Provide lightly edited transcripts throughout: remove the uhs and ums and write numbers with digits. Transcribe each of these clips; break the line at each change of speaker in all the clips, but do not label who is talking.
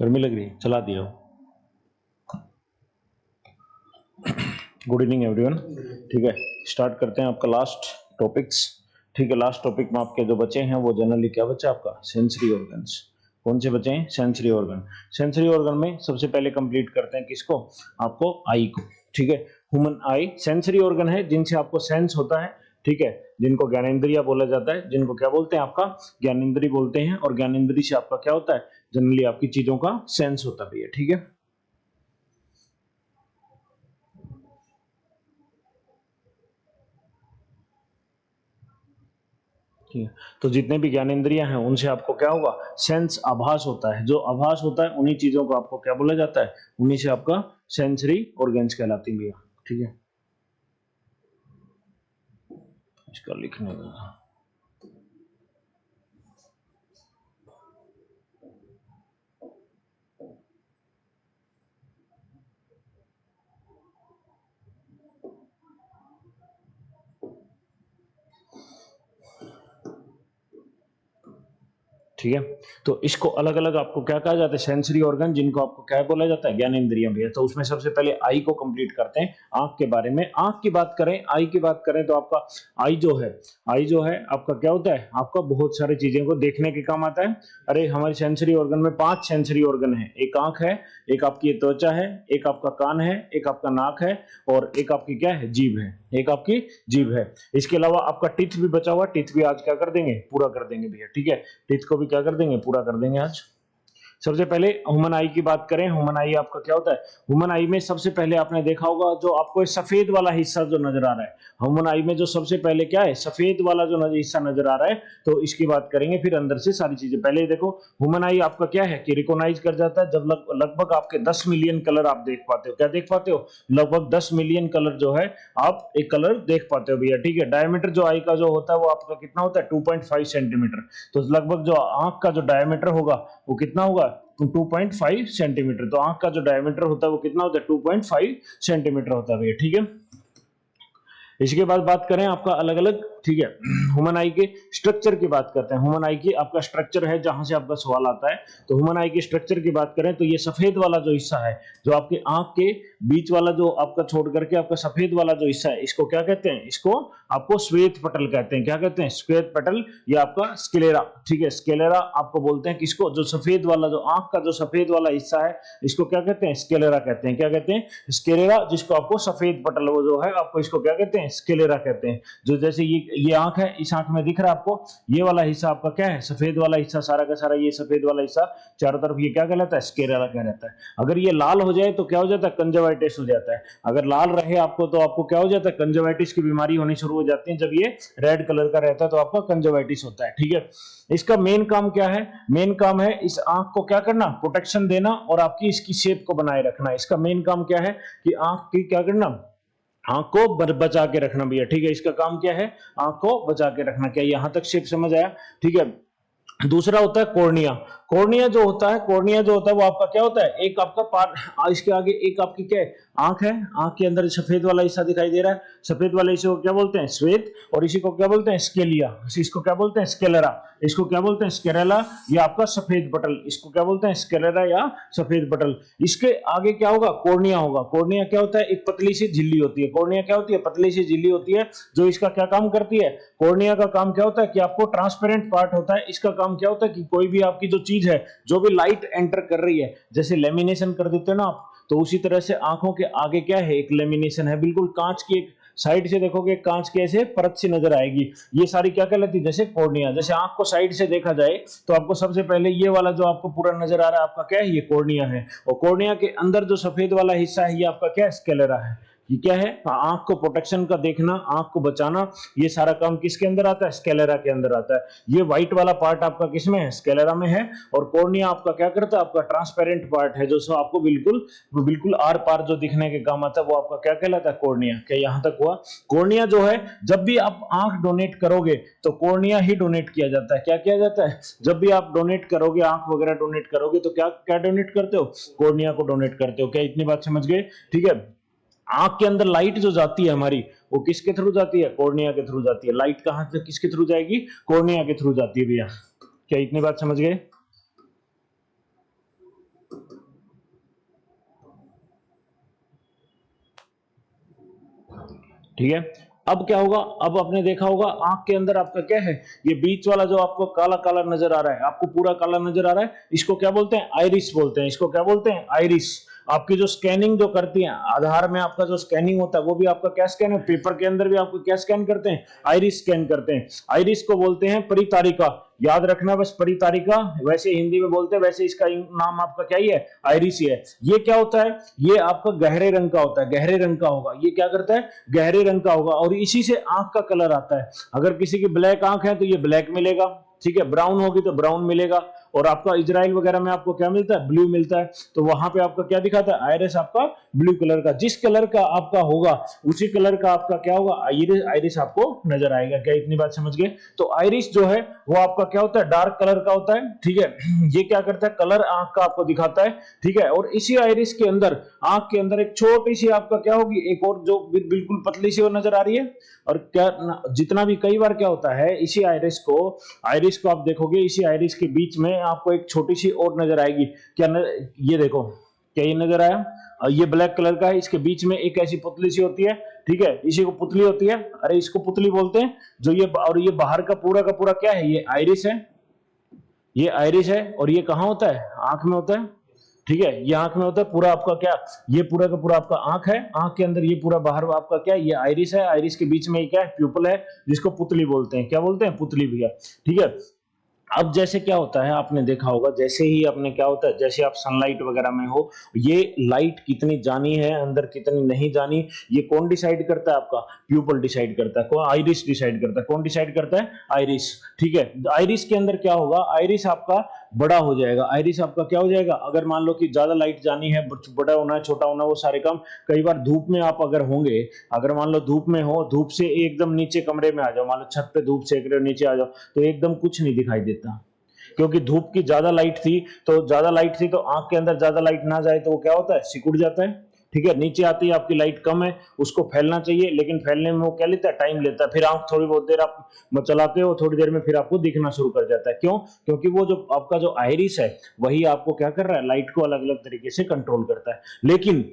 गर्मी लग रही है, चला दिया। Good evening everyone. ठीक है, स्टार्ट करते हैं आपका लास्ट टॉपिक्स। ठीक है, लास्ट टॉपिक में आपके जो बचे हैं वो जनरली क्या बचा आपका, सेंसरी ऑर्गन्स। कौन से बचे हैं? Sensory organ. सेंसरी ऑर्गन में सबसे पहले कंप्लीट करते हैं किसको? आपको आई को। ठीक है, ह्यूमन आई सेंसरी ऑर्गन है जिनसे आपको सेंस होता है। ठीक है, जिनको ज्ञानेंद्रिय बोला जाता है, जिनको क्या बोलते हैं? आपका ज्ञानेंद्रिय बोलते हैं। और ज्ञानेंद्रिय से आपका क्या होता है? जनरली आपकी चीजों का सेंस होता भी है। ठीक है, ठीक है। तो जितने भी ज्ञानेंद्रियां हैं उनसे आपको क्या होगा? सेंस, आभास होता है। जो आभास होता है उन्हीं चीजों को आपको क्या बोला जाता है? उन्हीं से आपका सेंसरी ऑर्गन्स कहलाती है। ठीक है, इसका लिखने का ठीक है। तो इसको अलग अलग आपको क्या कहा जाता है? सेंसरी ऑर्गन, जिनको आपको क्या बोला जाता है? ज्ञानेंद्रियां भी है। तो उसमें सबसे पहले आई को कंप्लीट करते हैं। आंख के बारे में आंख की बात करें, आई की बात करें तो आपका आई जो है, आई जो है आपका क्या होता है? आपका बहुत सारी चीजें को देखने के काम आता है। अरे हमारे सेंसरी ऑर्गन में 5 सेंसरी ऑर्गन है। एक आंख है, एक आपकी त्वचा है, एक आपका कान है, एक आपका नाक है, और एक आपकी क्या है? जीभ है। एक आपकी जीभ है। इसके अलावा आपका टीथ भी बचा हुआ। टीथ भी आज क्या कर देंगे? पूरा कर देंगे भैया। ठीक है, टीथ को भी क्या कर देंगे? पूरा कर देंगे आज। सबसे पहले ह्यूमन आई की बात करें। ह्यूमन आई आपका क्या होता है? ह्यूमन आई में सबसे पहले आपने देखा होगा जो आपको सफेद वाला हिस्सा जो नजर आ रहा है, ह्यूमन आई में जो सबसे पहले क्या है? सफेद वाला जो हिस्सा नजर आ रहा है। तो इसकी बात करेंगे, फिर अंदर से सारी चीजें। पहले देखो, ह्यूमन आई आपका क्या है कि रिकॉग्नाइज कर जाता है जब लगभग आपके 10 मिलियन कलर आप देख पाते हो। क्या देख पाते हो? लगभग 10 मिलियन कलर जो है आप एक कलर देख पाते हो भैया। ठीक है, डायमीटर जो आई का जो होता है वो आपका कितना होता है? 2.5 सेंटीमीटर। तो लगभग जो आंख का जो डायमीटर होगा वो कितना होगा? 2.5 सेंटीमीटर। तो आंख का जो डायमीटर होता है वो कितना होता है? 2.5 सेंटीमीटर होता है भैया। ठीक है, इसके बाद बात करें आपका अलग अलग। ठीक है, ह्यूमन आई के स्ट्रक्चर की बात करते हैं। ह्यूमन आई की आपका स्ट्रक्चर है जहां से आपका सवाल आता है। तो ह्यूमन आई के स्ट्रक्चर की बात करें तो ये सफेद वाला जो हिस्सा है, जो आपके आंख के बीच वाला जो आपका छोड़ करके आपका सफेद वाला जो हिस्सा है, इसको क्या कहते हैं? इसको आपको श्वेत पटल कहते हैं। क्या कहते हैं? श्वेत पटल, या आपका स्क्लेरा। ठीक है, स्क्लेरा आपको बोलते हैं किसको? जो सफेद वाला जो आंख का जो सफेद वाला हिस्सा है, इसको क्या कहते हैं? स्क्लेरा कहते हैं। क्या कहते हैं? स्क्लेरा, जिसको आपको सफेद पटल वो जो है आपको इसको क्या कहते हैं? स्क्लेरा कहते हैं। जो जैसे ये आंख है, इस आंख में दिख रहा है आपको, ये वाला हिस्सा आपका क्या है? सफेद वाला हिस्सा, सारा का सारा ये सफेद वाला हिस्सा चारों तरफ, ये क्या कहलाता है? स्क्लेरा कहलाता है। अगर ये लाल हो जाए तो क्या हो जाता है? कंजक्टिविटिस हो जाता है। अगर लाल रहे आपको तो आपको क्या हो जाता है? कंजक्टिविटिस की बीमारी होनी शुरू हो जाती है। जब ये रेड कलर का रहता है तो आपका कंजक्टिविटिस होता है। ठीक है, इसका मेन काम क्या है? मेन काम है इस आंख को क्या करना? प्रोटेक्शन देना और आपकी इसकी शेप को बनाए रखना। इसका मेन काम क्या है कि आंख की क्या करना? आंख को बचा के रखना भैया। ठीक है, इसका काम क्या है? आंख को बचा के रखना। क्या यहां तक शेप समझ आया? ठीक है, दूसरा होता है कॉर्निया। कॉर्निया जो होता है, कॉर्निया जो होता है वो आपका क्या होता है? एक आपका पार्ट, इसके आगे एक आपकी क्या है? आंख है। आंख के अंदर सफेद वाला हिस्सा दिखाई दे रहा है। सफेद वाले हिस्से को क्या बोलते हैं? श्वेत। और इसी को क्या बोलते हैं? स्केलिया। इसको क्या बोलते हैं? स्केलेरा। इसको क्या बोलते हैं? स्केलेरा, या आपका सफेद पटल। इसको क्या बोलते हैं? स्केलेरा या सफेद पटल। इसके आगे क्या होगा? कॉर्निया होगा। कॉर्निया क्या होता है? एक पतली सी झिल्ली होती है। कॉर्निया क्या होती है? पतली सी झिल्ली होती है, जो इसका क्या काम करती है? कॉर्निया का काम क्या होता है कि आपको ट्रांसपेरेंट पार्ट होता है। इसका काम क्या होता है कि कोई भी आपकी जो चीज है, जो भी लाइट एंटर कर रही है, जैसे लेमिनेशन कर देते हो ना आप, तो उसी तरह से आंखों के आगे क्या है? एक लेमिनेशन है। बिल्कुल कांच की एक साइड से देखोगे, कांच के ऐसे परत सी नजर आएगी। ये सारी क्या कहलाती है? जैसे कॉर्निया। जैसे आंख को साइड से देखा जाए तो आपको सबसे पहले ये वाला जो आपको पूरा नजर आ रहा है आपका क्या है? ये कॉर्निया है। और कॉर्निया के अंदर जो सफेद वाला हिस्सा है ये आपका क्या है? स्क्लेरा है। ये क्या है? आंख को प्रोटेक्शन का देखना, आंख को बचाना, ये सारा काम किसके अंदर आता है? स्क्लेरा के अंदर आता है। ये व्हाइट वाला पार्ट आपका किसमें है? स्क्लेरा में है। और कॉर्निया आपका क्या करता है? आपका ट्रांसपेरेंट पार्ट है, जो सो आपको बिल्कुल बिल्कुल आर पार जो दिखने के काम आता है, वो आपका क्या कहलाता है? कॉर्निया। क्या यहां तक हुआ? कॉर्निया जो है, जब भी आप आंख डोनेट करोगे तो कॉर्निया ही डोनेट किया जाता है। क्या किया जाता है? जब भी आप डोनेट करोगे, आंख वगैरह डोनेट करोगे, तो क्या क्या डोनेट करते हो? कॉर्निया को डोनेट करते हो। क्या इतनी बात समझ गए? ठीक है, आंख के अंदर लाइट जो जाती है हमारी, वो किसके थ्रू जाती है? कॉर्निया के थ्रू जाती है। लाइट कहां से किसके थ्रू जाएगी? कॉर्निया के थ्रू जाती है भैया। क्या इतनी बात समझ गए? ठीक है। अब क्या होगा, अब आपने देखा होगा आंख के अंदर आपका क्या है, ये बीच वाला जो आपको काला काला नजर आ रहा है, आपको पूरा काला नजर आ रहा है, इसको क्या बोलते हैं, आइरिस बोलते हैं। इसको क्या बोलते हैं, आइरिस। आपकी जो स्कैनिंग जो करती है आधार में, आपका जो स्कैनिंग होता है वो भी आपका क्या स्कैन है, पेपर के अंदर भी आपको क्या स्कैन करते हैं, आइरिस स्कैन करते हैं। आइरिस को बोलते हैं परितारिका, याद रखना बस, परितारिका वैसे हिंदी में बोलते हैं, वैसे इसका नाम आपका क्या ही है, आइरिस ही है। ये क्या होता है, ये आपका गहरे रंग का होता है, गहरे रंग का होगा। ये क्या करता है, गहरे रंग का होगा, और इसी से आंख का कलर आता है। अगर किसी की ब्लैक आंख है तो ये ब्लैक मिलेगा, ठीक है, ब्राउन होगी तो ब्राउन मिलेगा। और आपका इजराइल वगैरह में आपको क्या मिलता है, ब्लू मिलता है। तो वहां पे आपका क्या दिखाता है, आइरिस आपका ब्लू कलर का। जिस कलर का आपका होगा उसी कलर का आपका क्या होगा, आइरिस, आइरिस आपको नजर आएगा। क्या इतनी बात समझ गए। तो आइरिस जो है वो आपका क्या होता है, डार्क कलर का होता है, ठीक है। ये क्या करता है, कलर आंख का आपको दिखाता है, ठीक है। और इसी आइरिस के अंदर, आंख के अंदर एक छोटी सी आपका क्या होगी, एक और जो बिल्कुल पतली सी वो नजर आ रही है। और क्या जितना भी कई बार क्या होता है, इसी आइरिस को आप देखोगे, इसी आइरिस के बीच में आपको एक छोटी सी और नजर आएगी। क्या ये देखो, क्या ये नजर आया, ये ब्लैक कलर का है, इसके बीच में एक ऐसी पुतली सी होती है, ठीक है, इसी को पुतली होती है, अरे इसको पुतली बोलते हैं। जो ये, और ये बाहर का पूरा क्या है, ये आइरिस है, ये आइरिस है। और ये कहाँ होता है, आंख में होता है, ठीक है, ये आंख में होता है पूरा आपका क्या, ये पूरा का पूरा आपका आंख है, आंख के अंदर ये पूरा बाहर आपका क्या, ये आइरिस है, आइरिस के बीच में ये क्या है, प्यूपल है, जिसको पुतली बोलते हैं। क्या बोलते हैं, पुतली भैया, ठीक है। अब जैसे क्या होता है, आपने देखा होगा, जैसे ही आपने क्या होता है, जैसे आप सनलाइट वगैरह में हो, ये लाइट कितनी जानी है अंदर, कितनी नहीं जानी, ये कौन डिसाइड करता है, आपका प्यूपल डिसाइड करता है, कौन, आइरिस डिसाइड करता है। कौन डिसाइड करता है, आइरिस, ठीक है। आइरिस के अंदर क्या होगा, आइरिस आपका बड़ा हो जाएगा, आइरिस आपका क्या हो जाएगा, अगर मान लो कि ज्यादा लाइट जानी है, बड़ा होना है, छोटा होना, वो सारे काम। कई बार धूप में आप अगर होंगे, अगर मान लो धूप में हो, धूप से एकदम नीचे कमरे में आ जाओ, मान लो छत पे धूप सेक रहे हो, नीचे आ जाओ तो एकदम कुछ नहीं दिखाई देता, क्योंकि धूप की ज्यादा लाइट थी। तो ज्यादा लाइट थी तो आंख के अंदर ज्यादा लाइट ना जाए तो वो क्या होता है, सिकुड़ जाता है, ठीक है। नीचे आती है आपकी लाइट कम है, उसको फैलना चाहिए, लेकिन फैलने में वो क्या लेता है, टाइम लेता है। फिर आंख थोड़ी बहुत देर आप चलाते हो, थोड़ी देर में फिर आपको दिखना शुरू कर जाता है। क्यों, क्योंकि वो जो आपका जो आइरिस है वही आपको क्या कर रहा है, लाइट को अलग अलग तरीके से कंट्रोल करता है। लेकिन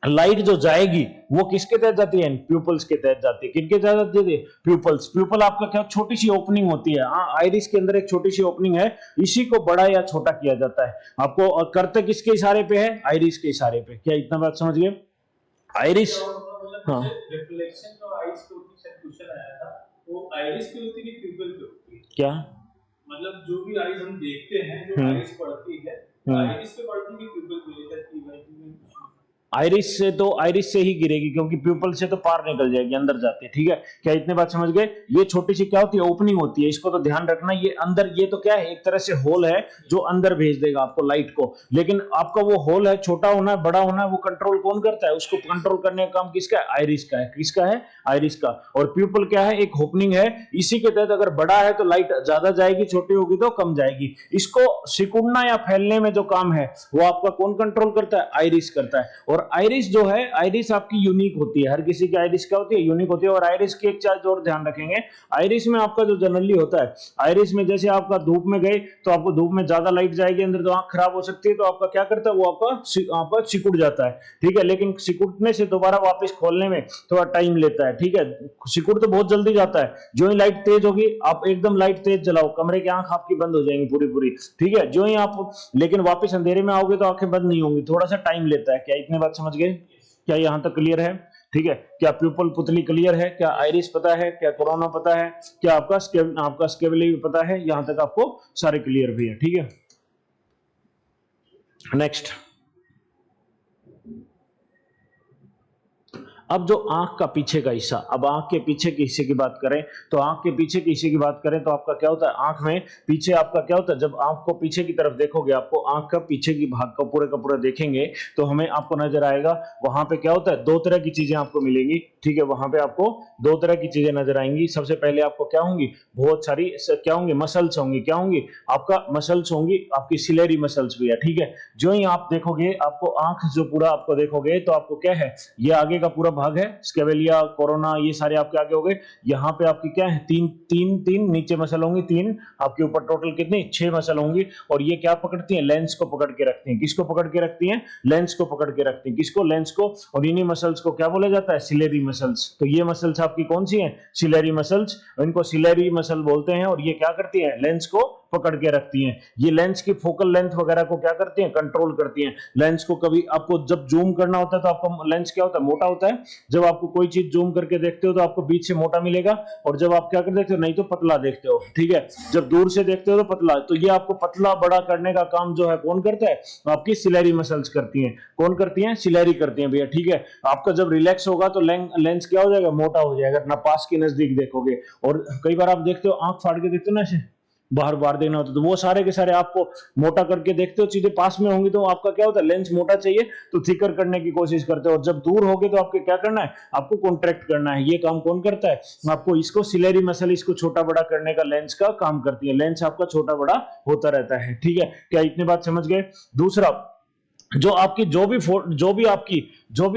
लाइट जो जाएगी वो किसके तहत जाती है, प्यूपल्स के तहत जाती है। किनके तहत जाती है, प्यूपल्स। प्यूपल आपका क्या, छोटी सी ओपनिंग होती है, आइरिस के अंदर एक छोटी सी ओपनिंग है, इसी को बड़ा या छोटा किया जाता है। आपको करते किसके इशारे पे है, आइरिस के इशारे पे। क्या इतना बात समझ गए, आइरिस। हाँ,
रिफ्लेक्शन जो आइस के ऊपर से क्वेश्चन आया था, वो आइरिस की होती है कि प्यूपल की होती है,
क्या
मतलब जो भी आइस हम देखते हैं, जो आइरिस पड़ती है, आइरिस पे पड़ती है कि प्यूपल पे, जैसे
आइरिस से, तो आइरिस से ही गिरेगी, क्योंकि प्यूपल से तो पार निकल जाएगी, अंदर जाती है, ठीक है। क्या इतने बात समझ गए। ये छोटी सी क्या होती है, ओपनिंग होती है, इसको तो ध्यान रखना। ये अंदर, ये तो क्या है, एक तरह से होल है जो अंदर भेज देगा आपको लाइट को। लेकिन आपका वो होल है, छोटा होना है, बड़ा होना है, वो कंट्रोल कौन करता है, उसको कंट्रोल करने का काम किसका है, आइरिस का है। किसका है, आइरिस का। और प्यूपल क्या है, एक ओपनिंग है, इसी के तहत अगर बड़ा है तो लाइट ज्यादा जाएगी, छोटी होगी तो कम जाएगी। इसको सिकुड़ना या फैलने में जो काम है वो आपका कौन कंट्रोल करता है, आइरिस करता है। और आइरिस जो है, आइरिस आपकी यूनिक होती है, हर किसी की आइरिस क्या होती है, यूनिक होती है। और आइरिस की एक चीज और ध्यान रखेंगे, आइरिस में आपका जो जनरली होता है, आइरिस में जैसे आपका धूप में गए तो आपको धूप में ज्यादा लाइट जाएगी अंदर तो आंख खराब हो सकती है, तो आपका क्या करता है, वो आपका सिकुड़ जाता है, ठीक है। लेकिन सिकुड़ने से दोबारा वापस खोलने में थोड़ा टाइम लेता है, ठीक है। सिकुड़ तो बहुत जल्दी जाता है, जो ही लाइट तेज होगी, आप एकदम लाइट तेज जलाओ, कमरे की आंख आपकी बंद हो जाएंगी पूरी पूरी, ठीक है। जो ही आप लेकिन वापस अंधेरे में आओगे तो आंखें बंद नहीं होंगी, थोड़ा सा टाइम लेता है। क्या इतने बात समझ गए, क्या यहां तक क्लियर है, ठीक है। क्या प्यूपल पुतली क्लियर है, क्या आइरिस पता है, क्या कोरोना पता है, क्या आपका स्केबली पता है, यहां तक आपको सारे क्लियर भी है, ठीक है। नेक्स्ट, अब जो आंख का पीछे का हिस्सा, अब आंख के पीछे के हिस्से की बात करें तो आंख के पीछे के हिस्से की बात करें तो आपका क्या होता है, आंख में पीछे आपका क्या होता है, जब आंख को पीछे की तरफ देखोगे, आपको आंख का पीछे की भाग का पूरा देखेंगे तो हमें आपको नजर आएगा, वहां पे क्या होता है, दो तरह की चीजें आपको मिलेंगी, ठीक है। वहां पे आपको दो तरह की चीजें नजर आएंगी। सबसे पहले आपको क्या होंगी, बहुत सारी क्या होंगी, मसल्स होंगी। क्या होंगी, आपका मसल्स होंगी, आपकी सिलेरी मसल्स भी है, ठीक है। जो ही आप देखोगे, आपको आंख जो पूरा आपको देखोगे तो आपको क्या है, ये आगे का पूरा भाग है, स्केवेलिया, कोरोना, ये सारे आपके आगे हो गए। यहाँ पे आपकी क्या है, तीन तीन तीन नीचे मसल होंगी, तीन आपके ऊपर, टोटल कितनी, 6 मसल होंगी। और ये क्या पकड़ती हैं, लेंस को पकड़ के रखती हैं। किसको पकड़ के रखती हैं, लेंस को पकड़ के रखती हैं। किसको, लेंस को। और इन्हीं मसल्स को क्या बोला जाता है, सिलेरी मसल्स। तो ये मसल्स आपकी कौन सी हैं, सिलेरी मसल्स, इनको सिलेरी मसल बोलते हैं। और ये क्या करती है, लेंस को पकड़ के रखती हैं। ये लेंस की फोकल लेंथ वगैरह को क्या करती हैं, कंट्रोल करती हैं। लेंस को कभी आपको जब जूम करना होता है तो आपका लेंस क्या होता है, मोटा होता है। जब आपको कोई चीज जूम करके देखते हो तो आपको बीच से मोटा मिलेगा, और जब आप क्या कर देखते हो, नहीं तो पतला देखते हो, ठीक है। जब दूर से देखते हो तो पतला। तो ये आपको पतला बड़ा करने का काम जो है कौन करता है, आपकी सिलेरी मसल्स करती हैं। कौन करती हैं, सिलेरी करती हैं भैया, ठीक है। आपका जब रिलैक्स होगा तो लेंस क्या हो जाएगा, मोटा हो जाएगा, ना पास के नजदीक देखोगे। और कई बार आप देखते हो, आंख फाड़ के देखते हो ना, ऐसे बाहर बाहर देखना होता है, तो वो सारे के सारे आपको मोटा करके देखते हो, चीजें पास में होंगी तो आपका क्या होता है, लेंस मोटा चाहिए तो थिकर करने की कोशिश करते हो। और जब दूर होगे तो आपको क्या करना है, आपको कॉन्ट्रैक्ट करना है। ये काम कौन करता है, आपको, इसको सिलेरी मसल, इसको छोटा बड़ा करने का लेंस का काम करती है। लेंस आपका छोटा बड़ा होता रहता है, ठीक है। क्या इतनी बात समझ गए। दूसरा, जो आपकी जो भी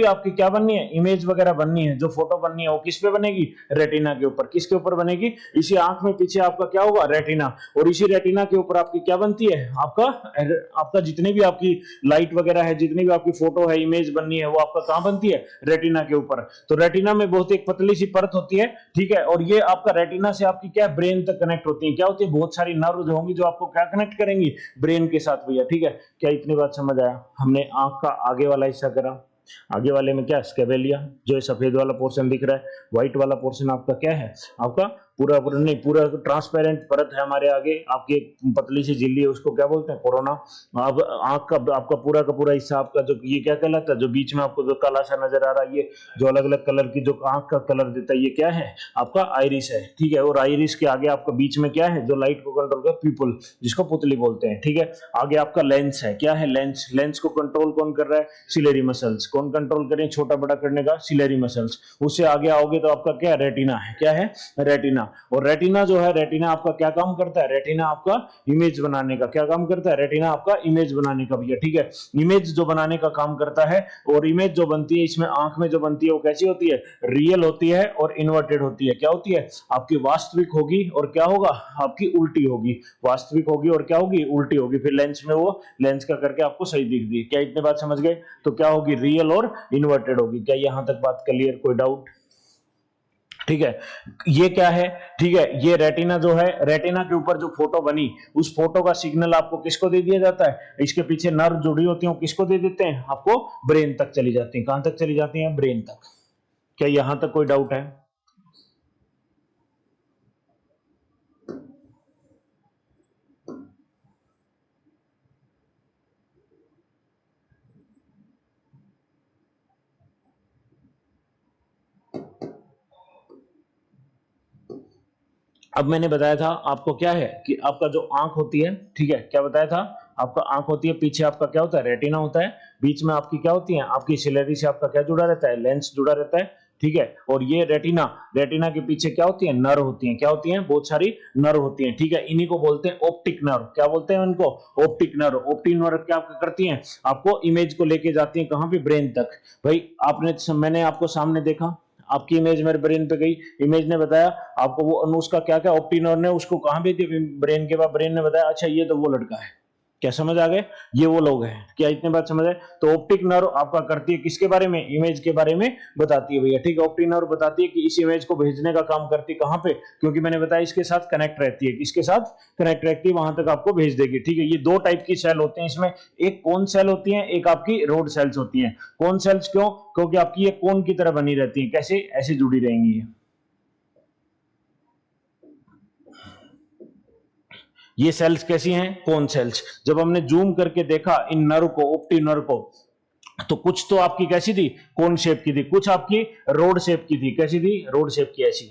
आपकी क्या बननी है, इमेज वगैरह बननी है, जो फोटो बननी है, वो किस पे बनेगी, रेटिना के ऊपर। किसके ऊपर बनेगी, इसी आंख में पीछे आपका क्या होगा, रेटिना। और इसी रेटिना के ऊपर आपकी क्या बनती है, आपका जितनी भी आपकी लाइट वगैरह है, जितनी भी आपकी फोटो है, इमेज बननी है, वो आपका कहां बनती है, रेटिना के ऊपर। तो रेटिना में बहुत एक पतली सी परत होती है, ठीक है। और ये आपका रेटिना से आपकी क्या, ब्रेन तक कनेक्ट होती है। क्या होती है, बहुत सारी नर्व होंगी जो आपको क्या कनेक्ट करेंगी, ब्रेन के साथ भैया, ठीक है। क्या इतनी बात समझ आया। हमने आंख का आगे वाला हिस्सा करा, आगे वाले में क्या, स्केवेलिया, जो ये सफेद वाला पोर्शन दिख रहा है। व्हाइट वाला पोर्शन आपका क्या है, आपका पूरा नहीं, पूरा ट्रांसपेरेंट परत है हमारे आगे, आपकी एक पतली सी झिल्ली है, उसको क्या बोलते हैं, कोरोना। अब आंख का आपका पूरा का पूरा हिस्सा आपका जो ये क्या कहलाता है, जो बीच में आपको जो काला सा नजर आ रहा है, ये जो अलग अलग कलर की जो आंख का कलर देता है, ये क्या है, आपका आइरिस है, ठीक है। और आइरिस के आगे आपका बीच में क्या है, जो लाइट को कंट्रोल कर, पीपल, जिसको पुतली बोलते हैं, ठीक है। आगे आपका लेंस है, क्या है, लेंस। लेंस को कंट्रोल कौन कर रहा है, सिलेरी मसल्स। कौन कंट्रोल करें, छोटा बड़ा करने का, सिलेरी मसल्स। उससे आगे आओगे तो आपका क्या, रेटिना है, क्या है, रेटिना। और रेटिना जो है, रेटिना आपका क्या काम करता है, रेटिना आपका इमेज बनाने का क्या काम करता है, रेटिना आपका इमेज बनाने का भैया, ठीक है। इमेज जो बनाने का काम करता है, और इमेज जो बनती है इसमें आंख में जो बनती है वो कैसी होती है, रियल होती है और इन्वर्टेड होती है। क्या होती है, आपकी वास्तविक होगी और क्या होगा, आपकी उल्टी होगी। वास्तविक होगी और क्या होगी, उल्टी होगी। फिर लेंस में वो लेंस का करके आपको सही दिख दी। क्या इतने बात समझ गए। तो क्या होगी, रियल और इन्वर्टेड होगी। क्या यहां तक बात क्लियर, कोई डाउट, ठीक है। ये क्या है, ठीक है, ये रेटिना जो है, रेटिना के ऊपर जो फोटो बनी, उस फोटो का सिग्नल आपको किसको दे दिया जाता है, इसके पीछे नर्व जुड़ी होती है, किसको दे देते हैं, आपको ब्रेन तक चली जाती है। कहां तक चली जाती है, ब्रेन तक। क्या यहां तक कोई डाउट है। अब मैंने बताया था आपको क्या है, कि आपका जो आंख होती है, ठीक है, क्या बताया था, आपका आंख होती है, पीछे आपका क्या होता है, रेटिना होता है, बीच में आपकी क्या होती है, आपकी सिलेरी से आपका क्या जुड़ा रहता है, लेंस जुड़ा रहता है, ठीक है। और ये रेटिना, रेटिना के पीछे क्या होती है, नर्व होती हैं। क्या होती हैं, बहुत सारी नर्व होती हैं, ठीक है। इन्हीं को बोलते हैं ऑप्टिक नर्व। क्या बोलते हैं उनको, ऑप्टिक नर्व। ऑप्टिक नर्व क्या करती हैं, आपको इमेज को लेके जाती हैं कहां पे, ब्रेन तक। भाई मैंने आपको सामने देखा, आपकी इमेज मेरे ब्रेन पे गई, इमेज ने बताया आपको, वो उसका क्या क्या, ऑप्टिनर ने उसको कहां भेज दिया, ब्रेन के बाद ब्रेन ने बताया अच्छा ये तो वो लड़का है। क्या समझ आ गए, ये वो लोग हैं। क्या इतने बात समझ आए। तो ऑप्टिक नर्व आपका करती है किसके बारे में, इमेज के बारे में बताती है भैया, ठीक है। ऑप्टिक नर्व बताती है कि इस इमेज को भेजने का काम करती है कहां पे, क्योंकि मैंने बताया इसके साथ कनेक्ट रहती है, किसके साथ कनेक्ट रहती है, वहां तक आपको भेज देगी, ठीक है। ये दो टाइप की सेल होते हैं इसमें, एक कोन सेल होती है, एक आपकी रोड सेल्स होती है। कोन सेल्स क्यों, क्योंकि आपकी ये कोन की तरह बनी रहती है। कैसे, ऐसे जुड़ी रहेंगी। ये सेल्स कैसी हैं, कोन सेल्स। जब हमने जूम करके देखा इन नर्व को, ऑप्टिक नर्व को, तो कुछ तो आपकी कैसी थी, कोन शेप की थी, कुछ आपकी रोड शेप की थी। कैसी थी, रोड शेप की, ऐसी।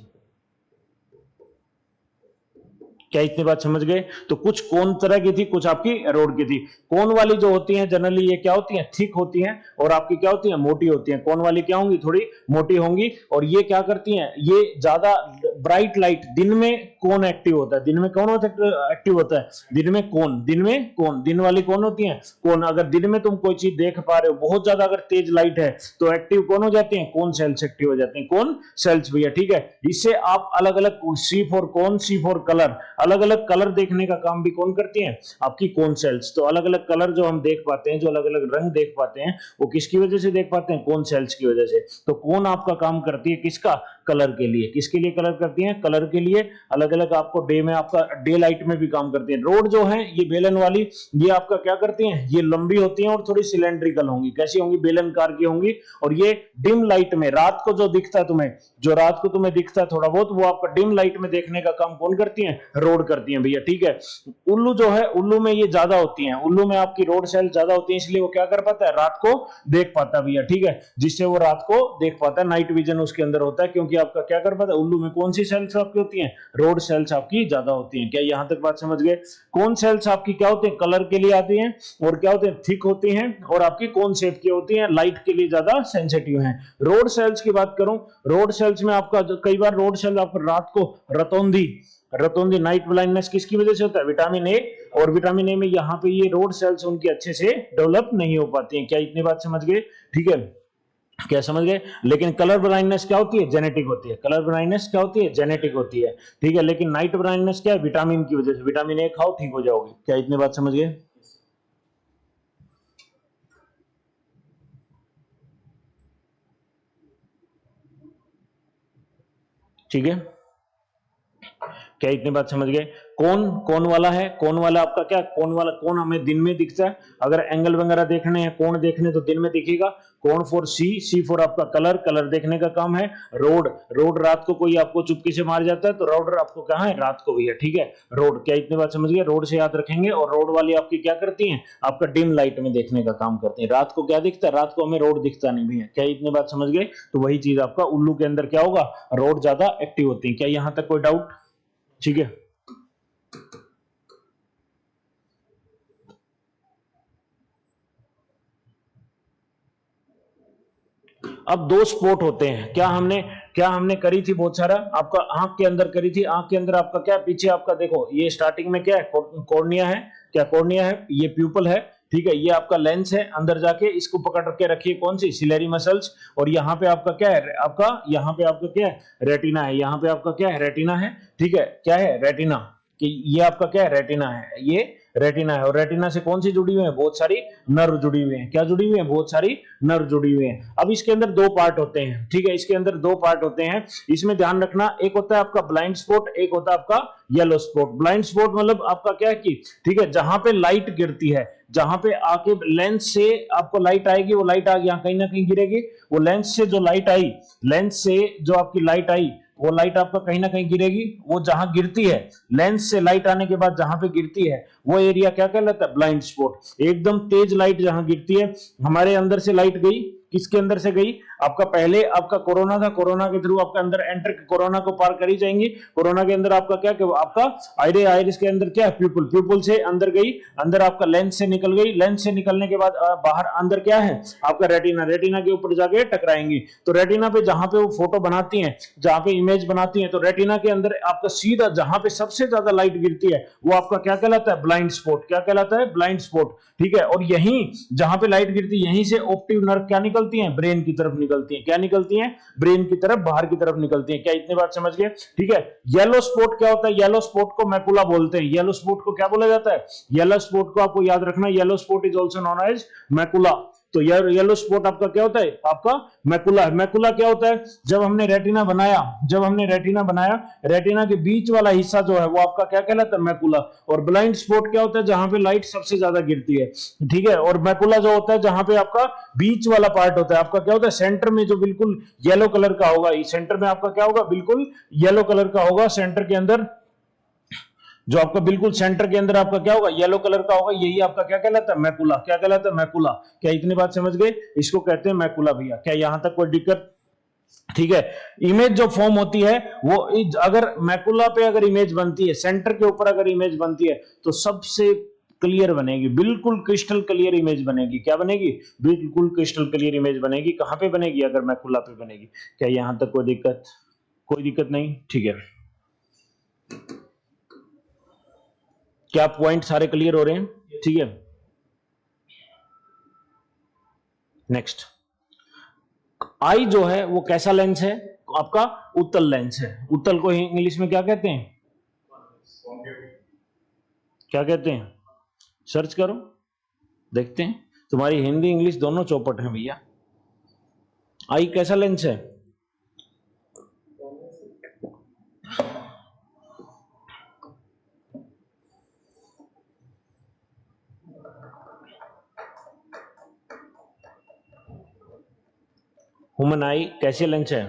क्या इतनी बात समझ गए? तो कुछ कोन तरह की थी, कुछ आपकी रोड की थी। कोन वाली जो होती हैं जनरली ये क्या होती हैं, थिक होती हैं, और आपकी क्या होती हैं, मोटी होती हैं। कोन वाली क्या होंगी, थोड़ी मोटी होंगी, और ये क्या करती हैं, ये ज्यादा ब्राइट लाइट, दिन में कौन एक्टिव होता है, दिन में कौन एक्टिव होता है, दिन में कौन, दिन में कौन, दिन वाली कौन होती है, कौन। अगर दिन में तुम कोई चीज देख पा रहे हो, बहुत ज्यादा अगर तेज लाइट है तो एक्टिव कौन हो जाती है, कौन सेल्स एक्टिव हो जाते हैं, कौन सेल्स भैया, ठीक है। इससे आप अलग अलग सी फॉर कौन, सी फॉर कलर, अलग अलग कलर देखने का काम भी कौन करती हैं, आपकी कौन सेल्स। तो अलग अलग कलर जो हम देख पाते हैं, जो अलग अलग रंग देख पाते हैं, वो किसकी वजह से देख पाते हैं, कौन सेल्स की वजह से। तो कौन आपका काम करती है किसका, कलर के लिए। किसके लिए कलर करती हैं, कलर के लिए। अलग अलग आपको डे में, आपका डे लाइट में भी काम करती है। रोड जो है ये बेलन वाली, ये आपका क्या करती हैं, ये लंबी होती हैं और थोड़ी सिलेंड्रिकल होंगी। कैसी होंगी, बेलनकार की होंगी। और ये डिम लाइट में, रात को जो दिखता है तुम्हें, जो रात को तुम्हें दिखता है थोड़ा बहुत, वो आपका डिम लाइट में देखने का काम कौन करती हैं, रोड करती हैं भैया, ठीक है। उल्लू जो है, उल्लू में ये ज्यादा होती हैं, उल्लू में आपकी रोड सेल ज्यादा होती है, इसलिए वो क्या कर पाता है, रात को देख पाता है भैया, ठीक है, जिससे वो रात को देख पाता है। नाइट विजन उसके अंदर होता है, क्योंकि आपका क्या कर पाता है, उल्लू में कौन सी सेल्स आपकी होती हैं, रोड सेल्स आपकी ज्यादा होती हैं। क्या यहां तक बात समझ गए? कौन सेल्स आपकी क्या होती हैं, कलर के लिए आती हैं, और क्या होते हैं, थिक होती हैं, और आपकी कौन शेप की होती हैं, लाइट के लिए ज्यादा सेंसिटिव हैं। रोड सेल्स की बात करूं, रोड सेल्स में आपका कई बार रोड सेल आपको रात को रतौंधी नाइट ब्लाइंडनेस किसकी वजह से होता है, विटामिन ए। और विटामिन ए में यहाँ पे ये रोड सेल्स उनकी अच्छे से डेवलप नहीं हो पाती हैं। क्या इतनी बात समझ गए, ठीक है, क्या समझ गए। लेकिन कलर ब्लाइंडनेस क्या होती है, जेनेटिक होती है। कलर ब्लाइंडनेस क्या होती है, जेनेटिक होती है, ठीक है। लेकिन नाइट ब्लाइंडनेस क्या है, विटामिन की वजह से। विटामिन ए खाओ, ठीक हो जाओगे। क्या इतनी बात समझ गए? ठीक है, क्या इतनी बात समझ गए? कौन, कौन वाला है, कौन वाला आपका क्या, कौन वाला, कौन हमें दिन में दिखता है। अगर एंगल वगैरह देखने हैं, कौन देखने तो दिन में दिखेगा। कौन फॉर सी, सी फॉर आपका कलर, कलर देखने का काम है। रोड, रोड रात को कोई आपको चुपके से मार जाता है तो रोड आपको कहाँ है, रात को भी है, ठीक है। रोड, क्या इतनी बात समझ गए? रोड से याद रखेंगे। और रोड वाली आपकी क्या करती है, आपका डिम लाइट में देखने का काम करती है। रात को क्या दिखता है, रात को हमें रोड दिखता नहीं भी है। क्या इतनी बात समझ गए? तो वही चीज आपका उल्लू के अंदर क्या होगा, रोड ज्यादा एक्टिव होती है। क्या यहां तक कोई डाउट? ठीक है, अब दो स्पोर्ट होते हैं। क्या हमने करी थी बहुत सारा, आपका आंख के अंदर करी थी। आंख के अंदर आपका क्या, पीछे आपका देखो, ये स्टार्टिंग में क्या है, कॉर्निया है। क्या कॉर्निया है, ये प्यूपल है, ठीक है। ये आपका लेंस है, अंदर जाके इसको पकड़ के रखिए, कौन सी, सिलेरी मसल्स। और यहाँ पे आपका क्या है, आपका यहाँ पे आपका क्या है, रेटिना है। यहाँ पे आपका क्या है, रेटिना है, ठीक है। क्या है, रेटिना, कि ये आपका क्या है, रेटिना है, ये रेटिना है। और रेटिना से कौन सी जुड़ी हुई है, बहुत सारी नर्व जुड़ी हुई हैं। क्या जुड़ी हुई है, बहुत सारी नर्व जुड़ी हुई हैं। अब इसके अंदर दो पार्ट होते हैं, ठीक है, इसके अंदर दो पार्ट होते हैं। इसमें ध्यान रखना, एक होता है आपका ब्लाइंड स्पॉट, एक होता है आपका येलो स्पॉट। ब्लाइंड स्पॉट मतलब आपका क्या है कि, ठीक है, जहां पे लाइट गिरती है, जहां पे आके लेंस से आपको लाइट आएगी, वो लाइट आगे यहाँ कहीं ना कहीं गिरेगी। वो लेंस से जो लाइट आई, लेंस से जो आपकी लाइट आई, वो लाइट आपका कहीं ना कहीं गिरेगी। वो जहां गिरती है, लेंस से लाइट आने के बाद जहां पे गिरती है, वो एरिया क्या कहलाता है, ब्लाइंड स्पॉट। एकदम तेज लाइट जहां गिरती है, हमारे अंदर से लाइट गई, किसके अंदर से गई, आपका पहले आपका कोरोना था, कोरोना के थ्रू आपका अंदर एंटर, कोरोना को पार करी जाएंगी। कोरोना के अंदर आपका क्या, आपका आइरिस के अंदर क्या है, प्यूपल, प्यूपल से अंदर गई, अंदर आपका लेंस से निकल गई, लेंस से निकलने के बाद बाहर अंदर क्या है, आपका रेटिना, रेटिना के ऊपर जाके टकराएंगी। तो रेटिना पे जहां पे वो फोटो बनाती हैं, जहां पे इमेज बनाती हैं, तो रेटिना के अंदर आपका सीधा जहां पे सबसे ज्यादा लाइट गिरती है, वो आपका क्या कहलाता है, ब्लाइंड स्पॉट। क्या कहलाता है, ब्लाइंड स्पॉट, ठीक है। और यहीं जहां पे लाइट गिरती है, यहीं से ऑप्टिक नर्व क्या निकलती हैं, ब्रेन की तरफ निकलती हैं। क्या निकलती हैं, ब्रेन की तरफ, बाहर की तरफ निकलती हैं। क्या इतनी बात समझ गए? ठीक है। येलो स्पॉट क्या होता है, येलो स्पॉट को मैकुला बोलते हैं। येलो स्पॉट को क्या बोला जाता है, येलो स्पॉट को आपको याद रखना, yellow spot is also known as macula. तो येलो स्पॉट आपका क्या होता है, आपका मैकुला है। मैकुला क्या होता है, जब हमने रेटिना बनाया, रेटिना के बीच वाला हिस्सा जो है वो आपका क्या कहलाता है, मैकुला। और ब्लाइंड स्पॉट क्या होता है, जहां पे लाइट सबसे ज्यादा गिरती है, ठीक है। और मैकुला जो होता है, जहां पे आपका बीच वाला पार्ट होता है, आपका क्या होता है, सेंटर में जो बिल्कुल येलो कलर का होगा, सेंटर में आपका क्या होगा, बिल्कुल येलो कलर का होगा। सेंटर के अंदर जो आपका बिल्कुल सेंटर के अंदर आपका क्या होगा, येलो कलर का होगा, यही आपका क्या कहलाता है, मैकुला। क्या कहलाता है, मैकुला। क्या इतनी बात समझ गए? इसको कहते हैं मैकुला भैया। क्या यहां तक कोई दिक्कत? ठीक है। इमेज जो फॉर्म होती है वो अगर मैकुला पे अगर इमेज बनती है, सेंटर के ऊपर अगर इमेज बनती है तो सबसे क्लियर बनेगी, बिल्कुल क्रिस्टल क्लियर इमेज बनेगी। क्या बनेगी? बिल्कुल क्रिस्टल क्लियर इमेज बनेगी। कहां पे बनेगी? अगर मैकुला पे बनेगी। क्या यहां तक कोई दिक्कत? कोई दिक्कत नहीं, ठीक है। क्या पॉइंट सारे क्लियर हो रहे हैं? ठीक है। नेक्स्ट, आई जो है वो कैसा लेंस है? आपका उत्तल लेंस है। उत्तल को इंग्लिश में क्या कहते हैं? क्या कहते हैं? सर्च करो, देखते हैं। तुम्हारी हिंदी इंग्लिश दोनों चौपट है भैया। आई कैसा लेंस है? ह्यूमन आई कैसे लेंस है?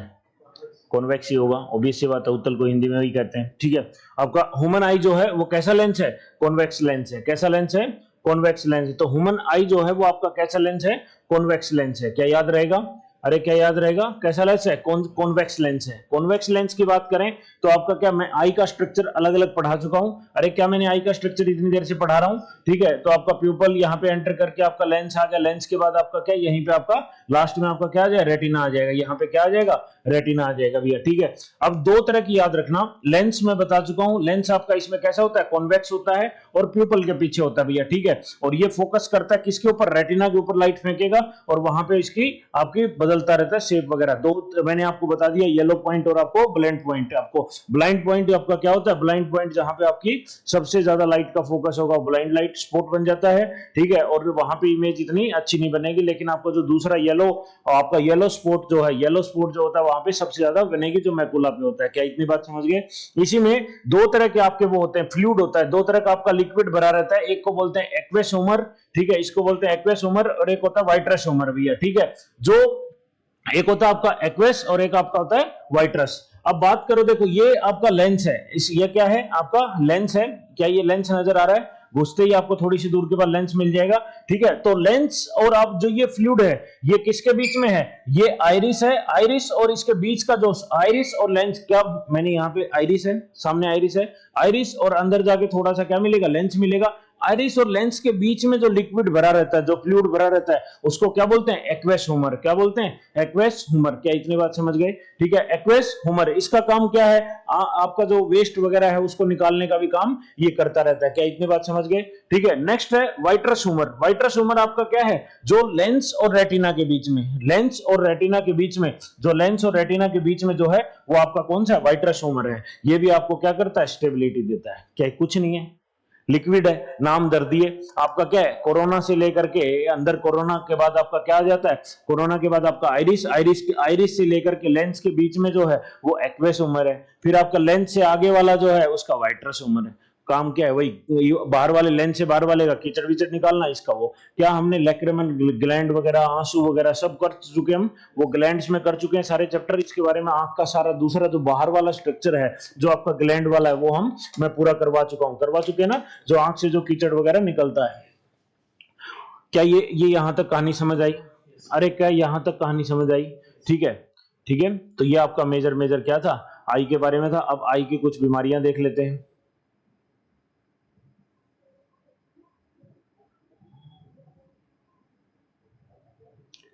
कॉन्वेक्स ही होगा, ऑब्वियस सी बात है। उत्तल को हिंदी में भी कहते हैं, ठीक है। आपका ह्यूमन आई जो है वो कैसा लेंस है? कॉन्वेक्स लेंस है। कैसा लेंस है? कॉन्वेक्स लेंस है। तो ह्यूमन आई जो है वो आपका कैसा लेंस है? कॉन्वेक्स लेंस है। क्या याद रहेगा? अरे क्या याद रहेगा? कैसा लेंस है? कॉन्वेक्स लेंस है। कॉन्वेक्स लेंस की बात करें तो आपका क्या, मैं आई का स्ट्रक्चर अलग अलग पढ़ा चुका हूं। अरे क्या मैंने आई का स्ट्रक्चर इतनी देर से पढ़ा रहा हूं, ठीक है। तो आपका प्यूपल यहां पे एंटर करके आपका लेंस आ गया। लेंस के बाद आपका क्या, यहीं पे आपका लास्ट में आपका क्या आ जाएगा? रेटिना आ जाएगा। यहां पे क्या आ जाएगा? रेटिना आ जाएगा भैया, ठीक है। अब दो तरह की याद रखना, लेंस मैं बता चुका हूं। लेंस आपका इसमें कैसा होता है? कॉन्वेक्स होता है और प्यूपल के पीछे होता है भैया, ठीक है। और ये फोकस करता है किसके ऊपर? रेटिना के ऊपर लाइट फेंकेगा और वहां पे इसकी आपकी बदलता रहता है शेप वगैरह। दो मैंने आपको बता दिया, येलो पॉइंट और आपको ब्लाइंड पॉइंट। आपको ब्लाइंड पॉइंट आपका क्या होता है? ब्लाइंड पॉइंट जहां पे आपकी सबसे ज्यादा लाइट का फोकस होगा, ब्लाइंड लाइट स्पॉट बन जाता है, ठीक है। और वहां पे इमेज इतनी अच्छी नहीं बनेगी। लेकिन आपका जो दूसरा येलो, आपका येलो स्पॉट जो है, येलो स्पॉट जो होता है वहां पे सबसे ज्यादा बनेगी, जो मैकुला पे होता है। क्या इतनी बात समझ गए? इसी में दो तरह के आपके वो होते हैं, फ्लूइड होता है। दो तरह का आपका लिक्विड भरा रहता है। एक को बोलते हैं एक्वेस ह्यूमर, ठीक है। इसको बोलते हैं एक्वेस ह्यूमर। और एक होता है वाइट्रस ह्यूमर भैया, ठीक है। जो एक होता है आपका एक्वेस और एक आपका होता है वाइट्रस। अब बात करो, देखो ये आपका लेंस है। ये क्या है? आपका लेंस है। क्या ये लेंस नजर आ रहा है? घुसते ही आपको थोड़ी सी दूर के बाद लेंस मिल जाएगा, ठीक है। तो लेंस और आप जो ये फ्लूइड है, ये किसके बीच में है? ये आइरिस है। आइरिस और इसके बीच का जो आइरिस और लेंस, क्या मैंने यहाँ पे आइरिस है, सामने आइरिस है। आइरिस और अंदर जाके थोड़ा सा क्या मिलेगा? लेंस मिलेगा। आइरिस और लेंस के बीच में जो लिक्विड भरा रहता है, जो फ्लूइड भरा रहता है, उसको क्या बोलते हैं? Aqueous humour. क्या बोलते हैं? Aqueous humour. क्या इतनी बात समझ गए? ठीक है। एक्वेस ह्यूमर, इसका काम क्या है? आपका जो वेस्ट वगैरह है उसको निकालने का भी काम ये करता रहता है। क्या इतनी बात समझ गए? ठीक है। नेक्स्ट है वाइट्रस ह्यूमर। वाइट्रस ह्यूमर आपका क्या है? जो लेंस और रेटिना के बीच में, लेंस और रेटिना के बीच में, जो लेंस और रेटिना के बीच में जो है वो आपका कौन सा? वाइट्रस ह्यूमर है। ये भी आपको क्या करता है? स्टेबिलिटी देता है। क्या कुछ नहीं है, लिक्विड है, नाम दर दिए। आपका क्या है? कोरोना से लेकर के अंदर, कोरोना के बाद आपका क्या आ जाता है? कोरोना के बाद आपका आइरिस, आइरिस से लेकर के लेंस के बीच में जो है वो एक्वेस ह्यूमर है। फिर आपका लेंस से आगे वाला जो है उसका वाइट्रस ह्यूमर है। काम क्या है? वही बाहर वाले लेंस से बाहर वाले का कीचड़ विचड़ निकालना, इसका वो क्या हमने लैक्रिमल ग्लैंड वगैरह, आंसू वगैरह सब कर चुके। हम वो ग्लैंड्स में कर चुके हैं सारे चैप्टर इसके बारे में। आंख का सारा दूसरा जो बाहर वाला स्ट्रक्चर है, जो आपका ग्लैंड वाला है, वो मैं पूरा करवा चुका हूं। करवा चुके हैं ना, जो आंख से जो कीचड़ वगैरह निकलता है। क्या ये यहां तक कहानी समझ आई? अरे क्या यहां तक कहानी समझ आई? ठीक है, ठीक है। तो ये आपका मेजर क्या था? आई के बारे में था। अब आई की कुछ बीमारियां देख लेते हैं।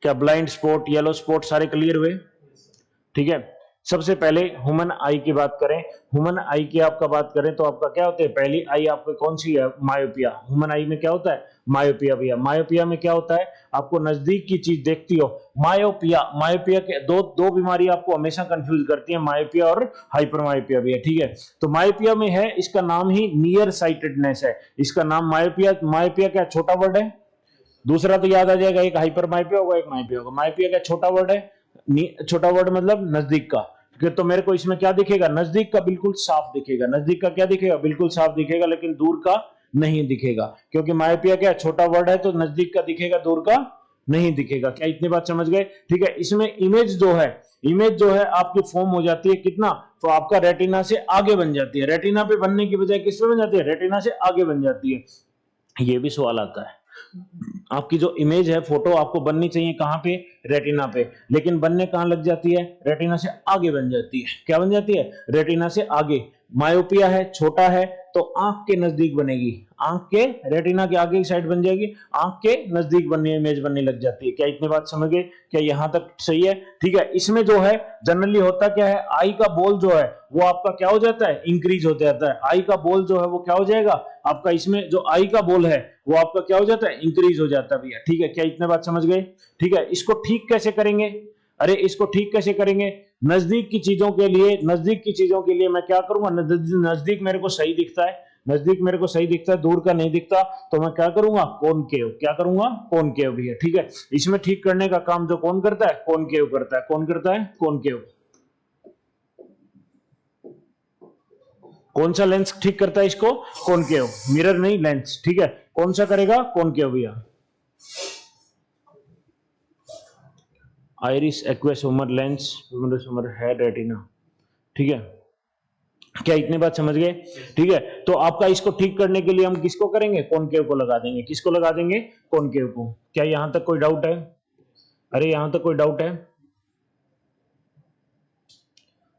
क्या ब्लाइंड स्पॉट, येलो स्पॉट सारे क्लियर हुए? ठीक है। सबसे पहले ह्यूमन आई की बात करें। ह्यूमन आई की आपका बात करें तो आपका क्या होता है? पहली आई आपकी कौन सी है? मायोपिया। ह्यूमन आई में क्या होता है? मायोपिया भैया। मायोपिया में क्या होता है? आपको नजदीक की चीज देखती हो। मायोपिया, मायोपिया के दो बीमारी आपको हमेशा कंफ्यूज करती है, मायोपिया और हाइपरमायोपिया भैया, ठीक है। तो मायोपिया में है, इसका नाम ही नियर साइटेडनेस है। इसका नाम मायोपिया। मायोपिया क्या छोटा वर्ड है? दूसरा तो याद आ जाएगा, एक हाइपर माइपिया होगा, एक माइपिया होगा। माइपिया का छोटा वर्ड है, छोटा वर्ड मतलब नजदीक का। तो मेरे को इसमें क्या दिखेगा? नजदीक का बिल्कुल साफ दिखेगा। नजदीक का क्या दिखेगा? बिल्कुल साफ दिखेगा, लेकिन दूर का नहीं दिखेगा। क्योंकि माइपिया क्या छोटा वर्ड है, तो नजदीक का दिखेगा, दूर का नहीं दिखेगा। क्या इतनी बात समझ गए? ठीक है। इसमें इमेज जो है, इमेज जो है आपकी फॉर्म हो जाती है कितना? तो आपका रेटिना से आगे बन जाती है। रेटिना पे बनने की बजाय किस पे बन जाती है? रेटिना से आगे बन जाती है। ये भी सवाल आता है, आपकी जो इमेज है, फोटो आपको बननी चाहिए कहां पे, रेटिना पे, लेकिन बनने कहां लग जाती है, रेटिना से आगे बन जाती है। क्या बन जाती है, रेटिना से आगे। मायोपिया है, छोटा है तो आंख के नजदीक बनेगी, आंख के रेटिना के आगे की साइड बन जाएगी, आंख के नजदीक बनने इमेज बनने लग जाती है। क्या इतनी बात समझ गए, क्या यहां तक सही है? ठीक है। इसमें जो है जनरली होता क्या है, आई का बॉल जो है वो आपका क्या हो जाता है, इंक्रीज हो जाता है। आई का बॉल जो है वो क्या हो जाएगा आपका, इसमें जो आई का बॉल है वो आपका क्या हो जाता है, इंक्रीज हो जाता है भैया। ठीक है, क्या इतने बात समझ गए? ठीक है। इसको ठीक कैसे करेंगे, अरे इसको ठीक कैसे करेंगे, नजदीक की चीजों के लिए, नजदीक की चीजों के लिए मैं क्या करूंगा, नजदीक मेरे को सही दिखता है, नजदीक मेरे को सही दिखता है, दूर का नहीं दिखता, तो मैं क्या करूंगा, कॉनकेव। क्या करूंगा, कॉनकेव भैया। ठीक है। इसमें ठीक करने का काम जो कौन करता है, कॉनकेव करता है। कौन करता है, कॉनकेव। कौन सा लेंस ठीक करता है इसको, कॉनकेव, मिरर नहीं लेंस। ठीक है, कौन सा करेगा, कॉनकेव भैया। आइरिस एक्वेस ह्यूमर लेंस है रेटिना। ठीक है, क्या इतनी बात समझ गए? ठीक है। तो आपका इसको ठीक करने के लिए हम किसको करेंगे, कॉनकेव को लगा देंगे। किसको लगा देंगे, कॉनकेव को। क्या यहां तक कोई डाउट है, अरे यहां तक कोई डाउट है?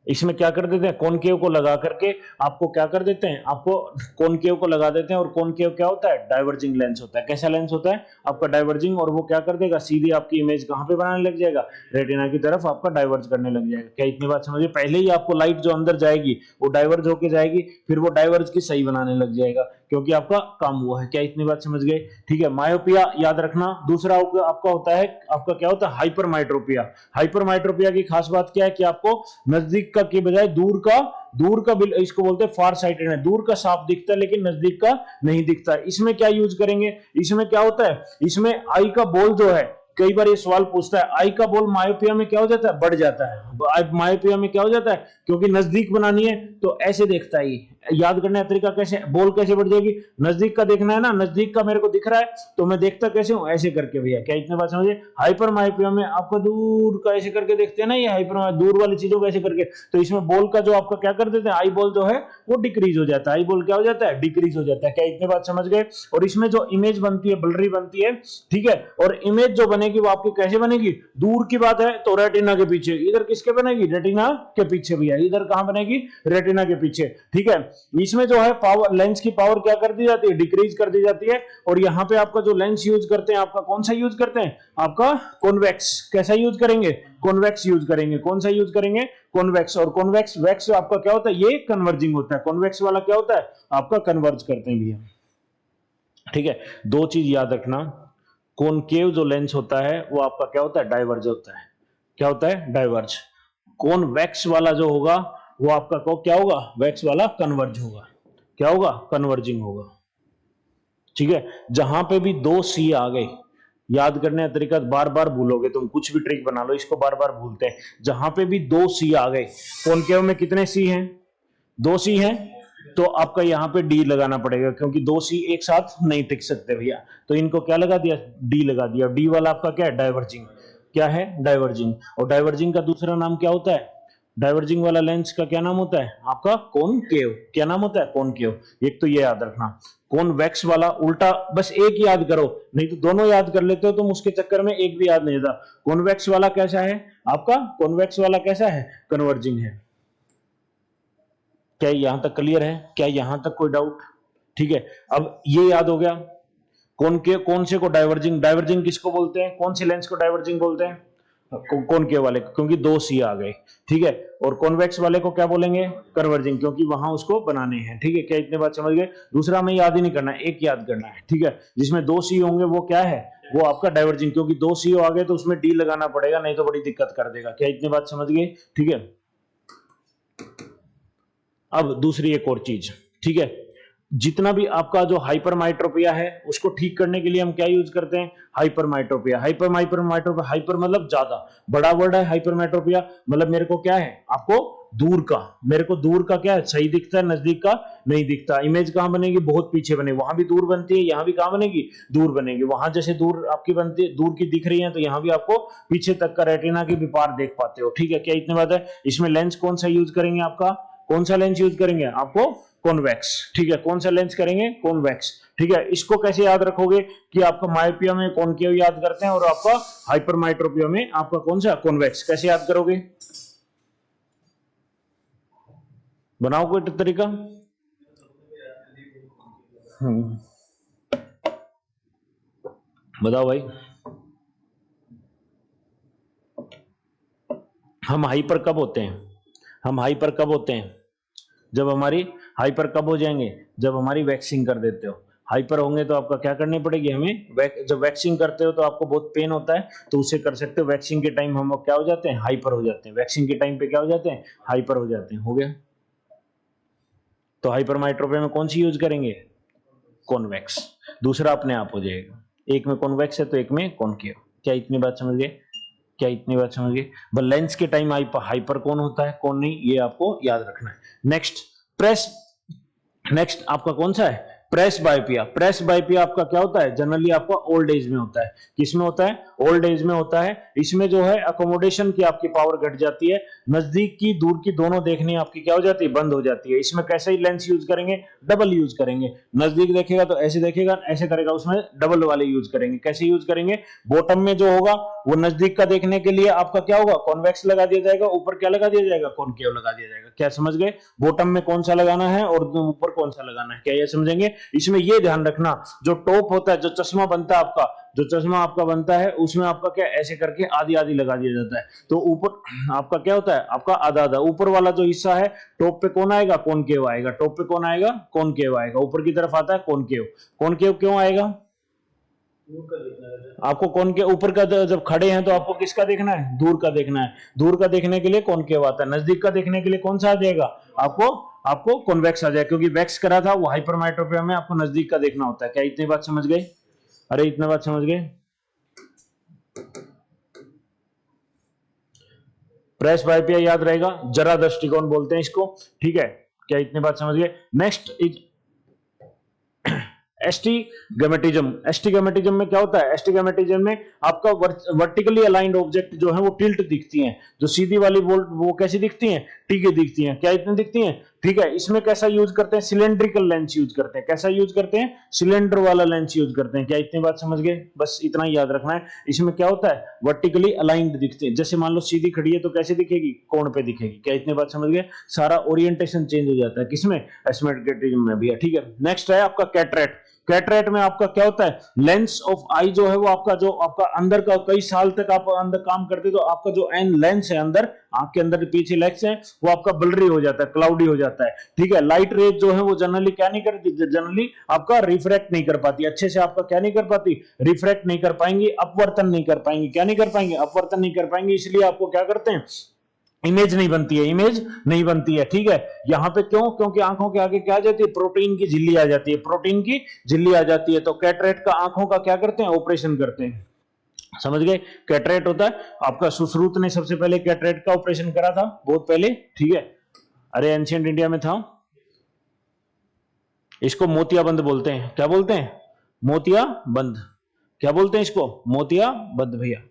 इसमें क्या कर देते हैं, कॉनकेव को लगा करके आपको क्या कर देते हैं, आपको कॉनकेव को लगा देते हैं। और कॉनकेव क्या होता है, डाइवर्जिंग लेंस होता है। कैसा लेंस होता है आपका, डाइवर्जिंग। और वो क्या कर देगा, सीधी आपकी इमेज कहां पे बनाने लग जाएगा, रेटिना की तरफ आपका डाइवर्ज करने लग जाएगा। क्या इतनी बात समझिए? पहले ही आपको लाइट जो अंदर जाएगी वो डाइवर्ज होके जाएगी, फिर वो डाइवर्ज की सही बनाने लग जाएगा, क्योंकि आपका काम हुआ है। क्या इतनी बात समझ गए? ठीक है। मायोपिया याद रखना। दूसरा आपका होता है, आपका क्या होता है, हाइपरमाइट्रोपिया। हाइपरमाइट्रोपिया की खास बात क्या है कि आपको नजदीक का के बजाय दूर का इसको बोलते हैं फार साइटेड है, दूर का साफ दिखता है लेकिन नजदीक का नहीं दिखता। इसमें क्या यूज करेंगे, इसमें क्या होता है, इसमें आई का बॉल जो है, कई बार ये सवाल पूछता है, आई का बॉल मायोपिया में क्या हो जाता है, बढ़ जाता है। मायोपिया में क्या हो जाता है, क्योंकि नजदीक बनानी है तो ऐसे देखता है। याद करने का तरीका कैसे, बॉल कैसे बढ़ जाएगी, नजदीक का देखना है ना, नजदीक का मेरे को दिख रहा है तो मैं देखता कैसे हूं, ऐसे करके भैया। क्या इतने बात समझे? हाइपर मायोपिया में आपको दूर का ऐसे करके देखते हैं ना, ये हाइपर दूर वाली चीजों को ऐसे करके, तो इसमें बॉल का जो आपका क्या कर देते हैं, आई बॉल जो है वो डिक्रीज हो जाता है। आई बॉल क्या हो जाता है, डिक्रीज हो जाता है। क्या इतने बात समझ गए? और इसमें जो इमेज बनती है, ब्लरी बनती है। ठीक है। और इमेज जो बनेगी वो आपकी कैसे बनेगी, दूर की बात है तो रेटिना के पीछे, इधर किसके बनेगी, रेटिना के पीछे भैया। इधर कहां बनेगी, रेटिना के पीछे। ठीक है। इसमें जो है पावर, लेंस की पावर क्या कर दी जाती है, डिक्रीज कर दी जाती है। और यहां पे आपका जो लेंस यूज करते हैं, आपका कौन सा यूज करते हैं, आपका कॉन्वेक्स। कैसा यूज करेंगे, कॉन्वेक्स यूज करेंगे। कौन सा यूज करेंगे, कॉन्वेक्स। और कॉन्वेक्स वैक्स आपका क्या होता है, ये कन्वर्जिंग होता है। कॉन्वेक्स वाला क्या होता है, आपका कन्वर्ज करते हैं भैया। ठीक है। दो चीज याद रखना, कॉनकेव जो लेंस होता है वो आपका क्या होता है, डाइवर्ज होता है। क्या होता है, डाइवर्ज। कॉन्वेक्स वाला जो होगा वो आपका क्या होगा, वैक्स वाला कन्वर्ज होगा। क्या होगा, कन्वर्जिंग होगा। ठीक है। जहां पे भी दो सी आ गए, याद करने का तरीका बार बार भूलोगे तुम, कुछ भी ट्रिक बना लो, इसको बार बार भूलते हैं। जहां पे भी दो सी आ गए, कॉनकेव में कितने सी हैं, दो सी हैं, तो आपका यहां पे डी लगाना पड़ेगा, क्योंकि दो सी एक साथ नहीं टिक सकते भैया। तो इनको क्या लगा दिया, डी लगा दिया। डी वाला आपका क्या है, डाइवर्जिंग। क्या है, डाइवर्जिंग। और डाइवर्जिंग का दूसरा नाम क्या होता है, डाइवर्जिंग वाला लेंस का क्या नाम होता है, आपका कॉनकेव। क्या नाम होता है, कॉनकेव। एक तो ये याद रखना। कॉन्वेक्स वाला उल्टा, बस एक याद करो, नहीं तो दोनों याद कर लेते हो तुम, उसके चक्कर में एक भी याद नहीं था। कॉन्वेक्स वाला कैसा है आपका, कॉन्वेक्स वाला कैसा है, कन्वर्जिंग है। क्या यहां तक क्लियर है, क्या यहां तक कोई डाउट? ठीक है। अब ये याद हो गया, कौन से को डाइवर्जिंग, डाइवर्जिंग किसको बोलते हैं, कौन से लेंस को डाइवर्जिंग बोलते हैं, कॉनकेव वाले को, क्योंकि दो सी आ गए। ठीक है। और कॉन्वेक्स वाले को क्या बोलेंगे, कन्वर्जिंग, क्योंकि वहां उसको बनाने हैं। ठीक है। क्या इतने बात समझ गए? दूसरा में याद ही नहीं करना, एक याद करना है। ठीक है। जिसमें दो सी होंगे वो क्या है, वो आपका डाइवर्जिंग, क्योंकि दो सी आ गए तो उसमें डी लगाना पड़ेगा, नहीं तो बड़ी दिक्कत कर देगा। क्या इतनी बात समझ गए? ठीक है। अब दूसरी एक और चीज, ठीक है, जितना भी आपका जो हाइपरमाइट्रोपिया है उसको ठीक करने के लिए हम क्या यूज करते हैं, हाइपरमाइट्रोपिया। हाइपरमाइट्रोपिया, हाइपर मतलब ज्यादा, बड़ा वर्ड है हाइपरमाइट्रोपिया, मतलब मेरे को क्या है, आपको दूर का, मेरे को दूर का क्या है, सही दिखता है, नजदीक का नहीं दिखता। इमेज कहां बनेगी, बहुत पीछे बनेगी, वहां भी दूर बनती है, यहां भी कहां बनेगी, दूर बनेगी। वहां जैसे दूर आपकी बनती है, दूर की दिख रही है, तो यहां भी आपको पीछे तक का रेटिना की भी पार देख पाते हो। ठीक है। क्या इतनी बात है? इसमें लेंस कौन सा यूज करेंगे, आपका कौन सा लेंस यूज करेंगे, आपको कॉन्वेक्स, ठीक है। कौन सा लेंस करेंगे? कॉन्वेक्स, ठीक है। इसको कैसे याद रखोगे कि आपका मायोपिया में कॉनकेव याद करते हैं और आपका हाइपरमेट्रोपिया में आपका कौन सा? कॉन्वेक्स। कैसे याद करोगे? बनाओ कोई तरीका। बताओ भाई। हम हाइपर कब होते हैं? हम हाइपर कब होते हैं? जब हमारी हाइपर कब हो जाएंगे? जब हमारी वैक्सिंग कर देते हो। हाइपर होंगे तो आपका क्या करनी पड़ेगी हमें? जब वैक्सिंग करते हो तो आपको बहुत पेन होता है, तो उसे कर सकते हो। वैक्सिंग के टाइम हम क्या हो जाते हैं? हाइपर हो जाते हैं। वैक्सिंग के टाइम पे क्या हो जाते हैं? हाइपर हो जाते हैं। हो गया। तो हाइपरमेट्रोपिया में कौन सी यूज करेंगे? कॉन्वेक्स। दूसरा अपने आप हो जाएगा। एक में कॉन्वेक्स है तो एक में कॉनकेव। क्या इतनी बात समझ गए? क्या इतनी बात समझ गए? बस लेंस के टाइम हाइपर कौन होता है, कौन नहीं, ये आपको याद रखना है। Next press. नेक्स्ट आपका कौन सा है? प्रेस बायोपिया। प्रेस बायोपिया आपका क्या होता है? जनरली आपका ओल्ड एज में होता है। किसमें होता है? ओल्ड एज में होता है। इसमें जो है अकोमोडेशन की आपकी पावर घट जाती है, नजदीक की दूर की दोनों देखनी आपकी क्या हो जाती है? बंद हो जाती है। इसमें कैसे ही लेंस यूज करेंगे? डबल यूज करेंगे। नजदीक देखेगा तो ऐसे देखेगा, ऐसे करेगा, उसमें डबल वाले यूज करेंगे। कैसे यूज करेंगे? बॉटम में जो होगा वो नजदीक का देखने के लिए आपका क्या होगा? कॉन्वेक्स लगा दिया जाएगा। ऊपर क्या लगा दिया जाएगा? कॉनकेव लगा दिया जाएगा। क्या समझ गए? बॉटम में कौन सा लगाना है और ऊपर कौन सा लगाना है, क्या ये समझेंगे? इसमें ये ध्यान रखना, जो टॉप होता है, जो चश्मा बनता है आपका, जो चश्मा आपका बनता है उसमें आपका क्या ऐसे करके आधी आधी लगा दिया जाता है। तो ऊपर आपका क्या होता है? आपका आधा आधा। ऊपर वाला जो हिस्सा है टॉप पे कौन आएगा? कॉनकेव आएगा। टॉप पे कौन आएगा? कॉनकेव आएगा। ऊपर की तरफ आता है कॉनकेव। कॉनकेव क्यों आएगा? आपको कौन के ऊपर का जब खड़े हैं तो आपको किसका देखना है? दूर का देखना है। दूर का देखने के लिए कॉनकेव आता है। नजदीक का देखने के लिए कौन सा आ जाएगा? आपको कॉन्वेक्स आ जाएगा, क्योंकि वैक्स करा था वो हाइपरमेट्रोपिया में आपको नजदीक का देखना होता है। क्या इतनी बात समझ गए? अरे इतनी बात समझ गए? प्रेस बायोपिया याद रहेगा, जरा दृष्टिकोण बोलते हैं इसको, ठीक है। क्या इतनी बात समझ गए? Next is astigmatism. एस्टिगमेटिज्म में क्या होता है? एस्टिगमेटिज्म में आपका वर्टिकली अलाइंड ऑब्जेक्ट जो है वो टिल्ट दिखती हैं। जो सीधी वाली वो कैसी दिखती हैं? टीके दिखती हैं। क्या इतनी दिखती हैं? ठीक है। इसमें कैसा यूज करते हैं? सिलेंड्रिकल लेंस यूज करते हैं। कैसा यूज करते हैं? सिलेंडर वाला लेंस यूज करते हैं। क्या इतनी बात समझ गए? बस इतना ही याद रखना है। इसमें क्या होता है? वर्टिकली अलाइंड दिखते हैं। जैसे मान लो सीधी खड़ी है तो कैसे दिखेगी? कोण पे दिखेगी। क्या इतनी बात समझ गए? सारा ओरिएंटेशन चेंज हो जाता है। किसमें? एस्टिग्मेटिज्म में भी है, ठीक है। नेक्स्ट है आपका कैटरेक्ट। कैटरेक्ट में आपका क्या होता है? लेंस ऑफ आई जो है वो आपका अंदर का कई साल तक आप अंदर काम करते तो आपका जो एन लेंस है अंदर आंख के अंदर पीछे लेंस है वो आपका ब्लरी हो जाता है, क्लाउडी हो जाता है, ठीक है। लाइट रेज जो है वो जनरली क्या नहीं करती? जनरली आपका रिफ्रैक्ट नहीं कर पाती अच्छे से। आपका क्या नहीं कर पाती? रिफ्रैक्ट नहीं कर पाएंगी, अपवर्तन नहीं कर पाएंगी। क्या नहीं कर पाएंगे? अपवर्तन नहीं कर पाएंगे। इसलिए आपको क्या करते हैं? इमेज नहीं बनती है। इमेज नहीं बनती है, ठीक है। यहां पे क्यों? क्योंकि आंखों के आगे क्या आ जाती है? प्रोटीन की झिल्ली आ जाती है। प्रोटीन की झिल्ली आ जाती है। तो कैटरेक्ट का आंखों का क्या करते हैं? ऑपरेशन करते हैं। समझ गए? कैटरेक्ट होता है आपका, सुश्रुत ने सबसे पहले कैटरेक्ट का ऑपरेशन करा था बहुत पहले, ठीक है। अरे एंशिएंट इंडिया में था। इसको मोतियाबंद बोलते हैं। क्या बोलते हैं? मोतियाबंद। क्या बोलते हैं इसको? मोतियाबंद भैया,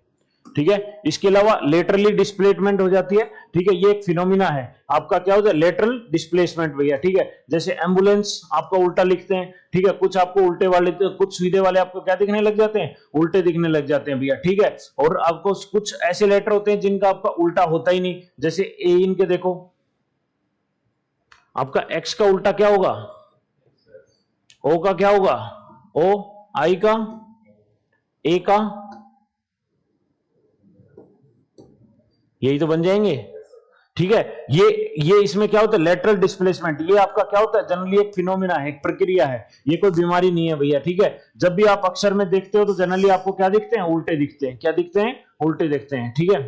ठीक है। इसके अलावा लेटरली डिस्प्लेसमेंट हो जाती है, ठीक है। ये एक फिनोमिना है आपका, क्या होता है? लेटरल डिस्प्लेसमेंट भैया, ठीक है। जैसे एम्बुलेंस आपका उल्टा लिखते हैं, ठीक है। कुछ आपको उल्टे वाले, कुछ सीधे वाले आपको क्या दिखने लग जाते हैं? उल्टे दिखने लग जाते हैं भैया, ठीक है। और आपको कुछ ऐसे लेटर होते हैं जिनका आपका उल्टा होता ही नहीं। जैसे ए इनके देखो, आपका एक्स का उल्टा क्या होगा? ओ का क्या होगा? ओ। आई का? ए का? यही तो बन जाएंगे, ठीक है। ये इसमें क्या होता है? Lateral displacement. ये आपका क्या होता है? जनरली एक फिनोमिना है, एक प्रक्रिया है, ये कोई बीमारी नहीं है भैया, ठीक है। जब भी आप अक्षर में देखते हो तो जनरली आपको क्या दिखते हैं? उल्टे दिखते हैं। क्या दिखते हैं? उल्टे दिखते हैं, ठीक है।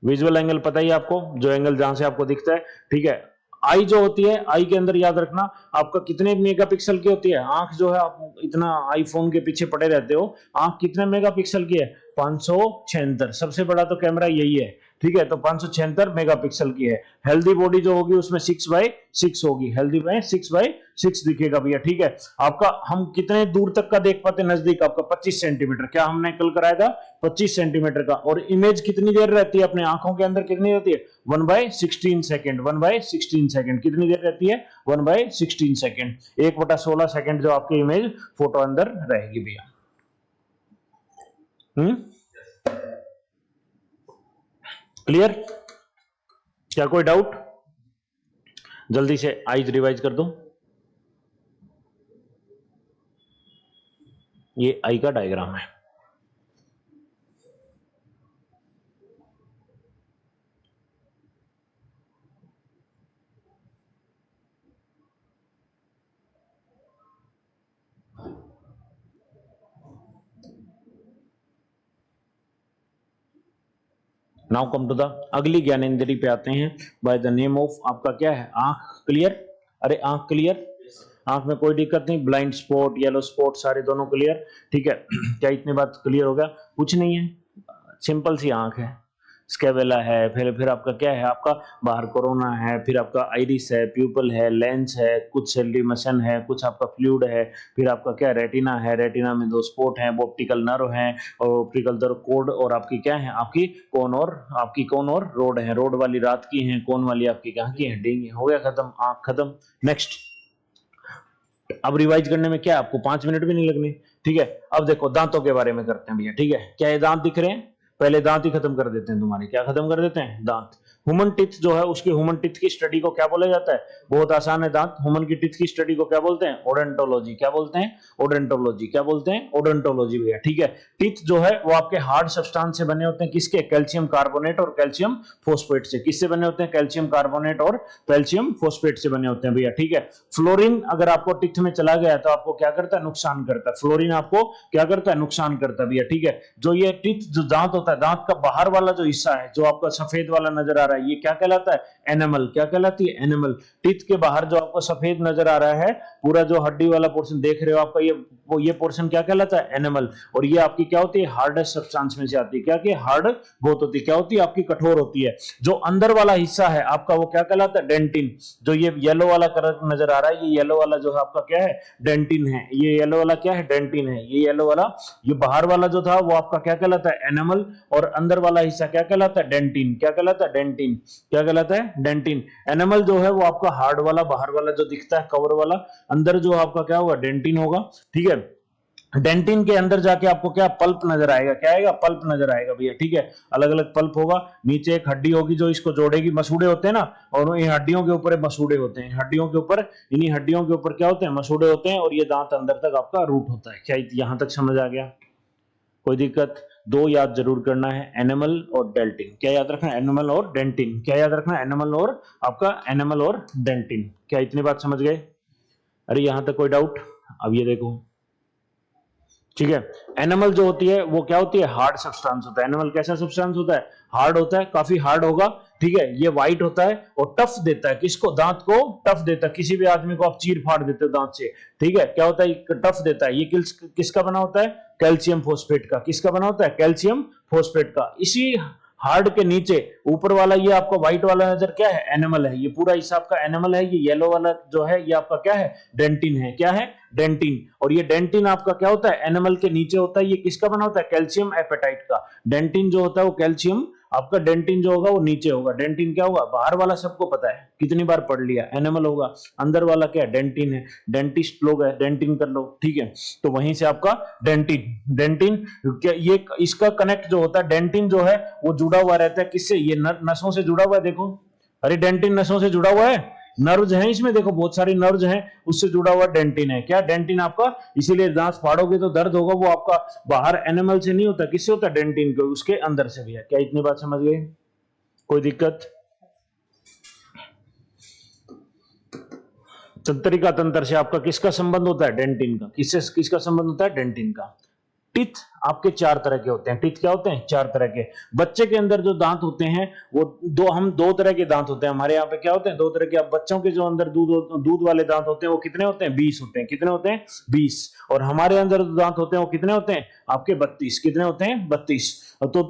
विजुअल एंगल पता ही आपको, जो एंगल जहां से आपको दिखता है, ठीक है। आई जो होती है, आई के अंदर याद रखना आपका कितने मेगापिक्सल की होती है? आंख जो है, आप इतना आईफोन के पीछे पड़े रहते हो, आंख कितने मेगापिक्सल की है? 576। सबसे बड़ा तो कैमरा यही है, ठीक है, तो 576 मेगापिक्सल की है। हेल्दी बॉडी जो होगी उसमें 6x6 होगी, हेल्दी में 6x6 दिखेगा भैया, ठीक है। आपका हम कितने दूर तक का देख पाते हैं नजदीक, आपका 25 सेंटीमीटर, क्या हमने कल कराया था 25 सेंटीमीटर का। और इमेज कितनी देर रहती है अपने आंखों के अंदर, कितनी रहती है 1/16 सेकंड, 1/16 सेकंड, कितनी देर रहती है 1/16 सेकंड, 1/16 सेकंड जो आपकी इमेज फोटो अंदर रहेगी भैया। क्लियर? क्या कोई डाउट? जल्दी से आइज रिवाइज कर दो। ये आई का डायग्राम है। Now come to the ugly ज्ञानेंद्री पे आते हैं, बाय द नेम ऑफ आपका क्या है, आंख। क्लियर? अरे आंख क्लियर? आंख में कोई दिक्कत नहीं, ब्लाइंड स्पॉट, येलो स्पॉट सारे दोनों क्लियर, ठीक है। क्या इतनी बात क्लियर हो गया? कुछ नहीं है, सिंपल सी आंख है, स्केवेला है, फिर आपका क्या है, आपका बाहर कोरोना है, फिर आपका आइरिस है, प्यूपल है, लेंस है, कुछ सेल्डी मशन है, कुछ आपका फ्लूइड है, फिर आपका क्या रेटिना है, रेटिना में 2 स्पॉट हैं, ऑप्टिकल नर्व है, और ऑप्टिकल नर्व कोड, और आपकी क्या है, आपकी कौन और रोड है, रोड वाली रात की है, कौन वाली आपकी कहाँ की है, डेंगी। हो गया खत्म, आंख खत्म। नेक्स्ट, अब रिवाइज करने में क्या आपको 5 मिनट भी नहीं लगने, ठीक है। अब देखो दांतों के बारे में करते हैं भैया, ठीक है। क्या ये दांत दिख रहे हैं? पहले दांत ही खत्म कर देते हैं तुम्हारे, क्या खत्म कर देते हैं? दांत। ह्यूमन टीथ जो है, उसकी ह्यूमन टीथ की स्टडी को क्या बोला जाता है? बहुत आसान है, दांत। ह्यूमन की टीथ की स्टडी को क्या बोलते हैं? ओडेंटोलॉजी। क्या बोलते हैं? ओडेंटोलॉजी। क्या बोलते हैं? ओडेंटोलॉजी भैया, ठीक है। टीथ जो है वो आपके हार्ड सब्सटेंस से बने होते हैं, किसके? कैल्शियम कार्बोनेट और कैल्शियम फॉस्फेट से। किससे बने होते हैं? कैल्शियम कार्बोनेट और कैल्शियम फॉस्फेट से बने होते हैं भैया, ठीक है। फ्लोरीन अगर आपको टीथ में चला गया तो आपको क्या करता है? नुकसान करता है। फ्लोरीन आपको क्या करता है? नुकसान करता है भैया, ठीक है। जो ये टीथ जो दांत होता है, दांत का बाहर वाला जो हिस्सा है, जो आपका सफेद वाला नजर आ रहा है, ये क्या कहलाता है? एनिमल। क्या कहलाती है? एनिमल। टीथ के बाहर जो आपको सफेद नजर आ रहा है, पूरा जो हड्डी वाला पोर्शन देख रहे हो आपका, ये पोर्शन क्या कहलाता है? एनिमल। और ये आपकी क्या होती है? हार्डेस्ट सब्सटेंस में से आती है। क्या कि हार्ड बहुत होती है, क्या होती है? आपकी कठोर होती है। जो अंदर वाला हिस्सा है आपका, वो क्या कहलाता है? डेंटिन। जो ये येलो वाला कलर नजर आ रहा है, ये येलो वाला जो है आपका क्या है? डेंटिन है। ये येलो वाला क्या है? डेंटिन है। ये येलो वाला, ये बाहर वाला जो था वो आपका क्या कहलाता है? एनिमल। और अंदर वाला हिस्सा क्या कहलाता है? डेंटिन। क्या कहलाता है? डेंटिन। क्या कहलाता है? डेंटिन। एनिमल जो है वो आपका हार्ड वाला, बाहर वाला जो दिखता है कवर वाला, अंदर जो आपका क्या होगा? डेंटिन होगा, ठीक है। डेंटिन के अंदर जाके आपको क्या पल्प नजर आएगा? क्या आएगा? पल्प नजर आएगा भैया, ठीक है। अलग अलग पल्प होगा। नीचे एक हड्डी होगी जो इसको जोड़ेगी, मसूड़े होते हैं ना, और इन हड्डियों के ऊपर मसूड़े होते हैं, हड्डियों के ऊपर, इन्हीं हड्डियों के ऊपर क्या होते हैं? मसूड़े होते हैं। और ये दांत अंदर तक आपका रूट होता है। क्या यहां तक समझ आ गया? कोई दिक्कत? 2 याद जरूर करना है, एनिमल और डेंटिन। क्या याद रखना है? एनिमल और डेंटिन। क्या याद रखना है? एनिमल और आपका एनिमल और डेंटिन। क्या इतनी बात समझ गए? अरे यहां तक कोई डाउट? अब ये देखो, ठीक है। एनिमल जो होती है वो क्या होती है? हार्ड सब्सटेंस होता है। एनिमल कैसा सब्सटेंस होता है? हार्ड होता है, काफी हार्ड होगा, ठीक है। ये व्हाइट होता है और टफ देता है, किसको? दांत को टफ देता है। किसी भी आदमी को आप चीर फाड़ देते हो दांत से, ठीक है। क्या होता है? टफ देता है। ये किसका बना होता है? कैल्शियम फॉस्फेट का। किसका बना होता है? कैल्शियम फॉस्फेट का। इसी हार्ड के नीचे ऊपर वाला ये आपका व्हाइट वाला नजर क्या है? एनिमल है। ये पूरा हिस्सा आपका एनिमल है। ये येलो वाला जो है ये आपका क्या है? डेंटिन है। क्या है? डेंटिन। और ये डेंटिन आपका क्या होता है? एनिमल के नीचे होता है। ये किसका बना होता है? कैल्शियम एपेटाइट का। डेंटिन जो होता है वो कैल्शियम, आपका डेंटिन जो होगा वो नीचे होगा। डेंटिन क्या होगा? बाहर वाला सबको पता है, कितनी बार पढ़ लिया, एनिमल होगा। अंदर वाला क्या है? डेंटिन है। डेंटिस्ट लोग है, डेंटिन कर लो, ठीक है। तो वहीं से आपका डेंटिन, डेंटिन क्या ये इसका कनेक्ट जो होता है, डेंटिन जो है वो जुड़ा हुआ रहता है किससे? ये नसों से जुड़ा हुआ है, देखो। अरे डेंटिन नसों से जुड़ा हुआ है, नर्व्स हैं इसमें, देखो बहुत सारी नर्व्स हैं, उससे जुड़ा हुआ डेंटिन है। क्या? डेंटिन आपका, इसीलिए दांत फाड़ोगे तो दर्द होगा, वो आपका बाहर एनिमल से नहीं होता, किससे होता है? डेंटिन के, उसके अंदर से भी है। क्या इतनी बात समझ गए? कोई दिक्कत? तंत्रिका तंत्र से आपका किसका संबंध होता है? डेंटिन का। किससे किसका संबंध होता है? डेंटिन का। टीथ आपके चार तरह के होते हैं। टीथ क्या होते हैं? चार तरह के। बच्चे के अंदर जो दांत होते हैं वो दो तरह के दांत होते हैं। हमारे यहाँ पे क्या होते हैं? दो तरह के। अब बच्चों के जो अंदर दूध वाले दांत होते हैं वो कितने होते हैं? 20 होते हैं। कितने होते हैं? 20। और हमारे अंदर जो दांत होते हैं वो कितने होते हैं? आपके 32। कितने होते हैं? 32। तो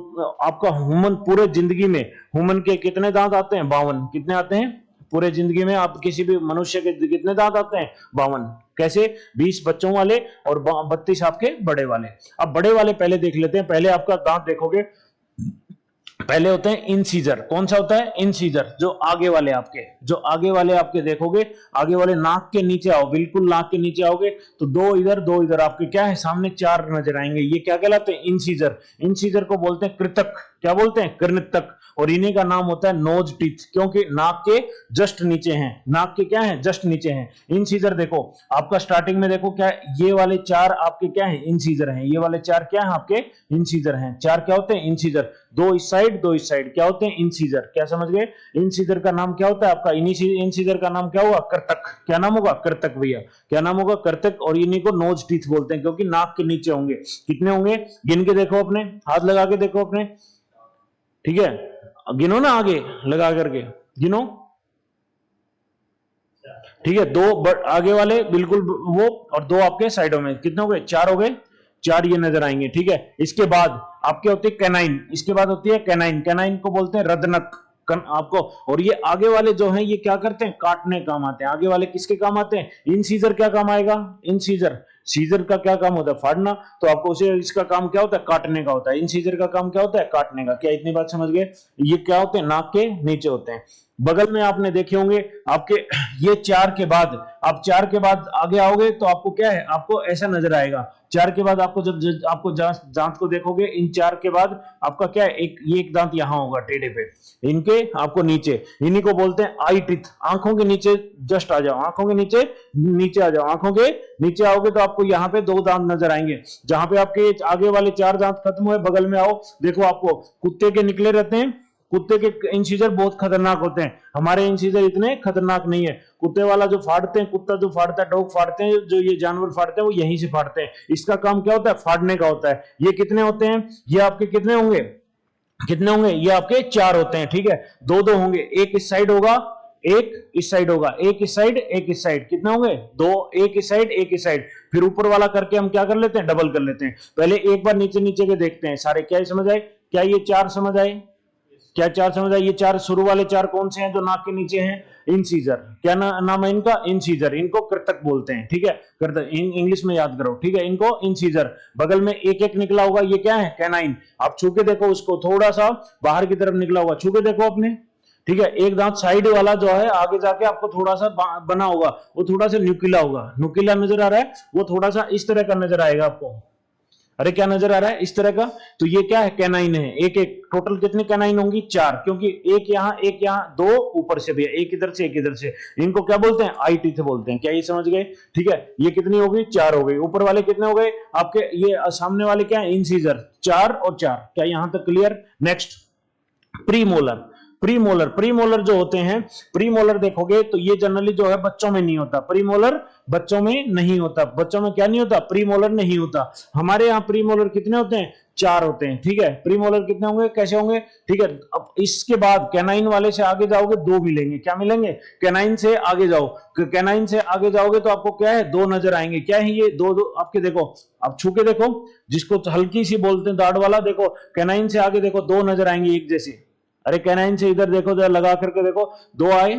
आपका ह्यूमन पूरे जिंदगी में ह्यूमन के कितने दांत आते हैं? 52। कितने आते हैं पूरे जिंदगी में? आप किसी भी मनुष्य के कितने दांत आते हैं? 52। कैसे? 20 बच्चों वाले और 32 आपके बड़े वाले। अब बड़े वाले पहले देख लेते हैं। पहले आपका दांत देखोगे, पहले होते हैं इंसीजर। कौन सा होता है? इंसीजर। जो आगे वाले आपके देखोगे, आगे वाले नाक के नीचे आओ, बिल्कुल नाक के नीचे आओगे तो दो इधर आपके क्या है? सामने चार नजर आएंगे। ये क्या कहलाते हैं? इंसीजर। इंसीजर को बोलते हैं कृतक। क्या बोलते हैं? कृतक। और इन्हीं का नाम होता है नोज टीथ, क्योंकि नाक के जस्ट नीचे हैं। नाक के क्या है? जस्ट नीचे हैं। इंसीजर देखो आपका स्टार्टिंग में देखो क्या, ये वाले चार आपके क्या है? इंसीजर हैं। ये वाले चार क्या है? आपके इंसीजर हैं। चार क्या होते हैं? इंसीजर। दो इस साइड, दो इस साइड, क्या होते हैं? इंसीजर। क्या समझ गए? इंसीजर का नाम क्या होता है आपका? इंसीजर का नाम क्या होगा? कृतक। क्या नाम होगा? कृतक भैया। क्या नाम होगा? कृतक। और इन्हीं को नोज टीथ बोलते हैं, क्योंकि नाक के नीचे होंगे। कितने होंगे? गिन के देखो, अपने हाथ लगा के देखो अपने, ठीक है? गिनो ना, आगे लगा करके गिनो, ठीक है? दो आगे वाले बिल्कुल वो, और दो आपके साइडों में। कितने हो गए? चार हो गए। चार ये नजर आएंगे, ठीक है? इसके बाद आपके होती है कैनाइन। इसके बाद होती है कैनाइन। कैनाइन को बोलते हैं रदनक आपको। और ये आगे वाले जो हैं ये क्या करते हैं? काटने काम आते हैं। आगे वाले किसके काम आते हैं? इंसीजर क्या काम आएगा? इंसीजर। सीजर का क्या काम होता है? फाड़ना। तो आपको उसे, इसका काम क्या होता है? काटने का होता है। इंसीजर का काम क्या होता है? काटने का। क्या इतनी बात समझ गए? ये क्या होते हैं? नाक के नीचे होते हैं। बगल में आपने देखे होंगे आपके, ये चार के बाद, आप चार के बाद आगे आओगे तो आपको क्या है? आपको ऐसा नजर आएगा। चार के बाद आपको जब आपको दांत को देखोगे, इन चार के बाद आपका क्या है? एक दांत यहां होगा टेढ़े पे, इनके आपको नीचे। इन्हीं को बोलते हैं आई टीथ। आंखों के नीचे जस्ट आ जाओ, आंखों के नीचे आ जाओ। आंखों के नीचे आओगे तो आपको यहाँ पे दो दांत नजर आएंगे। जहां पे आपके आगे वाले चार दांत खत्म हुए, बगल में आओ, देखो आपको कुत्ते के निकले रहते हैं। कुत्ते के इंसीजर बहुत खतरनाक होते हैं। हमारे इंसीजर इतने खतरनाक नहीं है। कुत्ते वाला जो फाड़ते हैं, कुत्ता जो फाड़ता है, डॉग फाड़ते हैं, जो ये जानवर फाड़ते हैं वो यहीं से फाड़ते हैं। इसका काम क्या होता है? फाड़ने का होता है। ये कितने होते हैं? ये आपके कितने होंगे? कितने होंगे? ये आपके चार होते हैं, ठीक है? दो दो होंगे। एक इस साइड होगा, एक इस साइड होगा। एक इस साइड, एक इस साइड। कितने होंगे? दो। एक इस साइड, एक इस साइड। फिर ऊपर वाला करके हम क्या कर लेते हैं? डबल कर लेते हैं। पहले एक बार नीचे नीचे के देखते हैं सारे। क्या समझ आए? क्या ये चार समझ आए? क्या चार समझ आए? ये चार शुरू वाले चार कौन से हैं जो नाक के नीचे हैं? इंसीजर। क्या नाम है इनका? इंसीजर। इनको कृतक बोलते हैं, ठीक है? कृतक इंग्लिश में याद करो, ठीक है? इनको इंसीजर। बगल में एक एक निकला होगा, ये क्या है? कैनाइन। आप छू के देखो उसको, थोड़ा सा बाहर की तरफ निकला होगा, छू के देखो अपने, ठीक है? एक दांत साइड वाला जो है आगे जाके आपको थोड़ा सा बना होगा, वो थोड़ा सा न्यूकिला होगा। न्यूकिला नजर आ रहा है? वो थोड़ा सा इस तरह का नजर आएगा आपको। अरे क्या नजर आ रहा है? इस तरह का। तो ये क्या है? कैनाइन है। एक एक टोटल कितनी कैनाइन होंगी? चार, क्योंकि एक यहाँ, दो ऊपर से भी, एक इधर से एक इधर से। इनको क्या बोलते हैं? आई टीथ बोलते हैं। क्या ये समझ गए? ठीक है? ये कितनी होगी? चार हो गई। ऊपर वाले कितने हो गए आपके? ये सामने वाले क्या है? इंसीजर। चार और चार। क्या यहां तक क्लियर? Next, premolar. प्रीमोलर जो होते हैं, प्रीमोलर देखोगे तो ये जनरली जो है बच्चों में नहीं होता। प्रीमोलर बच्चों में नहीं होता। बच्चों में क्या नहीं होता? प्रीमोलर नहीं होता। हमारे यहाँ प्रीमोलर कितने होते हैं? चार होते हैं, ठीक है? प्रीमोलर कितने होंगे? कैसे होंगे? ठीक है? अब इसके बाद कैनाइन वाले से आगे जाओगे, दो मिलेंगे। क्या मिलेंगे? कैनाइन से आगे जाओ, कैनाइन से आगे जाओगे तो आपको क्या है? दो नजर आएंगे। क्या है ये? दो दो आपके। देखो, आप छू के देखो, जिसको हल्की सी बोलते हैं दाढ़ वाला, देखो कैनाइन से आगे देखो, दो नजर आएंगे एक जैसे। अरे कैनाइन से इधर देखो, जरा लगा करके देखो, दो आए।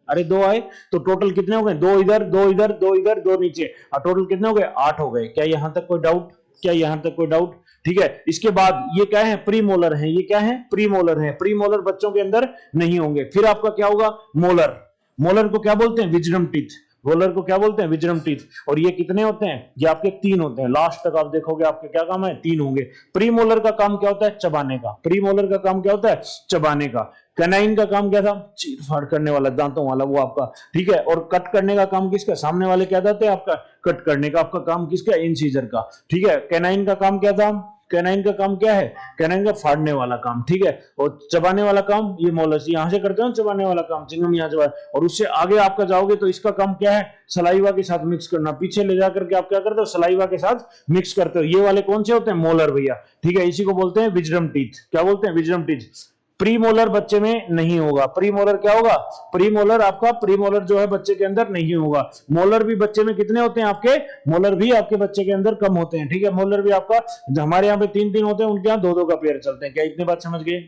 अरे दो आए तो टोटल कितने हो गए? दो इधर, दो इधर, दो इधर, दो नीचे, और टोटल कितने हो गए? 8 हो गए। क्या यहां तक कोई डाउट? क्या यहां तक कोई डाउट? ठीक है? इसके बाद ये क्या है? प्रीमोलर है। ये क्या है? प्रीमोलर है। प्रीमोलर बच्चों के अंदर नहीं होंगे। फिर आपका क्या होगा? मोलर। मोलर को क्या बोलते हैं? Wisdom teeth. रोलर को क्या बोलते हैं? Wisdom teeth. और ये कितने होते हैं? ये आपके 3 होते हैं। लास्ट तक आप देखोगे आपके क्या काम है? 3 होंगे। प्रीमोलर का काम क्या होता है? चबाने का। प्रीमोलर का काम क्या होता है? चबाने का। कैनाइन का काम क्या था? चीर फाड़ करने वाला, दांतों वाला, वो आपका, ठीक है? और कट करने का काम किसका? सामने वाले क्या था? आपका कट करने का। आपका काम किसका? इंसीजर का, ठीक है? कैनाइन का काम क्या था? कैनाइन का काम क्या है? कैनाइन का फाड़ने वाला काम, ठीक है, और चबाने वाला काम ये मोलर्स यहां से करते हो, चबाने वाला काम चिंगम यहाँ चबा, और उससे आगे आपका जाओगे तो इसका काम क्या है? सलाइवा के साथ मिक्स करना, पीछे ले जाकर के आप क्या करते हो? सलाइवा के साथ मिक्स करते हो। ये वाले कौन से होते हैं? मोलर भैया, ठीक है, इसी को बोलते हैं विजडम टीथ। क्या बोलते हैं? Wisdom teeth. प्रीमोलर बच्चे में नहीं होगा। प्रीमोलर क्या होगा? प्रीमोलर आपका प्रीमोलर जो है बच्चे के अंदर नहीं होगा। मोलर भी बच्चे में कितने होते हैं आपके? मोलर भी आपके बच्चे के अंदर कम होते हैं, ठीक है। मोलर भी आपका, हमारे यहाँ पे 3-3 होते हैं, उनके यहाँ 2-2 का पेयर चलते हैं। क्या इतनी बात समझ गए?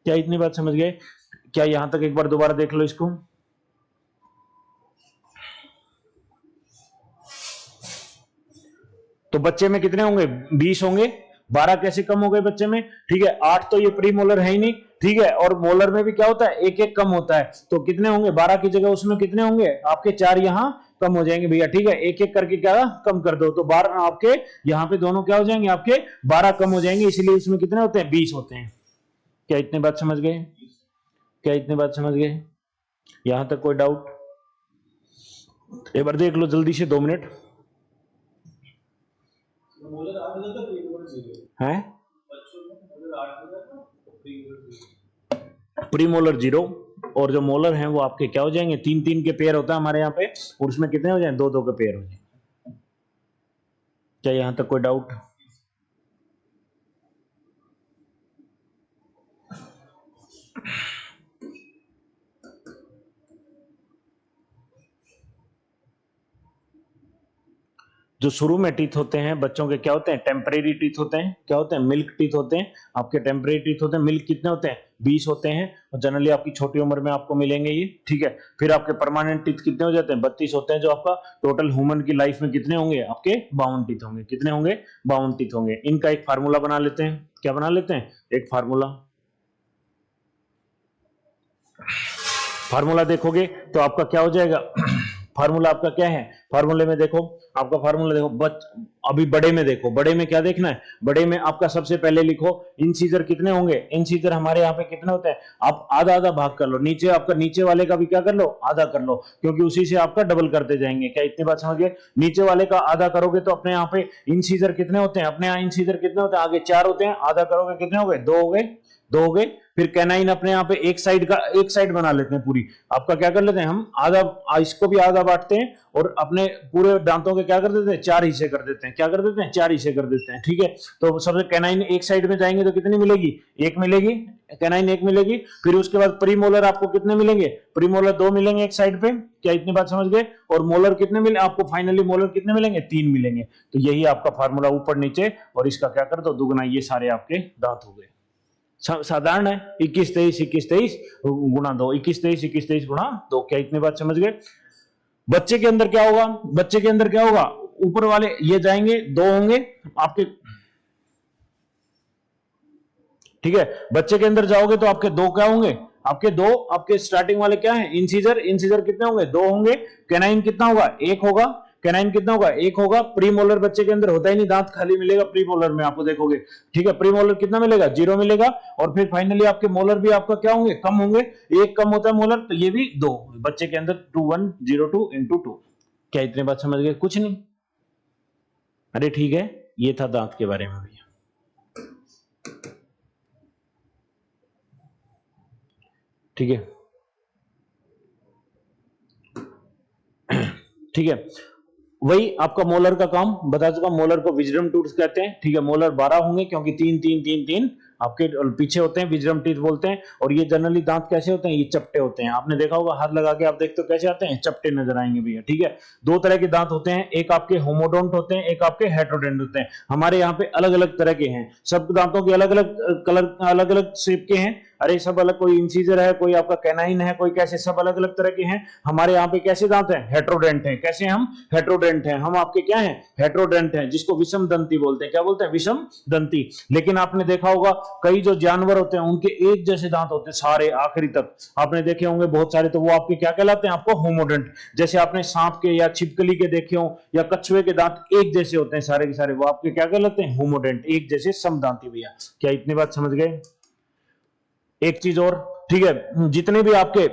क्या इतनी बात समझ गए? क्या यहां तक एक बार दोबारा देख लो इसको। तो बच्चे में कितने होंगे? 20 होंगे। 12 कैसे कम हो गए बच्चे में? ठीक है, 8 तो ये प्री मोलर है ही नहीं, ठीक है, और मोलर में भी क्या होता है? एक एक कम होता है, तो कितने होंगे? 12 की जगह उसमें कितने होंगे? आपके 4 यहाँ कम हो जाएंगे भैया, ठीक है, एक एक करके क्या कम कर दो, तो 12 आपके यहाँ पे दोनों क्या हो जाएंगे? आपके 12 कम हो जाएंगे, इसीलिए उसमें कितने होते हैं? 20 होते हैं। क्या इतनी बात समझ गए? क्या इतनी बात समझ गए? यहां तक कोई डाउट? एक बार देख लो जल्दी से, 2 मिनट
मोलर 8 हो जाता है, प्रीमोलर 0
है।
बच्चों में मोलर 8 हो जाता है, प्रीमोलर 0।
प्रीमोलर 0 और जो मोलर हैं वो आपके क्या हो जाएंगे? 3-3 के पेयर होता है हमारे यहाँ पे, और उसमें कितने हो जाए? 2-2 के पेयर हो जाए। क्या यहां तक कोई डाउट? जो शुरू में टीथ होते हैं बच्चों के क्या होते हैं? टेम्परेरी टीथ होते हैं। क्या होते हैं? मिल्क टीथ होते हैं। आपके टेम्परेरी टीथ होते हैं। मिल्क कितने होते हैं? 20 होते हैं, और जनरली आपकी छोटी उम्र में आपको मिलेंगे ये, ठीक है। फिर आपके परमानेंट टीथ कितने हो जाते हैं? 32 होते हैं, जो आपका टोटल ह्यूमन की लाइफ में कितने होंगे? आपके 52 टीथ होंगे। कितने होंगे? 52 टीथ होंगे। इनका एक फार्मूला बना लेते हैं। क्या बना लेते हैं? एक फार्मूला। फार्मूला देखोगे तो आपका क्या हो जाएगा? फार्मूला आपका क्या है? फार्मूले में देखो, आपका फार्मूला देखो, अभी बड़े में देखो, बड़े में क्या देखना है? बड़े में आपका सबसे पहले लिखो इंसीजर कितने होंगे? इंसीजर हमारे यहाँ पे कितने होते हैं? आप आधा आधा भाग कर लो, नीचे आपका नीचे वाले का भी क्या कर लो? आधा कर लो, क्योंकि उसी से आपका डबल करते जाएंगे। क्या इतनी बात समझ गए? नीचे वाले का आधा करोगे तो अपने यहाँ पे इंसीजर कितने होते हैं? अपने यहाँ इंसीजर कितने होते हैं? आगे 4 होते हैं, आधा करोगे कितने हो गए? 2 हो गए, 2 हो गए। फिर कैनाइन अपने यहाँ पे एक साइड बना लेते हैं पूरी। आपका क्या कर लेते हैं? हम आधा, इसको भी आधा बांटते हैं, और अपने पूरे दांतों के क्या कर देते हैं? 4 हिस्से कर देते हैं। क्या कर देते हैं? 4 हिस्से कर देते हैं, ठीक है। तो सबसे कैनाइन एक साइड में जाएंगे तो कितनी मिलेगी? 1 मिलेगी, कैनाइन 1 मिलेगी। फिर उसके बाद प्रीमोलर आपको कितने मिलेंगे? प्रीमोलर 2 मिलेंगे एक साइड पे। क्या इतनी बात समझ गए? और मोलर कितने मिले आपको? फाइनली मोलर कितने मिलेंगे? 3 मिलेंगे। तो यही आपका फार्मूला, ऊपर नीचे, और इसका क्या कर दो? दुगना। ये सारे आपके दांत हो गए। साधारण है, 21-23 गुणा 2, 21-23 गुणा 2। क्या इतनी बात समझ गए? बच्चे के अंदर क्या होगा? बच्चे के अंदर क्या होगा? ऊपर वाले ये जाएंगे, 2 होंगे आपके, ठीक है। बच्चे के अंदर जाओगे तो आपके 2 क्या होंगे? आपके 2, आपके स्टार्टिंग वाले क्या है? इंसीजर। इंसीजर कितने होंगे? 2 होंगे। कैनाइन कितना होगा? 1 होगा। कैनाइन कितना होगा? 1 होगा। प्रीमोलर बच्चे के अंदर होता ही नहीं, दांत खाली मिलेगा प्रीमोलर में, आपको देखोगे, ठीक है। प्रीमोलर कितना मिलेगा? 0 मिलेगा। और फिर फाइनली आपके मोलर भी आपका क्या होंगे? कम होंगे। 1 कम होता है मोलर, तो ये भी 2 बच्चे के अंदर। 2102 into 2। क्या इतने बात समझ गए? कुछ नहीं, अरे ठीक है, ये था दांत के बारे में भैया, ठीक है, ठीक है। वही आपका मोलर का काम बता चुका। मोलर को विजडम टूथ कहते हैं, ठीक है। मोलर 12 होंगे, क्योंकि 3-3-3-3 आपके पीछे होते हैं, विजडम टीथ बोलते हैं। और ये जनरली दांत कैसे होते हैं? ये चपटे होते हैं। आपने देखा होगा, हाथ लगा के आप देखते हो कैसे आते हैं? चपटे नजर आएंगे भैया, ठीक है। 2 तरह के दांत होते हैं, एक आपके होमोडोंट होते हैं, एक आपके हेट्रोडेंट होते हैं। हमारे यहाँ पे अलग अलग तरह के हैं, सब दांतों के अलग अलग कलर, अलग अलग शेप के हैं। अरे सब अलग, कोई इंसीजर है, कोई आपका कैनाइन है, कोई कैसे, सब अलग अलग तरह के हैं। हमारे यहाँ पे कैसे दांत हैं? हेट्रोडेंट हैं। कैसे? हम हेट्रोडेंट हैं। हम आपके क्या हैं? हेट्रोडेंट हैं, जिसको विषम दंती बोलते हैं। क्या बोलते हैं? विषम दंती। लेकिन आपने देखा होगा कई जो जानवर होते हैं उनके एक जैसे दांत होते हैं सारे आखिरी तक, आपने देखे होंगे बहुत सारे, तो वो आपके क्या कहलाते हैं? आपको होमोडेंट। जैसे आपने सांप के या छिपकली के देखे हो, या कछुए के दांत एक जैसे होते हैं सारे के सारे, वो आपके क्या कहलाते हैं? होमोडेंट, एक जैसे समदांती भैया। क्या इतनी बात समझ गए? एक चीज और, ठीक है, जितने भी आपके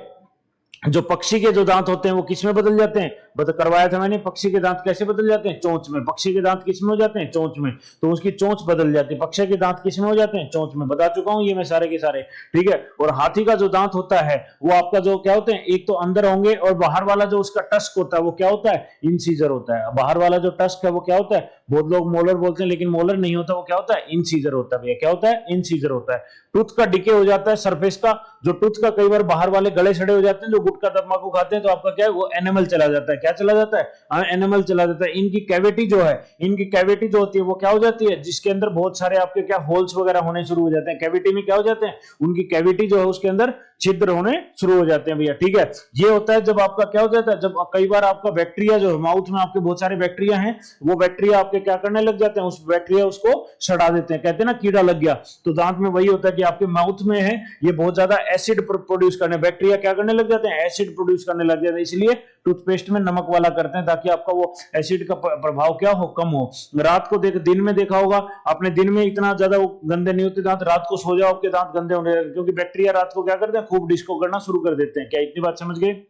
जो पक्षी के जो दांत होते हैं वो किस में बदल जाते हैं? करवाया था मैंने, पक्षी के दांत कैसे बदल जाते हैं? चोंच में। पक्षी के दांत किस में हो जाते हैं? चोंच में। तो उसकी चोंच बदल जाती है। पक्षी के दांत किस में हो जाते हैं? चोंच में। बता चुका हूं ये मैं सारे के सारे, ठीक है। और हाथी का जो दांत होता है वो आपका जो क्या होते हैं, एक तो अंदर होंगे, और बाहर वाला जो उसका टस्क होता है वो क्या होता है? इंसीजर होता है। बाहर वाला जो टस्क है वो क्या होता है? बहुत लोग मोलर बोलते हैं, लेकिन मोलर नहीं होता, वो क्या होता है? इंसीजर होता है भैया। क्या होता है? इंसीजर होता है। टूथ का डिके हो जाता है सरफेस का, जो टूथ का कई बार बाहर वाले गले सड़े हो जाते हैं, जो गुटखा तंबाकू खाते हैं, तो आपका क्या है? वो एनिमल चला जाता है। क्या चला जाता है? एनिमल चला जाता है। इनकी कैविटी जो है, इनकी कैविटी जो होती है वो क्या हो जाती है? जिसके अंदर बहुत सारे आपके क्या होल्स वगैरह होने शुरू हो जाते हैं। कैविटी में क्या हो जाते हैं? उनकी कैविटी जो है उसके अंदर छिद्र होने शुरू हो जाते हैं भैया, ठीक है। ये होता है जब आपका क्या हो जाता है, जब कई बार आपका बैक्टीरिया जो माउथ में आपके बहुत सारे बैक्टीरिया हैं, वो बैक्टीरिया आपके क्या करने लग जाते हैं? उस बैक्टीरिया उसको सड़ा देते हैं। कहते हैं ना कीड़ा लग गया, तो दांत में वही होता है कि आपके माउथ में है ये बहुत ज्यादा एसिड प्रोड्यूस करने, बैक्टीरिया क्या करने लग जाते हैं? एसिड प्रोड्यूस करने लग जाते हैं। इसलिए टूथपेस्ट में नमक वाला करते हैं, ताकि आपका वो एसिड का प्रभाव क्या हो? कम हो। रात को दिन में देखा होगा आपने, दिन में इतना ज्यादा वो गंदे नहीं होते दांत, रात को सो जाओ आपके दांत गंदे होने लगते, क्योंकि बैक्टीरिया रात को क्या करते हैं? खूब डिस्को करना शुरू कर देते हैं। क्या इतनी बात समझ गए?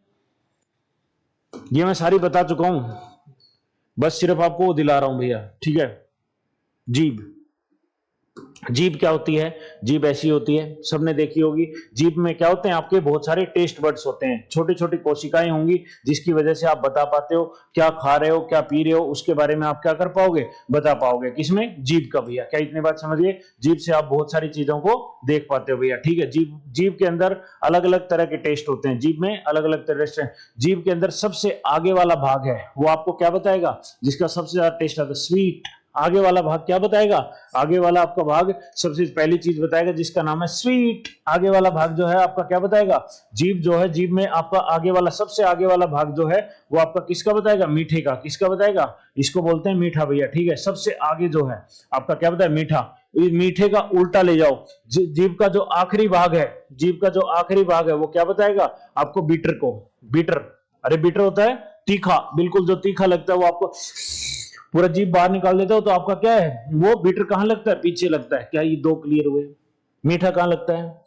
ये मैं सारी बता चुका हूं, बस सिर्फ आपको दिला रहा हूं भैया, ठीक है। जीभ, जीभ क्या होती है? जीभ ऐसी होती है, सबने देखी होगी। जीभ में क्या होते हैं? आपके बहुत सारे टेस्ट बड्स होते हैं, छोटी छोटी कोशिकाएं होंगी, जिसकी वजह से आप बता पाते हो क्या खा रहे हो, क्या पी रहे हो, उसके बारे में आप क्या कर पाओगे? बता पाओगे। किसमें? जीभ का भैया। क्या इतनी बात समझिए? जीभ से आप बहुत सारी चीजों को देख पाते हो भैया, ठीक है। जीभ, जीभ के अंदर अलग अलग तरह के टेस्ट होते हैं, जीभ में अलग अलग तरह से। जीभ के अंदर सबसे आगे वाला भाग है वो आपको क्या बताएगा? जिसका सबसे ज्यादा टेस्ट आता है, स्वीट। आगे वाला भाग क्या बताएगा? आगे वाला आपका भाग सबसे पहली चीज बताएगा जिसका नाम है स्वीट। आगे वाला भाग जो है आपका क्या बताएगा? जीभ जो है, जीभ में आपका आगे वाला, सबसे आगे वाला भाग जो है वो आपका किसका बताएगा? मीठे का। किसका बताएगा? इसको बोलते हैं मीठा भैया, ठीक है। सबसे आगे जो है आपका क्या बताए? मीठा। मीठे का उल्टा ले जाओ, जीभ का जो आखिरी भाग है, जीभ का जो आखिरी भाग है वो क्या बताएगा आपको? बीटर को। बीटर, अरे बीटर होता है तीखा, बिल्कुल जो तीखा लगता है वो आपको पूरा जीभ बाहर निकाल देता हो, तो आपका क्या है? वो बीटर कहां लगता है? पीछे लगता है। क्या ये दो क्लियर हुए? मीठा कहां लगता है?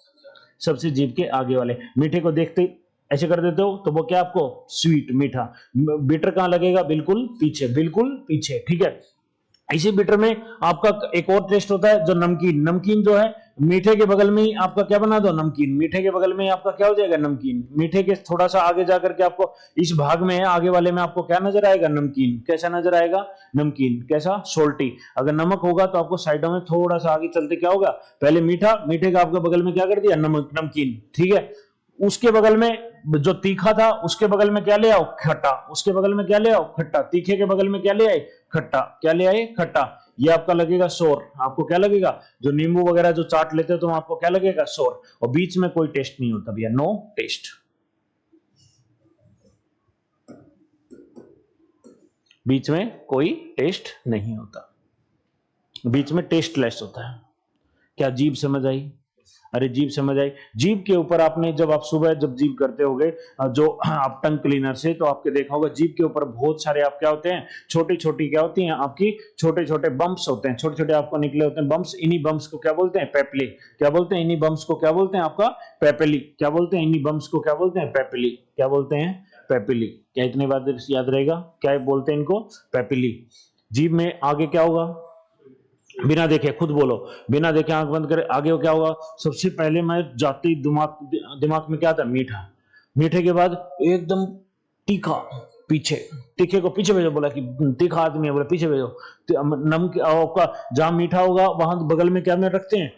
सबसे जीभ के आगे वाले। मीठे को देखते ही ऐसे कर देते हो तो वो क्या आपको? स्वीट, मीठा। बीटर कहां लगेगा? बिल्कुल पीछे, बिल्कुल पीछे, ठीक है। इसी बिटर में आपका एक और टेस्ट होता है जो नमकीन। नमकीन जो है, मीठे के बगल में ही आपका क्या बना दो? नमकीन। मीठे के बगल में ही आपका क्या हो जाएगा? नमकीन। मीठे के थोड़ा सा आगे जाकर के आपको इस भाग में है, आगे वाले में आपको क्या नजर आएगा? नमकीन। कैसा नजर आएगा? नमकीन। कैसा? सोल्टी। अगर नमक होगा तो आपको साइडों में थोड़ा सा आगे चलते क्या होगा? पहले मीठा, मीठे का आपके बगल में क्या कर दिया? नमक, नमकीन, ठीक है। उसके बगल में जो तीखा था उसके बगल में क्या ले आओ? खट्टा। उसके बगल में क्या ले आओ? खट्टा। तीखे के बगल में क्या ले आए? खट्टा। क्या ले आए? खट्टा। ये आपका लगेगा सोर। आपको क्या लगेगा? जो नींबू वगैरह जो चाट लेते हो तो आपको क्या लगेगा? सोर। और बीच में कोई टेस्ट नहीं होता भैया, नो टेस्ट। बीच में कोई टेस्ट नहीं होता, बीच में टेस्टलेस होता है। क्या जीभ समझ आई? अरे जीभ समझ आई। जीभ के ऊपर आपने, जब आप सुबह जब जीभ करते होगे जो आप टंग क्लीनर से, तो आपके देखा होगा जीभ के ऊपर बहुत सारे आप क्या होते हैं? छोटी छोटी क्या होती हैं आपकी? छोटे छोटे बम्प्स होते हैं, छोटे छोटे आपको निकले होते हैं बम्प्स। इन्हीं बम्प्स को क्या बोलते हैं? पेपली। क्या बोलते हैं? इन्हीं बम्प्स को क्या बोलते हैं? आपका पेपली। क्या बोलते हैं? इन्हीं बम्प्स को क्या बोलते हैं? पेपली। क्या बोलते हैं? पेपली। क्या इतने बात याद रहेगा? क्या बोलते हैं इनको? पेपली। जीभ में आगे क्या होगा? बिना देखे, खुद बोलो, बिना देखे आंख बंद करे, आगे क्या होगा? सबसे पहले मैं जाती दिमाग, दिमाग में क्या था? मीठा। मीठे के बाद एकदम तीखा, पीछे। तीखे को पीछे भेजो, बोला कि तीखा आदमी है, बोला पीछे भेजो। नमक आपका जहां मीठा होगा वहां बगल में क्या में रखते हैं?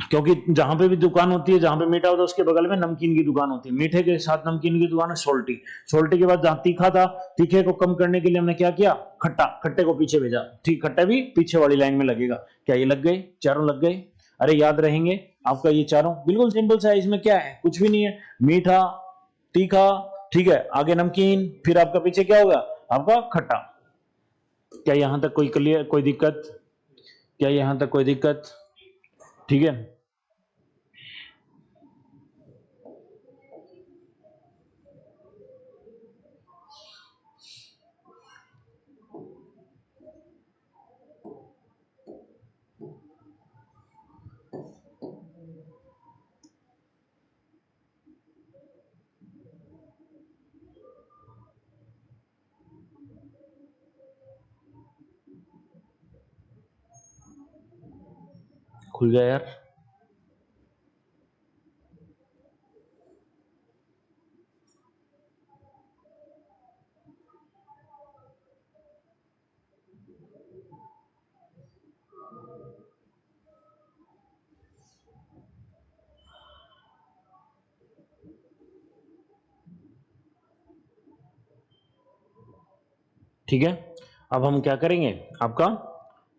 क्योंकि जहां पे भी दुकान होती है, जहां पे मीठा होता है उसके बगल में नमकीन की दुकान होती है। मीठे के साथ नमकीन की दुकान है सोल्टी। सोल्टी के बाद जहां तीखा था, तीखे को कम करने के लिए हमने क्या किया? खट्टा। खट्टे को पीछे भेजा, ठीक। खट्टा भी पीछे वाली लाइन में लगेगा। क्या ये लग गए? चारों लग गए? अरे याद रहेंगे आपका ये चारों? बिल्कुल सिंपल सा है, इसमें क्या है? कुछ भी नहीं है। मीठा, तीखा, ठीक है, आगे नमकीन, फिर आपका पीछे क्या होगा? आपका खट्टा। क्या यहां तक कोई क्लियर, कोई दिक्कत? क्या यहां तक कोई दिक्कत? ठीक है। खुल गया यार। ठीक है, अब हम क्या करेंगे, आपका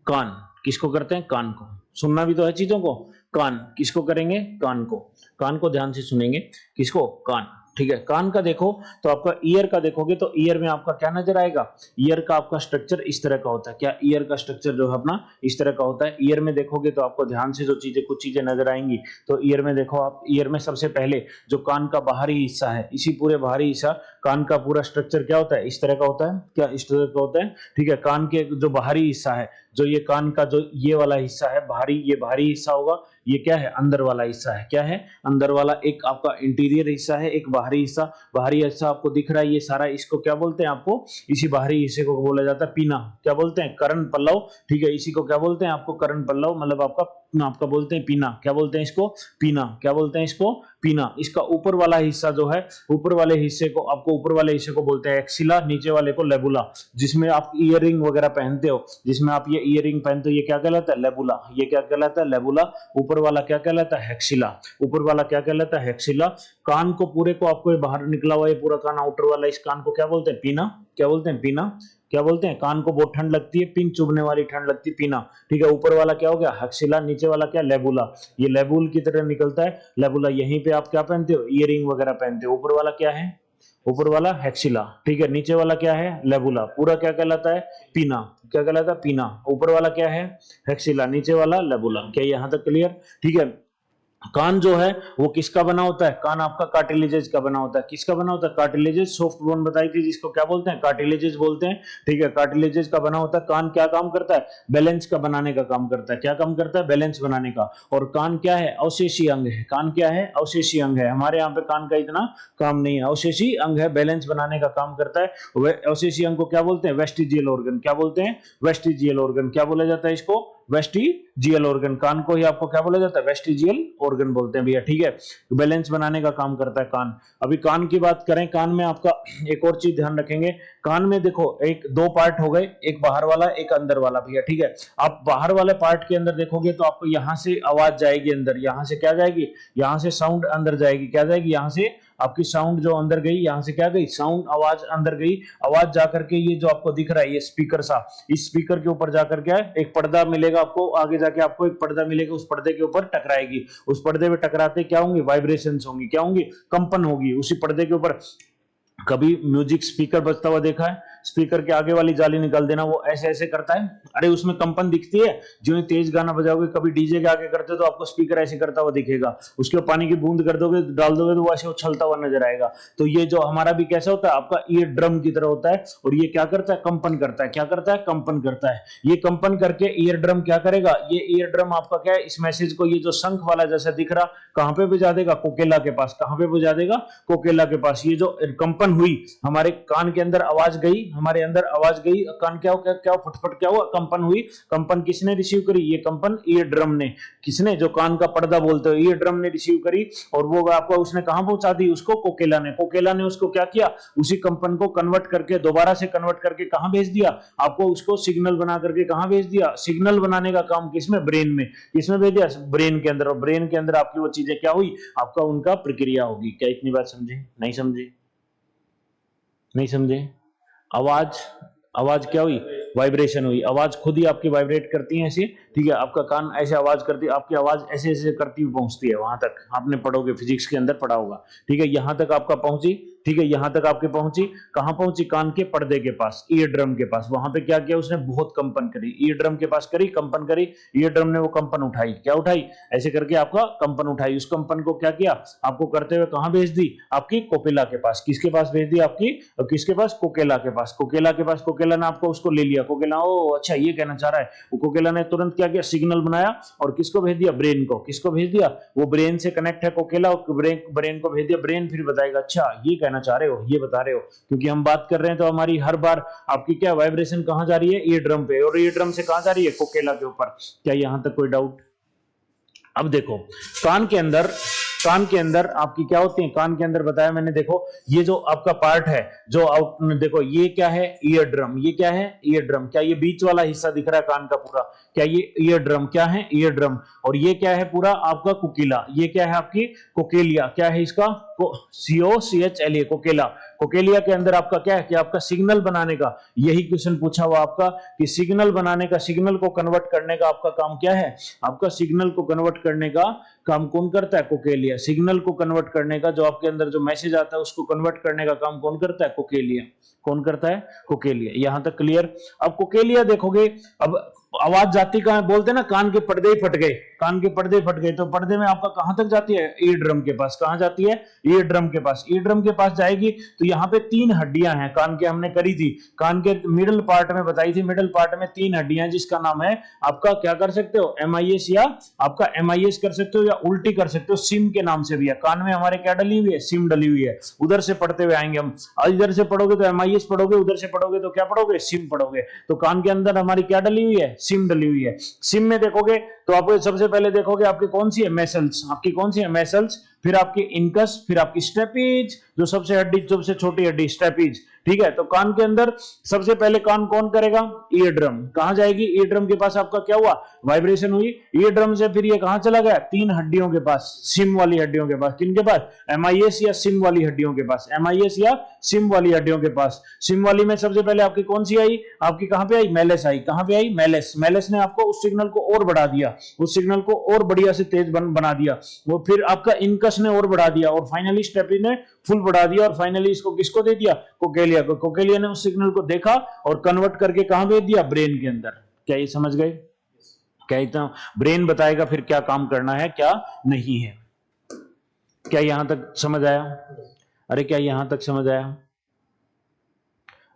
कान, किसको करते हैं, कान को। सुनना भी तो है चीजों को। कान किसको करेंगे, कान को। कान को ध्यान से सुनेंगे, किसको, कान। ठीक है, कान का देखो तो आपका ईयर का देखोगे तो ईयर में आपका क्या नजर आएगा, ईयर का आपका स्ट्रक्चर इस तरह का होता है। क्या ईयर का स्ट्रक्चर जो है अपना इस तरह का होता है। ईयर में देखोगे तो आपको ध्यान से जो चीजें, कुछ चीजें नजर आएंगी। तो ईयर में देखो आप, ईयर में सबसे पहले जो कान का बाहरी हिस्सा है, इसी पूरे बाहरी हिस्सा, कान का पूरा स्ट्रक्चर क्या होता है, इस तरह का होता है। क्या इस तरह का होता है। ठीक है, कान के जो बाहरी हिस्सा है, जो ये कान का जो ये वाला हिस्सा है बाहरी, ये बाहरी हिस्सा होगा। ये क्या है, अंदर वाला हिस्सा है। क्या है, अंदर वाला। एक आपका इंटीरियर हिस्सा है, एक बाहरी हिस्सा। बाहरी हिस्सा आपको दिख रहा है ये सारा, इसको क्या बोलते हैं, आपको इसी बाहरी हिस्से को बोला जाता है पीना। क्या बोलते हैं, कर्ण पल्लव। ठीक है, इसी को क्या बोलते हैं, आपको कर्ण पल्लव, मतलब आपका बोलते हैं पीना। क्या बोलते हैं इसको, पीना। क्या बोलते हैं इसको, पीना। इसका ऊपर वाला हिस्सा जो है, ऊपर वाले हिस्से को, आपको ऊपर वाले हिस्से को बोलते हैं एक्सिला, नीचे वाले को लेबुला। जिसमें आप ईयरिंग वगैरह पहनते हो, जिसमें आप ये ईयरिंग पहनते हो, ये क्या कहलाता है, लेबुला। ये क्या कहलाता है, लेबुला। ऊपर वाला क्या कहलाता है, हेक्सिला। ऊपर वाला क्या कहलाता है, हेक्सिला। कान को पूरे को, आपको ये बाहर निकला हुआ ये पूरा कान, आउटर वाला, इस कान को क्या बोलते हैं, पीना। क्या बोलते हैं, पीना। क्या बोलते हैं, कान को बहुत ठंड लगती है, पिन चुभने वाली ठंड लगती है, पीना। ठीक है, ऊपर वाला क्या हो गया, हेक्सिला। नीचे वाला क्या, लेबुला। ये लेबुल की तरह निकलता है, लेबुला। यहीं पे आप क्या पहनते हो, ईयरिंग वगैरह पहनते हो। ऊपर वाला क्या है, ऊपर वाला हेक्सिला। ठीक है, नीचे वाला क्या है, लेबुला। पूरा क्या कहलाता है, पीना। क्या कहलाता है, पीना। ऊपर वाला क्या है, हेक्सिला। नीचे वाला लेबुला। क्या यहां तक क्लियर। ठीक है, कान जो है वो किसका बना होता है, कान आपका कार्टिलेजेस का बना होता है। किसका बना होता है, कार्टिलेजेस। सॉफ्ट बोन बताई थी, जिसको क्या बोलते हैं, कार्टिलेजेस बोलते हैं। ठीक है, कार्टिलेजेस का बना होता है। कान क्या काम करता है, बैलेंस का बनाने का काम करता है। क्या काम करता है, बैलेंस बनाने का। और कान क्या है, अवशेषी अंग है। कान क्या है, अवशेषी अंग है। हमारे यहाँ पे कान का इतना काम नहीं है, अवशेषी अंग है, बैलेंस बनाने का काम करता है। अवशेषी अंग को क्या बोलते हैं, वेस्टिजियल ऑर्गन। क्या बोलते हैं, वेस्टिजियल ऑर्गन। क्या बोला जाता है इसको, वेस्टिजियल ऑर्गन। कान को ही आपको क्या बोला जाता है, वेस्टिजियल ऑर्गन बोलते हैं भैया। ठीक है, बैलेंस बनाने का काम करता है कान। अभी कान की बात करें, कान में आपका एक और चीज ध्यान रखेंगे। कान में देखो, एक दो पार्ट हो गए, एक बाहर वाला, एक अंदर वाला भैया। ठीक है, आप बाहर वाले पार्ट के अंदर देखोगे तो आपको यहां से आवाज जाएगी अंदर। यहां से क्या जाएगी, यहां से साउंड अंदर जाएगी। क्या जाएगी, यहां से आपकी साउंड जो अंदर गई, यहां से क्या गई, साउंड, आवाज अंदर गई। आवाज जाकर के ये जो आपको दिख रहा है, ये स्पीकर सा, इस स्पीकर के ऊपर जाकर क्या है, एक पर्दा मिलेगा आपको। आगे जाके आपको एक पर्दा मिलेगा, उस पर्दे के ऊपर टकराएगी। उस पर्दे में टकराते क्या होंगी, वाइब्रेशंस होंगी। क्या होंगी, कंपन होगी उसी पर्दे के ऊपर। कभी म्यूजिक स्पीकर बजता हुआ देखा है, स्पीकर के आगे वाली जाली निकाल देना, वो ऐसे ऐसे करता है। अरे उसमें कंपन दिखती है। जो तेज गाना बजाओगे, कभी डीजे के आगे करते हो तो आपको स्पीकर ऐसे करता हुआ दिखेगा। उसके पानी की बूंद कर दोगे, डाल दोगे तो वो ऐसे उछलता हुआ नजर आएगा। तो ये जो हमारा भी कैसा होता है, आपका ईयर ड्रम की तरह होता है। और ये क्या करता है, कंपन करता है। क्या करता है, कंपन करता है। ये कंपन करके ईयर ड्रम क्या करेगा, ये ईयर ड्रम आपका क्या है, इस मैसेज को, ये जो शंख वाला जैसा दिख रहा, कहां पे बजा देगा, कोकेला के पास। कहां पे बजा देगा, कोकेला के पास। ये जो कंपन हुई, हमारे कान के अंदर आवाज गई, हमारे अंदर आवाज गई, कान क्या क्या क्या फटफट क्या हुआ, कंपन हुई। कंपन किसने रिसीव करी, ये कंपन ईयर ड्रम ने। किसने, जो कान का पर्दा बोलते हो, ईयर ड्रम ने रिसीव करी। और वो आपको उसने कहां पहुंचा दी, उसको कोकेला ने। कोकेला ने उसको क्या किया, उसी कंपन को कन्वर्ट करके, दोबारा से कन्वर्ट करके कहां भेज दिया, आपको उसको सिग्नल बना करके कहां भेज दिया। सिग्नल बनाने का काम किसमें, ब्रेन में। किसमें भेज दिया, ब्रेन के अंदर। और ब्रेन के अंदर आपकी वो चीजें क्या हुई, आपका उनका प्रक्रिया होगी। क्या इतनी बात समझे, नहीं समझे, नहीं समझे। आवाज, आवाज क्या हुई, वाइब्रेशन हुई। आवाज खुद ही आपकी वाइब्रेट करती है ऐसे। ठीक है, आपका कान ऐसे आवाज करती है, आपकी आवाज ऐसे ऐसे करती हुई पहुंचती है वहां तक। आपने पढ़ोगे, फिजिक्स के अंदर पढ़ा होगा। ठीक है, यहां तक आपका पहुंची। ठीक है, यहां तक आपकी पहुंची। कहां पहुंची, कान के पर्दे के पास, ईयर ड्रम के पास। वहां पे क्या किया उसने, बहुत कंपन करी, ईयर ड्रम के पास करी, कंपन करी। ईयर ड्रम ने वो कंपन उठाई। क्या उठाई, ऐसे करके आपका कंपन उठाई। उस कंपन को क्या किया, आपको करते हुए कहां भेज दी, आपकी कोकेला के पास। किसके पास भेज दी, आपकी किसके पास, कोकेला के पास। कोकेला के पास, कोकेला ने आपको उसको ले लिया। कोकेला, ओ अच्छा ये कहना चाह रहा है। वो कोकेला ने तुरंत क्या किया, सिग्नल बनाया और किसको भेज दिया, ब्रेन को। किसको भेज दिया, वो ब्रेन से कनेक्ट है कोकेला, ब्रेन को भेज दिया। ब्रेन फिर बताएगा, अच्छा ये कहना चाह रहे हो, ये बता रहे हो। क्योंकि हम बात कर रहे हैं तो हमारी हर बार आपकी क्या वाइब्रेशन कहां जा रही है, ईयर ड्रम पे। और ईयर ड्रम से कहां जा रही है, कोकेला के ऊपर। क्या यहां तक कोई डाउट, अब देखो कान के अंदर आपकी क्या होती है, कान के अंदर बताया मैंने, देखो ये जो आपका पार्ट है, जो आपने देखो ये क्या है, ईयर ड्रम, ये क्या है, ईयर ड्रम, क्या ये बीच वाला हिस्सा दिख रहा है कान का पूरा, क्या ये ईयर ड्रम, क्या है ईयर ड्रम, और ये क्या है पूरा आपका कोकिला, ये क्या है आपकी कोकेलिया, क्या है इसका COCHLA कोकेला। कोकेलिया के अंदर आपका क्या है कि आपका सिग्नल बनाने का, यही क्वेश्चन पूछा हुआ आपका कि सिग्नल बनाने का, सिग्नल को कन्वर्ट करने का आपका काम क्या है, आपका सिग्नल को कन्वर्ट करने का काम कौन करता है, कोकेलिया। सिग्नल को कन्वर्ट करने का, जो आपके अंदर जो मैसेज आता है उसको कन्वर्ट करने का काम कौन करता है, कोकेलिया। कौन करता है, कोकेलिया। यहां तक क्लियर। अब कोकेलिया देखोगे, अब आवाज जाती कहां है, बोलते हैं ना कान के पर्दे ही फट गए, कान के पर्दे फट गए, तो पर्दे में आपका कहां तक जाती है, ईयर ड्रम के पास। कहां जाती है, ईयर ड्रम के पास। ईयर ड्रम के पास जाएगी तो यहाँ पे 3 हड्डियां हैं कान के, हमने करी थी कान के मिडिल पार्ट में, बताई थी मिडिल पार्ट में 3 हड्डियां, जिसका नाम है आपका, क्या कर सकते हो, MIS, या आपका MIS कर सकते हो, या उल्टी कर सकते हो, सिम के नाम से भी है। कान में हमारे क्या डली हुई है, सिम डली हुई है। उधर से पढ़ते हुए आएंगे हम, इधर से पढ़ोगे तो MIS पढ़ोगे, उधर से पढ़ोगे तो क्या पढ़ोगे, सिम पढ़ोगे। तो कान के अंदर हमारी क्या डली हुई है, सिम डली हुई है। सिम में देखोगे तो आपको सबसे पहले देखोगे आपकी कौन सी है, मेसल्स, आपकी कौन सी है, मेसल्स, फिर आपकी इनकस, फिर आपकी स्टेपीज, जो सबसे छोटी हड्डी स्टेपीज, ठीक है। तो कान के अंदर सबसे पहले कान कौन करेगा, ईयर ड्रम। कहां जाएगी, ईयर ड्रम के पास आपका क्या हुआ, वाइब्रेशन हुई, ईयर ड्रम से फिर ये कहां चला गया, 3 हड्डियों के पास, सिम वाली हड्डियों के पास। किनके पास, MIS या सिम वाली हड्डियों के पास, MIS या सिम वाली हड्डियों के पास। सिम वाली में सबसे पहले आपकी कौन सी आई, आपकी कहां पे आई, मेलेस आई। कहां पे आई, मेलेस। मेलेस ने आपको उस सिग्नल को और बढ़ा दिया, उस सिग्नल को और बढ़िया से तेज बना दिया। वो फिर आपका इनकस ने और बढ़ा दिया, और फाइनली स्टेपी ने फुल बढ़ा दिया, और फाइनली इसको किसको दे दिया, कोकेलिया को। कोकेलिया ने उस सिग्नल को देखा और कन्वर्ट करके कहां भेज दिया, ब्रेन के अंदर। क्या ये समझ गए, क्या इतना, ब्रेन बताएगा फिर क्या काम करना है क्या नहीं है। क्या यहां तक समझ आया, अरे क्या यहां तक समझ आया।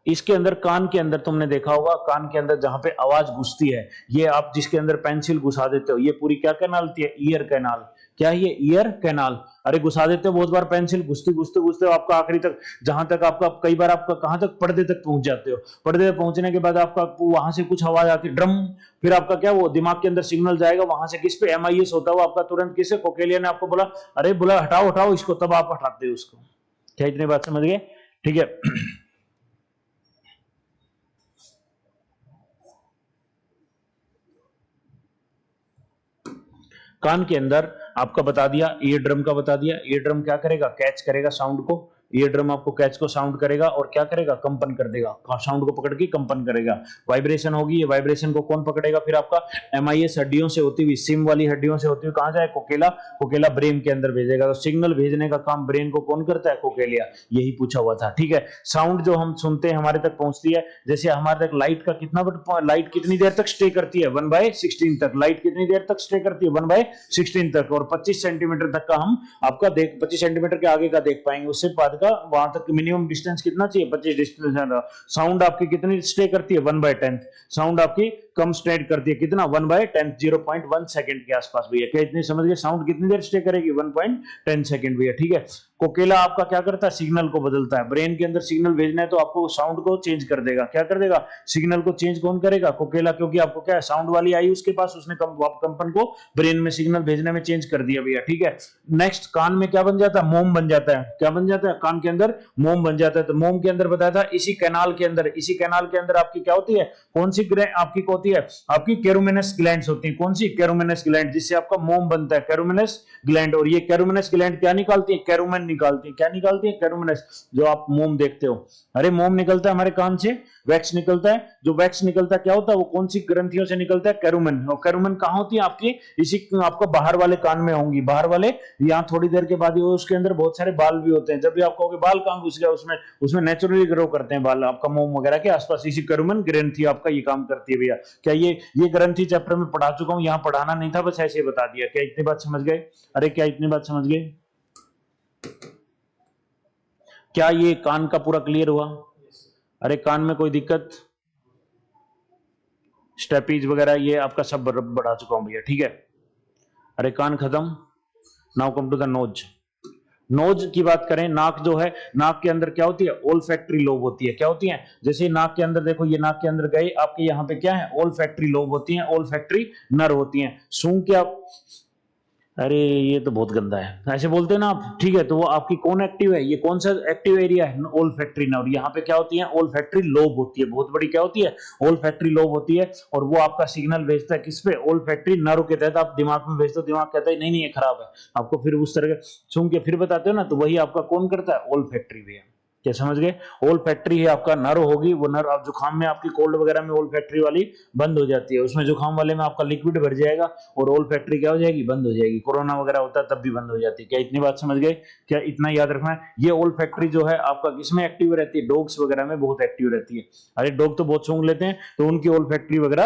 इसके अंदर, कान के अंदर तुमने देखा होगा, कान के अंदर जहां पे आवाज घुसती है, ये आप जिसके अंदर पेंसिल घुसा देते हो, ये पूरी क्या कैनाल होती है, ईयर कैनाल। क्या है ये, ईयर कैनाल। अरे घुसा देते हो बहुत बार पेंसिल, घुसते घुसते घुसते आपका आखिरी तक, जहां तक आपका, कई बार आपका कहां तक, पर्दे तक पहुंच जाते हो। पर्दे तक पहुंचने के बाद आपका वहां से कुछ आवाज आती है, ड्रम, फिर आपका क्या, वो दिमाग के अंदर सिग्नल जाएगा, वहां से किस पे, MIS होता हुआ आपका तुरंत किसे, कोकेलिया ने आपको बोला, अरे बोला हटाओ हटाओ इसको, तब आप हटाते हो उसको। क्या इतनी बात समझ गए, ठीक है। कान के अंदर आपका बता दिया, ईयर ड्रम का बता दिया। ईयर ड्रम क्या करेगा, कैच करेगा साउंड को। ईयर ड्रम आपको कैच को साउंड करेगा और क्या करेगा, कंपन कर देगा, साउंड को पकड़ के कंपन करेगा। वाइब्रेशन होगी, ये वाइब्रेशन को कौन पकड़ेगा, फिर आपका MIS हड्डियों से होती हुई, सिम वाली हड्डियों से होती हुई कहां जाए, कोकेला। कोकेला ब्रेन के अंदर भेजेगा। तो सिग्नल भेजने का काम ब्रेन को कौन करता है, कोकेलिया। यही पूछा हुआ था, ठीक है। साउंड जो हम सुनते हैं हमारे तक पहुंचती है, जैसे हमारे तक लाइट का कितना, लाइट कितनी देर तक स्टे करती है, 1/16 तक। लाइट कितनी देर तक स्टे करती है, 1/16 तक। और 25 सेंटीमीटर तक का हम आपका 25 सेंटीमीटर के आगे का देख पाएंगे, उससे बाद का वहां तक मिनिमम डिस्टेंस कितना चाहिए, 25 डिस्टेंस। साउंड आपकी कितनी स्टे करती है, 1/10। साउंड आपकी कम स्टे करती है, कितना, 1/10, 0.1 सेकंड के आसपास भैया। क्या इतनी समझ गए, साउंड कितनी देर स्टे करेगी, 1.10 सेकंड भैया, ठीक है। कोकेला आपका क्या करता है, सिग्नल को बदलता है। ब्रेन के अंदर सिग्नल भेजना है तो आपको साउंड को चेंज कर देगा। क्या कर देगा, सिग्नल को चेंज कौन करेगा, कोकेला। क्योंकि आपको क्या है, साउंड वाली आई उसके पास, उसने कंपन को ब्रेन में सिग्नल भेजने में चेंज कर दिया भैया, ठीक है। नेक्स्ट, कान में क्या बन जाता है, मोम बन जाता है। क्या बन जाता है, कान के अंदर मोम बन जाता है। तो मोम के अंदर बताया था, इसी कैनाल के अंदर आपकी क्या होती है, कौन सी आपकी होती है, आपकी कैरुमिनस ग्लैंड्स होती है। कौन सी, कैरुमिनस ग्लैंड, जिससे आपका मोम बनता है, कैरुमिनस ग्लैंड। और ये कैरुमिनस ग्लैंड क्या निकालती है, कैरुमेन निकालती है। क्या निकालती है, कैरुमिनस। जो आप मोम देखते हो, अरे मोम निकलता है हमारे कान से, वैक्स निकलता है। जो वैक्स निकलता है क्या होता है, वो कौन सी ग्रंथियों से निकलता है, कैरुमेन। और कैरुमेन कहां होती है आपकी, इसी आपको बाहर वाले कान में होंगी, बाहर वाले, यहाँ थोड़ी देर के बाद उसके अंदर बहुत सारे बाल भी होते हैं। जब भी आप कहोगे बाल कहां घुस गया, उसमें नेचुरली ग्रो करते हैं बाल आपका मोम वगैरह के आसपास। इसी कैरुमेन ग्रंथि आपका ये काम करती है भैया। क्या ये ग्रंथि चैप्टर में पढ़ा चुका हूं, यहाँ पढ़ाना नहीं था, बस ऐसे बता दिया। क्या इतनी बात समझ गए, अरे क्या इतनी बात समझ गए। क्या ये कान का पूरा क्लियर हुआ, अरे कान में कोई दिक्कत, स्टेपीज वगैरह ये आपका सब बढ़ा चुका हूं भैया, ठीक है। अरे कान खत्म। Now come to the nose. Nose की बात करें, नाक जो है, नाक के अंदर क्या होती है, ओल्फैक्टरी लोब होती है। क्या होती है, जैसे नाक के अंदर देखो, ये नाक के अंदर गए, आपके यहाँ पे क्या है, ओल्फैक्टरी लोब होती है, ओल्फैक्टरी नर्व होती है। सूंघ के आप अरे ये तो बहुत गंदा है, ऐसे बोलते हैं ना आप, ठीक है, तो वो आपकी कौन एक्टिव है, ये कौन सा एक्टिव एरिया है, ओल फैक्ट्री नर्व। यहाँ पे क्या होती है, ओल फैक्ट्री लोब होती है, बहुत बड़ी क्या होती है, ओल फैक्ट्री लोब होती है, और वो आपका सिग्नल भेजता है किस पे, ओल फैक्ट्री नर्व के तहत आप दिमाग में भेजते हो, दिमाग कहता है नहीं नहीं ये खराब है, आपको फिर उस तरह सुन के फिर बताते हो ना, तो वही आपका कौन करता है, ओल फैक्ट्री भी है। क्या समझ गए, ओल फैक्ट्री है आपका, नर्व होगी वो नर्व, आप जुकाम में आपकी कोल्ड वगैरह में ओल फैक्ट्री वाली बंद हो जाती है, उसमें जुकाम वाले में आपका लिक्विड भर जाएगा और ओल फैक्ट्री क्या हो जाएगी, बंद हो जाएगी। कोरोना वगैरह होता है तब भी बंद हो जाती है। क्या इतनी बात समझ गए, क्या इतना याद रखना है। ये ओल फैक्ट्री जो है आपका किसमें एक्टिव रहती है, डॉग्स वगैरह में बहुत एक्टिव रहती है। अरे डॉग तो बहुत सूंघ लेते हैं, तो उनकी ओल फैक्ट्री वगैरह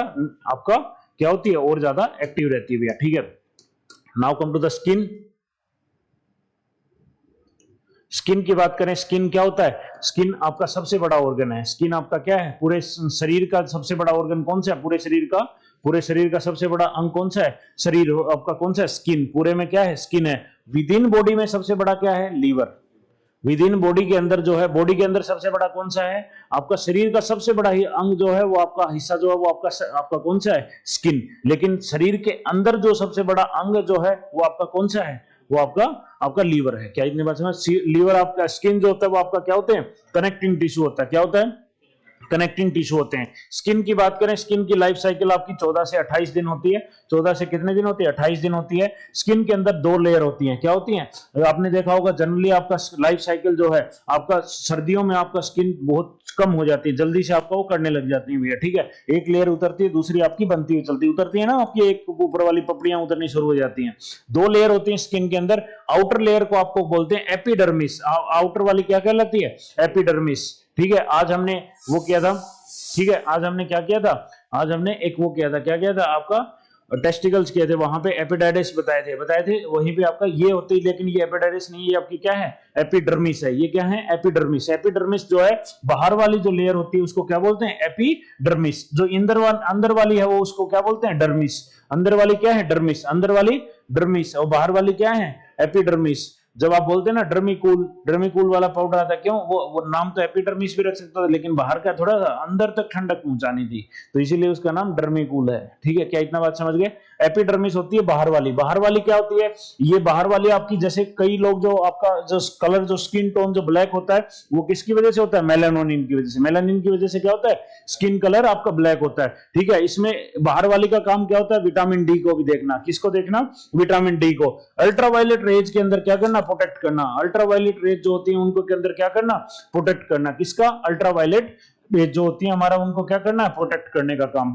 आपका क्या होती है, और ज्यादा एक्टिव रहती है भैया, ठीक है। Now come to the skin. Skin की बात करें, स्किन क्या होता है, स्किन आपका सबसे बड़ा ऑर्गन है। स्किन आपका क्या है, पूरे शरीर का सबसे बड़ा ऑर्गन कौन सा है, पूरे शरीर का, पूरे शरीर का सबसे बड़ा अंग कौन सा है, शरीर आपका कौन सा है, स्किन। पूरे में क्या है, स्किन है। विद इन बॉडी में सबसे बड़ा क्या है, लीवर। विद इन बॉडी के अंदर जो है, बॉडी के अंदर सबसे बड़ा कौन सा है, आपका शरीर का सबसे बड़ा ही अंग जो है, वो आपका हिस्सा जो है, वो आपका कौन सा है, स्किन। लेकिन शरीर के अंदर जो सबसे बड़ा अंग जो है, वो आपका कौन सा है, वो आपका आपका लीवर है। क्या इतनी बात समझ, लीवर आपका, स्किन जो होता है वो आपका क्या होते हैं, कनेक्टिंग टिश्यू होता है। क्या होता है, कनेक्टिंग टिश्यू होते हैं। स्किन की बात करें, स्किन की लाइफ साइकिल आपकी 14 से 28 दिन होती है। 14 से कितने दिन होती है, 28 दिन होती है। स्किन के अंदर दो लेयर होती हैं, क्या होती हैं, आपने देखा होगा जनरली आपका लाइफ साइकिल जो है, आपका सर्दियों में आपका स्किन बहुत कम हो जाती है, जल्दी से आपका वो करने लग जाती है भैया, ठीक है। एक लेयर उतरती है, दूसरी आपकी बनती हुई चलती, उतरती है ना आपकी, एक ऊपर वाली पपड़ियां उतरनी शुरू हो जाती हैं। दो लेयर होती हैं स्किन के अंदर। आउटर लेयर को आपको बोलते हैं एपिडर्मिस। आउटर वाली क्या कहलाती है, एपिडर्मिस, ठीक है। आज हमने वो किया था, ठीक है, आज हमने क्या किया था, आज हमने एक वो किया था, क्या किया था, आपका टेस्टिकल्स किए थे, वहां पे एपिडाइडिस बताए थे, वहीं पे आपका ये होती है, लेकिन ये एपिडाइडिस नहीं, ये आपकी क्या है, एपिडर्मिस है। ये क्या है, एपिडर्मिस। एपिडर्मिस जो है बाहर वाली जो लेयर होती है उसको क्या बोलते हैं, एपिडर्मिस। जो अंदर वाली है वो उसको क्या बोलते हैं, डर्मिस। अंदर वाली क्या है, डर्मिस, अंदर वाली डर्मिस, और बाहर वाली क्या है, एपिडर्मिस। जब आप बोलते हैं ना ड्रमिकूल, ड्रमिकूल वाला पाउडर आता है, क्यों, वो नाम तो एपिडर्मिस भी रख सकता था, लेकिन बाहर का थोड़ा सा अंदर तक ठंडक पहुंचानी थी, तो इसीलिए उसका नाम ड्रमिकूल है, ठीक है। क्या इतना बात समझ गए। एपिडर्मिस होती है बाहर वाली। बाहर वाली क्या होती है, ये बाहर वाली आपकी, जैसे कई लोग जो आपका जो कलर, जो स्किन टोन जो ब्लैक होता है, वो किसकी वजह से होता है, मेलानोनिन की वजह से। मेलानिन की वजह से क्या होता है, स्किन कलर आपका ब्लैक होता है, ठीक है। इसमें बाहर वाली का काम क्या होता है, विटामिन डी को भी देखना। किसको देखना, विटामिन डी को। अल्ट्रावायलेट रेज के अंदर क्या करना, प्रोटेक्ट करना। अल्ट्रावायलेट रेज जो होती है उनको के अंदर क्या करना, प्रोटेक्ट करना। किसका, अल्ट्रावायलेट रेज जो होती है हमारा, उनको क्या करना है, प्रोटेक्ट करने का काम।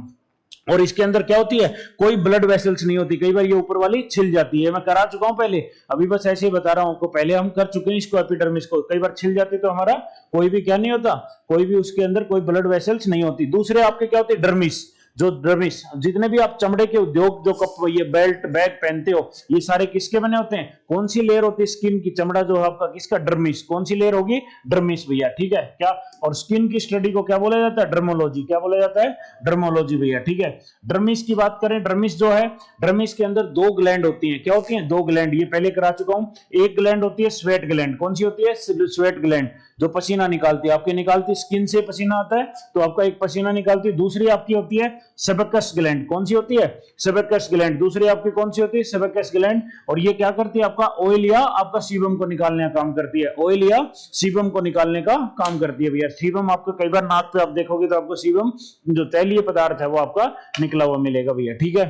और इसके अंदर क्या होती है, कोई ब्लड वेसल्स नहीं होती, कई बार ये ऊपर वाली छिल जाती है, मैं करा चुका हूं पहले, अभी बस ऐसे ही बता रहा हूं आपको, पहले हम कर चुके हैं इसको, एपिडर्मिस को। कई बार छिल जाती तो हमारा कोई भी क्या नहीं होता, कोई भी उसके अंदर कोई ब्लड वेसल्स नहीं होती। दूसरे आपके क्या होते, डर्मिस। जो ड्रमिस, जितने भी आप चमड़े के उद्योग, जो कप, ये बेल्ट बैग पहनते हो, ये सारे किसके बने होते हैं, कौन सी लेयर होती है स्किन की, चमड़ा जो है आपका किसका, डर्मिस। कौन सी लेयर होगी, डर्मिस भैया, ठीक है। क्या, और स्किन की स्टडी को क्या बोला जाता है, डर्मोलॉजी। क्या बोला जाता है, डर्मोलॉजी भैया, ठीक है। डर्मिस की बात करें, डर्मिस जो है, डर्मिस के अंदर दो ग्लैंड होती हैं। क्या होती हैं, दो ग्लैंड, ये पहले करा चुका हूं। एक ग्लैंड होती है स्वेट ग्लैंड। कौन सी होती है, स्वेट ग्लैंड, जो पसीना निकालती है, आपकी निकालती स्किन से पसीना आता है, तो आपका एक पसीना निकालती है। दूसरी आपकी होती है सेबेकस ग्लैंड। कौन सी होती है, सेबेकस ग्लैंड। दूसरी आपकी कौन सी होती है, सेबेकस ग्लैंड। और ये क्या करती है, आपका ऑयल या आपका सीबम को निकालने का काम करती है। ऑयल या सीबम को निकालने का काम करती है भैया। सीबम आपको कई बार नाक पे आप देखोगे तो आपको सीबम जो तैलीय पदार्थ है वो आपका निकला हुआ मिलेगा भैया, ठीक है।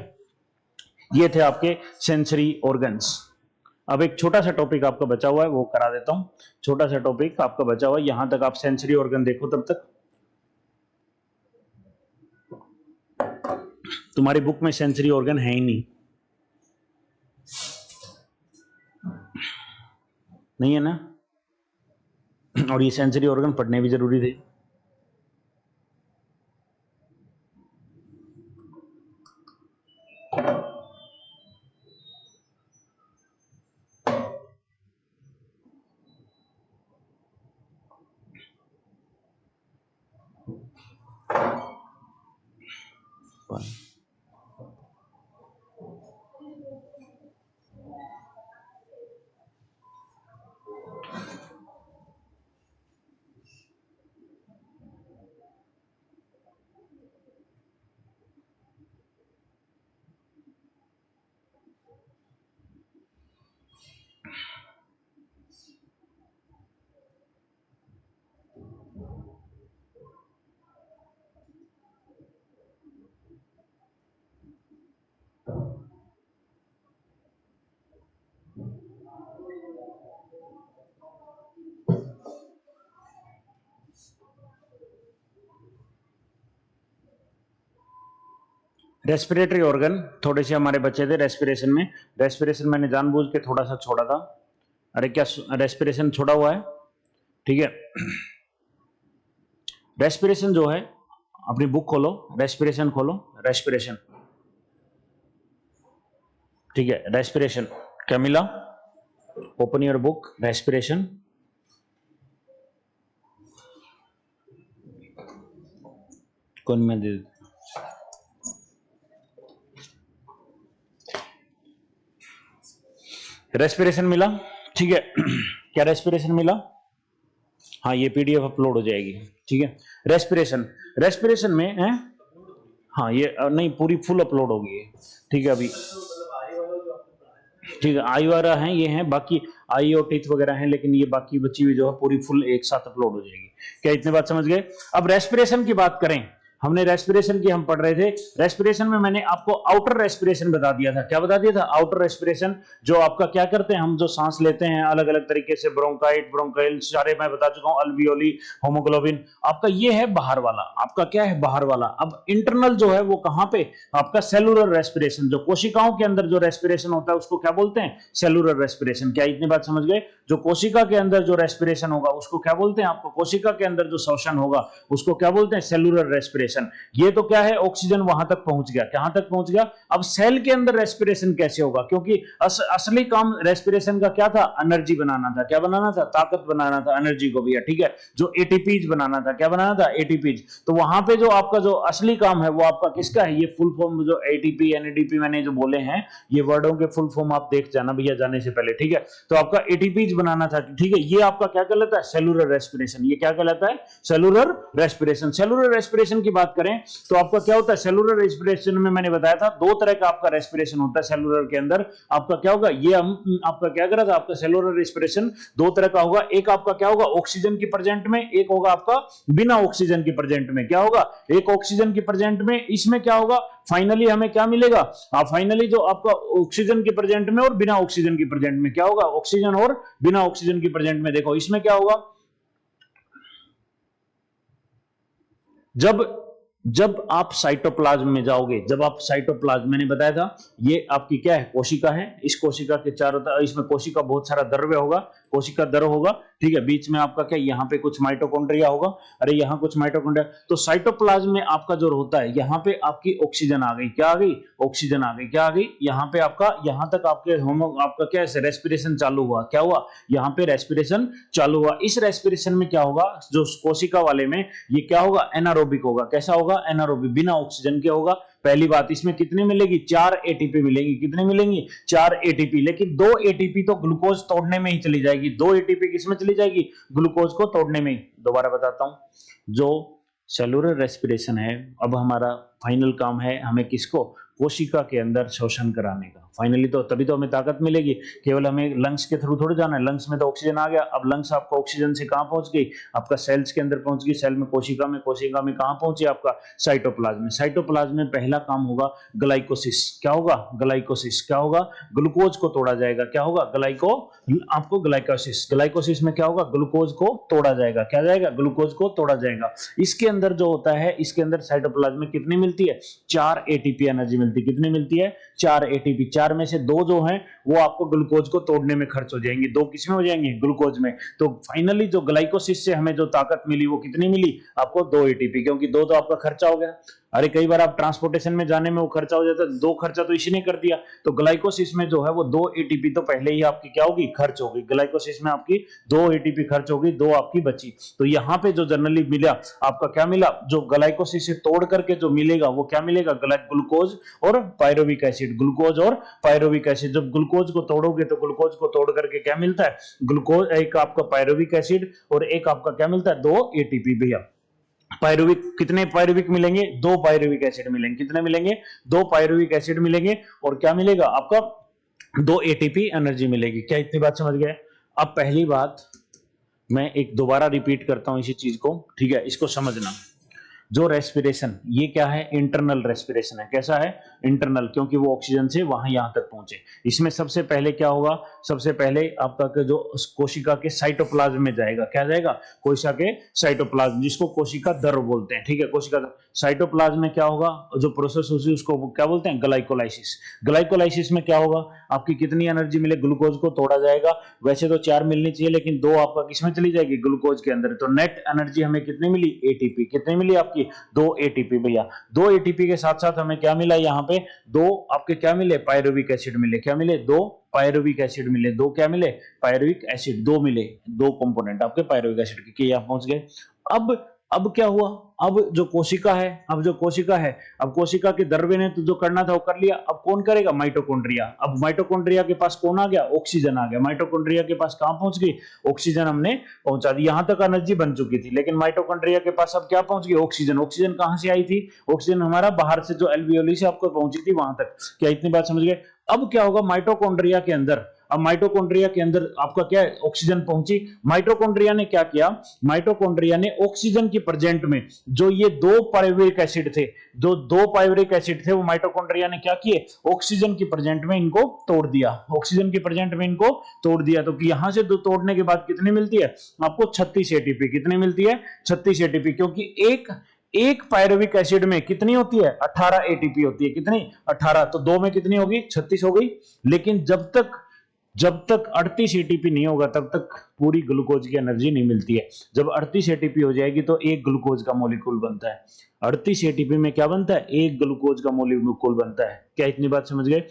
ये थे आपके सेंसरी ऑर्गन्स। अब एक छोटा सा टॉपिक आपका बचा हुआ है, वो करा देता हूं। छोटा सा टॉपिक आपका बचा हुआ है, यहां तक आप सेंसरी ऑर्गन देखो, तब तक तुम्हारी बुक में सेंसरी ऑर्गन है ही नहीं, नहीं है ना। और ये सेंसरी ऑर्गन पढ़ने भी जरूरी थे। रेस्पिरेटरी ऑर्गन थोड़े से हमारे बचे थे रेस्पिरेशन में। रेस्पिरेशन मैंने जानबूझ के थोड़ा सा छोड़ा था। अरे क्या रेस्पिरेशन छोड़ा हुआ है? ठीक है, रेस्पिरेशन जो है, अपनी बुक खोलो, रेस्पिरेशन खोलो, रेस्पिरेशन, ठीक है, रेस्पिरेशन क्या मिला? Open your book, respiration. कौन में दे रेस्पिरेशन मिला? ठीक है, क्या रेस्पिरेशन मिला? हाँ, ये पीडीएफ अपलोड हो जाएगी। ठीक है, रेस्पिरेशन, रेस्पिरेशन में है, हाँ ये नहीं पूरी फुल अपलोड होगी। ठीक है, अभी ठीक है, आई वाला है, ये है, बाकी आई और टीथ वगैरह हैं, लेकिन ये बाकी बची हुई जो है पूरी फुल एक साथ अपलोड हो जाएगी। क्या इतनी बात समझ गए? अब रेस्पिरेशन की बात करें, हमने रेस्पिरेशन की हम पढ़ रहे थे। रेस्पिरेशन में मैंने आपको आउटर रेस्पिरेशन बता दिया था। क्या बता दिया था? आउटर रेस्पिरेशन, जो आपका क्या करते हैं, हम जो सांस लेते हैं अलग अलग तरीके से, ब्रोंकाइट, ब्रोंकाइल, सारे मैं बता चुका हूं, अल्वियोली, होमोग्लोबिन, आपका ये है बाहर वाला, आपका क्या है? बाहर वाला। अब इंटरनल जो है वो कहां पे? आपका सेलुलर रेस्पिरेशन, जो कोशिकाओं के अंदर जो रेस्पिरेशन होता है उसको क्या बोलते हैं? Cellular respiration. क्या इतनी बात समझ गए? जो कोशिका के अंदर जो रेस्पिरेशन होगा उसको क्या बोलते हैं? आपको कोशिका के अंदर जो श्वसन होगा उसको क्या बोलते हैं? Cellular respiration. ये तो क्या है? ऑक्सीजन वहां तक पहुंच गया। कहां तक पहुंच गया? अब सेल के अंदर रेस्पिरेशन कैसे होगा? क्योंकि असली काम रेस्पिरेशन का क्या था? एनर्जी बनाना था। क्या बनाना था? ताकत बनाना था, एनर्जी को भैया। ठीक है, जो एटीपीज बनाना था। क्या बनाना था? एटीपीज। तो वहां पे जो आपका जो असली काम है वो आपका किसका है? ये फुल फॉर्म जो एटीपी, एनएडीपी मैंने जो बोले हैं, ये वर्डों के फुल फॉर्म आप देख जाना भैया जाने से पहले। ठीक है, तो आपका एटीपीज बनाना था। ठीक है, ये आपका क्या कहलाता है? Cellular respiration. ये क्या कहलाता है? Cellular respiration. सेलुलर रेस्पिरेशन की बात करें तो आपका क्या होता है? सेलुलर रेस्पिरेशन में मैंने बताया था दो तरह का आपका रेस्पिरेशन होता है सेलुलर के अंदर। आपका क्या होगा? ये हम आपका क्या करा था? आपका सेलुलर रेस्पिरेशन दो तरह का होगा। एक आपका क्या होगा? ऑक्सीजन की प्रेजेंट में, एक होगा आपका बिना ऑक्सीजन की प्रेजेंट में। क्या होगा? एक ऑक्सीजन की प्रेजेंट में, इसमें क्या होगा? फाइनली हमें क्या मिलेगा? फाइनली जो आपका ऑक्सीजन की प्रेजेंट में और बिना ऑक्सीजन की प्रेजेंट में क्या होगा? ऑक्सीजन और बिना ऑक्सीजन की प्रेजेंट में देखो इसमें क्या होगा? जब आप साइटोप्लाज्म में जाओगे, जब आप साइटोप्लाज्म, मैंने बताया था ये आपकी क्या है? कोशिका है। इस कोशिका के चारों तरफ, इसमें कोशिका बहुत सारा द्रव्य होगा, कोशिका द्रव होगा। ठीक है, बीच में आपका क्या? यहाँ पे कुछ माइटोकॉन्ड्रिया होगा। अरे यहाँ कुछ माइटोकॉन्ड्रिया। तो साइटोप्लाज्म में आपका जो होता है, यहाँ पे आपकी ऑक्सीजन आ गई। क्या आ गई? ऑक्सीजन आ गई। क्या आ गई? यहाँ पे आपका, यहाँ तक आपके आपका क्या है? रेस्पिरेशन चालू हुआ। क्या हुआ? यहाँ पे रेस्पिरेशन चालू हुआ। इस रेस्पिरेशन में क्या होगा? जो कोशिका वाले में ये क्या होगा? एनारोबिक होगा। कैसा होगा? एनारोबिक, बिना ऑक्सीजन के होगा। पहली बात, इसमें कितनी मिलेगी? 4 एटीपी मिलेंगी। कितनी मिलेंगी? 4 एटीपी। लेकिन 2 एटीपी तो ग्लूकोज तोड़ने में ही चली जाएगी। 2 एटीपी किसमें चली जाएगी? ग्लूकोज को तोड़ने में ही। दोबारा बताता हूं, जो सेलुलर रेस्पिरेशन है, अब हमारा फाइनल काम है हमें किसको? कोशिका के अंदर शोषण कराने का। फाइनली तो तभी तो हमें ताकत मिलेगी। केवल हमें लंग्स के थ्रू थोड़ी जाना है। लंग्स में तो ऑक्सीजन आ गया। अब लंग्स आपका ऑक्सीजन से कहां पहुंच गई? आपका सेल्स के अंदर पहुंच गई। सेल में, कोशिका में, कोशिका में कहां पहुंची? आपका साइटोप्लाज्म में। साइटोप्लाज्म में पहला काम होगा ग्लाइकोसिस। क्या होगा? ग्लाइकोसिस। क्या होगा? ग्लूकोज को तोड़ा जाएगा। क्या होगा? आपको ग्लाइकोसिस। ग्लाइकोसिस में क्या होगा? ग्लूकोज को तोड़ा जाएगा। क्या जाएगा? ग्लूकोज को तोड़ा जाएगा। इसके अंदर जो होता है, इसके अंदर साइटोप्लाज्म में कितनी मिलती है? 4 एटीपी एनर्जी मिलती है। कितनी मिलती है? 4 एटीपी। 4 में से 2 जो हैं वो आपको ग्लूकोज को तोड़ने में खर्च हो जाएंगे। 2 किसमें हो जाएंगे? ग्लूकोज में। तो फाइनली जो ग्लाइकोसिस से हमें जो ताकत मिली वो कितनी मिली? आपको 2 एटीपी, क्योंकि 2 तो आपका खर्चा हो गया। अरे कई बार आप ट्रांसपोर्टेशन में जाने में वो खर्चा हो जाता है, 2 खर्चा तो इसी ने कर दिया। तो ग्लाइकोसिस में जो है वो 2 एटीपी तो पहले ही आपकी क्या होगी? खर्च होगी। ग्लाइकोसिस में आपकी 2 एटीपी खर्च होगी, 2 आपकी बची। तो यहाँ पे जो जनरली मिला आपका, क्या मिला? जो ग्लाइकोसिस से तोड़ करके जो मिलेगा वो क्या मिलेगा? ग्लूकोज और पायरुविक एसिड। ग्लूकोज और पायरुविक एसिड। जब ग्लूकोज को तोड़ोगे तो ग्लूकोज को तोड़ करके क्या मिलता है? ग्लूकोज, एक आपका पायरुविक एसिड और एक आपका क्या मिलता है? 2 एटीपी। भैया पायरुविक, कितने पायरुविक मिलेंगे? 2 पायरुविक एसिड मिलेंगे। कितने मिलेंगे? 2 पायरुविक एसिड मिलेंगे। और क्या मिलेगा? आपका 2 एटीपी एनर्जी मिलेगी। क्या इतनी बात समझ गए? अब पहली बात मैं एक दोबारा रिपीट करता हूं इसी चीज को। ठीक है, इसको समझना। जो रेस्पिरेशन, ये क्या है? इंटरनल रेस्पिरेशन है। कैसा है? इंटरनल, क्योंकि वो ऑक्सीजन से वहां यहां तक पहुंच पहुंचे। इसमें सबसे पहले क्या होगा, सबसे पहले आपका जो कोशिका के साइटोप्लाज्म में जाएगा, क्या जाएगा, कोशिका के साइटोप्लाज्म, जिसको कोशिका द्रव बोलते हैं, ठीक है। कोशिका साइटोप्लाज्म में क्या होगा, जो प्रोसेस होगी उसको क्या बोलते हैं, ग्लाइकोलाइसिस। ग्लाइकोलाइसिस में क्या होगा, आपकी कितनी एनर्जी मिले, ग्लूकोज को तोड़ा जाएगा, वैसे तो 4 मिलनी चाहिए लेकिन 2 आपका किसमें चली जाएगी, ग्लूकोज के अंदर। तो नेट एनर्जी हमें कितनी मिली, एटीपी। कितनी मिली आपकी, 2 एटीपी भैया। 2 एटीपी के साथ साथ हमें क्या मिला, यहाँ पे 2 आपके क्या मिले, पायरुविक एसिड मिले। क्या मिले, 2 पायरुविक एसिड मिले। 2 क्या मिले, पायरुविक एसिड 2 मिले, 2 कंपोनेंट आपके पायरुविक एसिड के, यहां पहुंच गए। अब क्या हुआ, अब जो कोशिका है, अब कोशिका के द्रव्य ने तो जो करना था वो कर लिया। अब कौन करेगा, माइटोकॉन्ड्रिया। अब माइटोकॉन्ड्रिया के पास कौन आ गया, ऑक्सीजन आ गया। माइटोकॉन्ड्रिया के पास कहां पहुंच गई, ऑक्सीजन हमने पहुंचा दी। यहां तक एनर्जी बन चुकी थी, लेकिन माइटोकॉन्ड्रिया के पास अब क्या पहुंच गई, ऑक्सीजन। ऑक्सीजन कहां से आई थी, ऑक्सीजन हमारा बाहर से जो एल्वियोली से आपको पहुंची थी वहां तक। क्या इतनी बात समझ गए। अब क्या होगा, माइटोकॉन्ड्रिया के अंदर, अब माइटोकॉन्ड्रिया के अंदर आपका क्या है, ऑक्सीजन पहुंची। माइटोकॉन्ड्रिया ने क्या किया, माइटोकॉन्ड्रिया ने ऑक्सीजन की प्रेजेंट में जो ये 2 पायरुविक एसिड थे, जो 2 पायरुविक एसिड थे, वो माइटोकॉन्ड्रिया ने क्या किए, ऑक्सीजन की प्रेजेंट में इनको तोड़ दिया। ऑक्सीजन की प्रेजेंट में इनको तोड़ दिया। तो यहां से 2 तोड़ने के बाद कितनी मिलती है आपको, 36 एटीपी। कितनी मिलती है, 36 एटीपी, क्योंकि एक पायरुविक एसिड में कितनी होती है, 18 एटीपी होती है। कितनी, 18। तो 2 में कितनी होगी, 36 हो गई। लेकिन जब तक 38 एटीपी नहीं होगा तब तक पूरी ग्लूकोज की एनर्जी नहीं मिलती है। जब 38 एटीपी हो जाएगी तो एक ग्लूकोज का मॉलिक्यूल बनता है। 38 एटीपी में क्या बनता है, एक ग्लूकोज का मॉलिक्यूल बनता है। क्या इतनी बात समझ गए,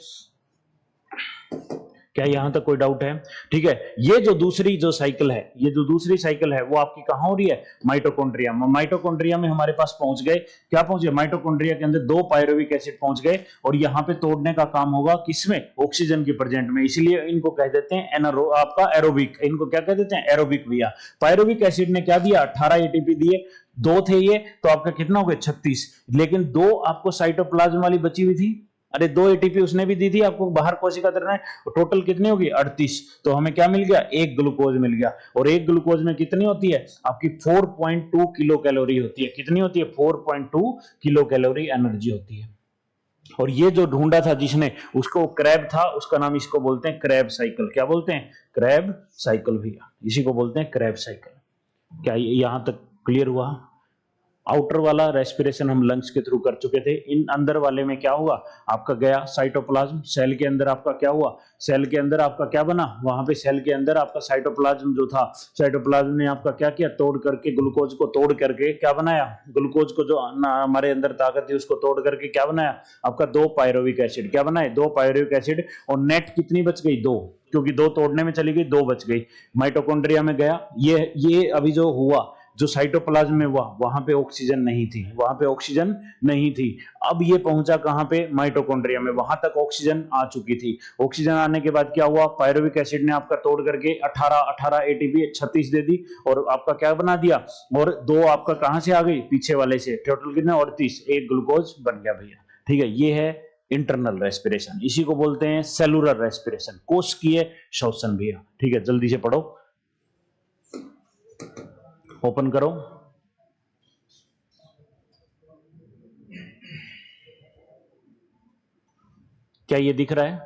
क्या यहां तक कोई डाउट है, ठीक है। ये जो दूसरी साइकिल है वो आपकी कहां हो रही है, माइटोकॉन्ड्रिया में। माइटोकॉन्ड्रिया में हमारे पास पहुंच गए, क्या पहुंचे, माइटोकॉन्ड्रिया के अंदर 2 पायरुविक एसिड पहुंच गए, और यहां पे तोड़ने का काम होगा किसमें, ऑक्सीजन की प्रेजेंट में। इसलिए इनको कह देते हैं आपका एरोबिक। इनको क्या कह देते हैं, एरोबिक भैया। पायरुविक एसिड ने क्या दिया, 18 एटीपी दिए। 2 थे ये, तो आपका कितना हो गया, 36। लेकिन 2 आपको साइटोप्लाज्म वाली बची हुई थी, अरे 2 एटीपी उसने भी दी थी आपको, बाहर कोशिका करना है। टोटल कितनी होगी, 38। तो हमें क्या मिल गया, एक ग्लूकोज मिल गया। और एक ग्लूकोज में कितनी होती है आपकी, 4.2 किलो कैलोरी होती है। कितनी होती है, 4.2 किलो कैलोरी एनर्जी होती है। और ये जो ढूंढा था जिसने, उसको क्रैब था, उसका नाम इसको बोलते हैं क्रैब साइकिल। क्या बोलते हैं, क्रैब साइकिल भैया, इसी को बोलते हैं क्रैब साइकिल। क्या यहां तक क्लियर हुआ। आउटर वाला रेस्पिरेशन हम लंग्स के थ्रू कर चुके थे। इन अंदर वाले में क्या हुआ, आपका गया साइटोप्लाज्म। सेल के अंदर आपका क्या हुआ, सेल के अंदर आपका क्या बना, वहां पे सेल के अंदर आपका साइटोप्लाज्म जो था, साइटोप्लाज्म ने आपका क्या किया, तोड़ करके ग्लूकोज को तोड़ करके क्या बनाया, ग्लूकोज को जो हमारे अंदर ताकत थी उसको तोड़ करके क्या बनाया, आपका 2 पायरुविक एसिड। क्या बनाए, 2 पायरुविक एसिड। और नेट कितनी बच गई, 2, क्योंकि 2 तोड़ने में चली गई, 2 बच गई। माइटोकॉन्ड्रिया में गया, ये अभी जो हुआ, जो साइटोप्लाज्म में हुआ, वहां पे ऑक्सीजन नहीं थी। अब ये पहुंचा कहां पे, माइटोकॉन्ड्रिया में। वहां तक ऑक्सीजन आ चुकी थी। ऑक्सीजन आने के बाद क्या हुआ, पायरुविक एसिड ने आपका तोड़ करके 18 एटीपी 36 दे दी, और आपका क्या बना दिया, और 2 आपका कहां से आ गई, पीछे वाले से। टोटल कितना, 38। एक ग्लूकोज बन गया भैया, ठीक है। ये है इंटरनल रेस्पिरेशन, इसी को बोलते हैं सेलुलर रेस्पिरेशन, कोशिकीय श्वसन भैया, ठीक है। जल्दी से पढ़ो, ओपन करो। क्या ये दिख रहा है,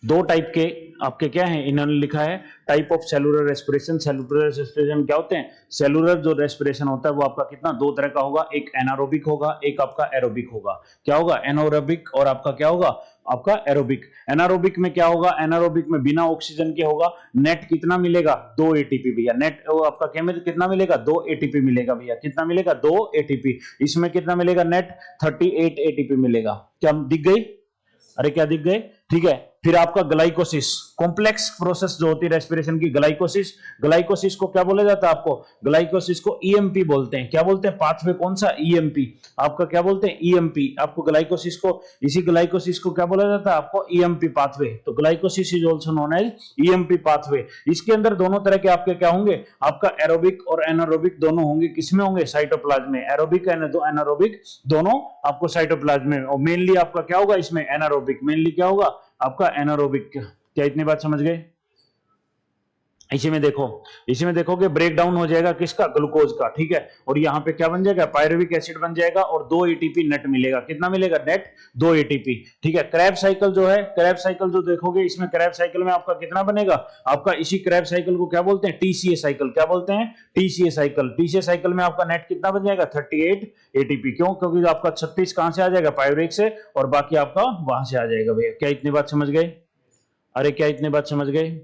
2 टाइप के आपके क्या हैं, इन्होंने लिखा है type of cellular respiration. Cellular respiration क्या होते हैं, सेलुलर जो रेस्पिरेशन होता है वो आपका कितना, 2 तरह का होगा, एक एनारोबिक होगा, एक आपका एरोबिक होगा। क्या होगा, एनारोबिक, और आपका क्या होगा, आपका एरोबिक। एनारोबिक में क्या होगा, एनारोबिक में बिना ऑक्सीजन के होगा। नेट कितना मिलेगा, 2 एटीपी भैया। नेट आपका कितना मिलेगा, 2 एटीपी मिलेगा भैया। कितना मिलेगा, 2 एटीपी। इसमें कितना मिलेगा, नेट 38 एटीपी मिलेगा। क्या दिख गई, अरे क्या दिख गए, ठीक है। फिर आपका ग्लाइकोसिस, कॉम्प्लेक्स प्रोसेस जो होती है रेस्पिरेशन की, ग्लाइकोसिस को क्या बोला जाता है आपको, ग्लाइकोसिस को ईएमपी बोलते हैं। क्या बोलते हैं, पाथवे कौन सा, ईएमपी। आपका क्या बोलते हैं, ईएमपी। आपको ग्लाइकोसिस को, इसी ग्लाइकोसिस को क्या बोला जाता है आपको, ईएमपी पाथवे। तो glycolysis is also known as EMP pathway. इसके अंदर दोनों तरह के आपके क्या होंगे, आपका एरोबिक और एनारोबिक दोनों होंगे। किसमें होंगे, साइटोप्लाज्म में। एरोबिक एनारोबिक दोनों आपको साइटोप्लाज्म में। और मेनली आपका क्या होगा इसमें, एनारोबिक। मेनली क्या होगा आपका, एनारोबिक। क्या इतनी बात समझ गए, इसी में देखो, इसी में देखो कि ब्रेक डाउन हो जाएगा किसका, ग्लूकोज का, ठीक है। और यहाँ पे क्या बन जाएगा, पायरुविक एसिड बन जाएगा और 2 एटीपी नेट मिलेगा। कितना मिलेगा नेट, 2 एटीपी, ठीक है। क्रैब साइकिल जो है, क्रैब साइकिल जो देखोगे इसमें, क्रैब साइकिल में आपका कितना बनेगा, आपका इसी क्रैब साइकिल को क्या बोलते हैं, टीसीए साइकिल। क्या बोलते हैं, टीसीए साइकिल। टीसीए साइकिल में आपका नेट कितना बन जाएगा, 38 एटीपी। क्यों, क्योंकि आपका 36 कहां से आ जाएगा, पायरुविक से, और बाकी आपका वहां से आ जाएगा। भैया क्या इतनी बात समझ गए, अरे क्या इतनी बात समझ गए।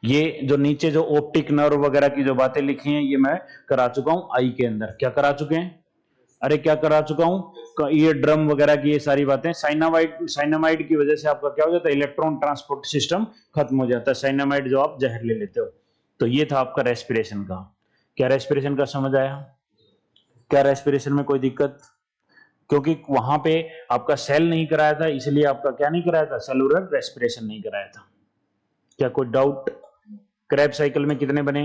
ये जो नीचे जो ऑप्टिक नर्व वगैरह की जो बातें लिखी हैं ये मैं करा चुका हूं आई के अंदर। क्या करा चुके हैं, अरे क्या करा चुका हूं, ये ड्रम वगैरह की ये सारी बातें। साइनामाइड की वजह से आपका क्या हो जाता है, इलेक्ट्रॉन ट्रांसपोर्ट सिस्टम खत्म हो जाता है। साइनामाइड जो आप जहर ले लेते हो। तो ये था आपका रेस्पिरेशन का। क्या रेस्पिरेशन का समझ आया, क्या रेस्पिरेशन में कोई दिक्कत, क्योंकि वहां पे आपका सेल नहीं कराया था, इसलिए आपका क्या नहीं कराया था, सेलुलर रेस्पिरेशन नहीं कराया था। क्या कोई डाउट। क्रैब साइकिल में कितने बने,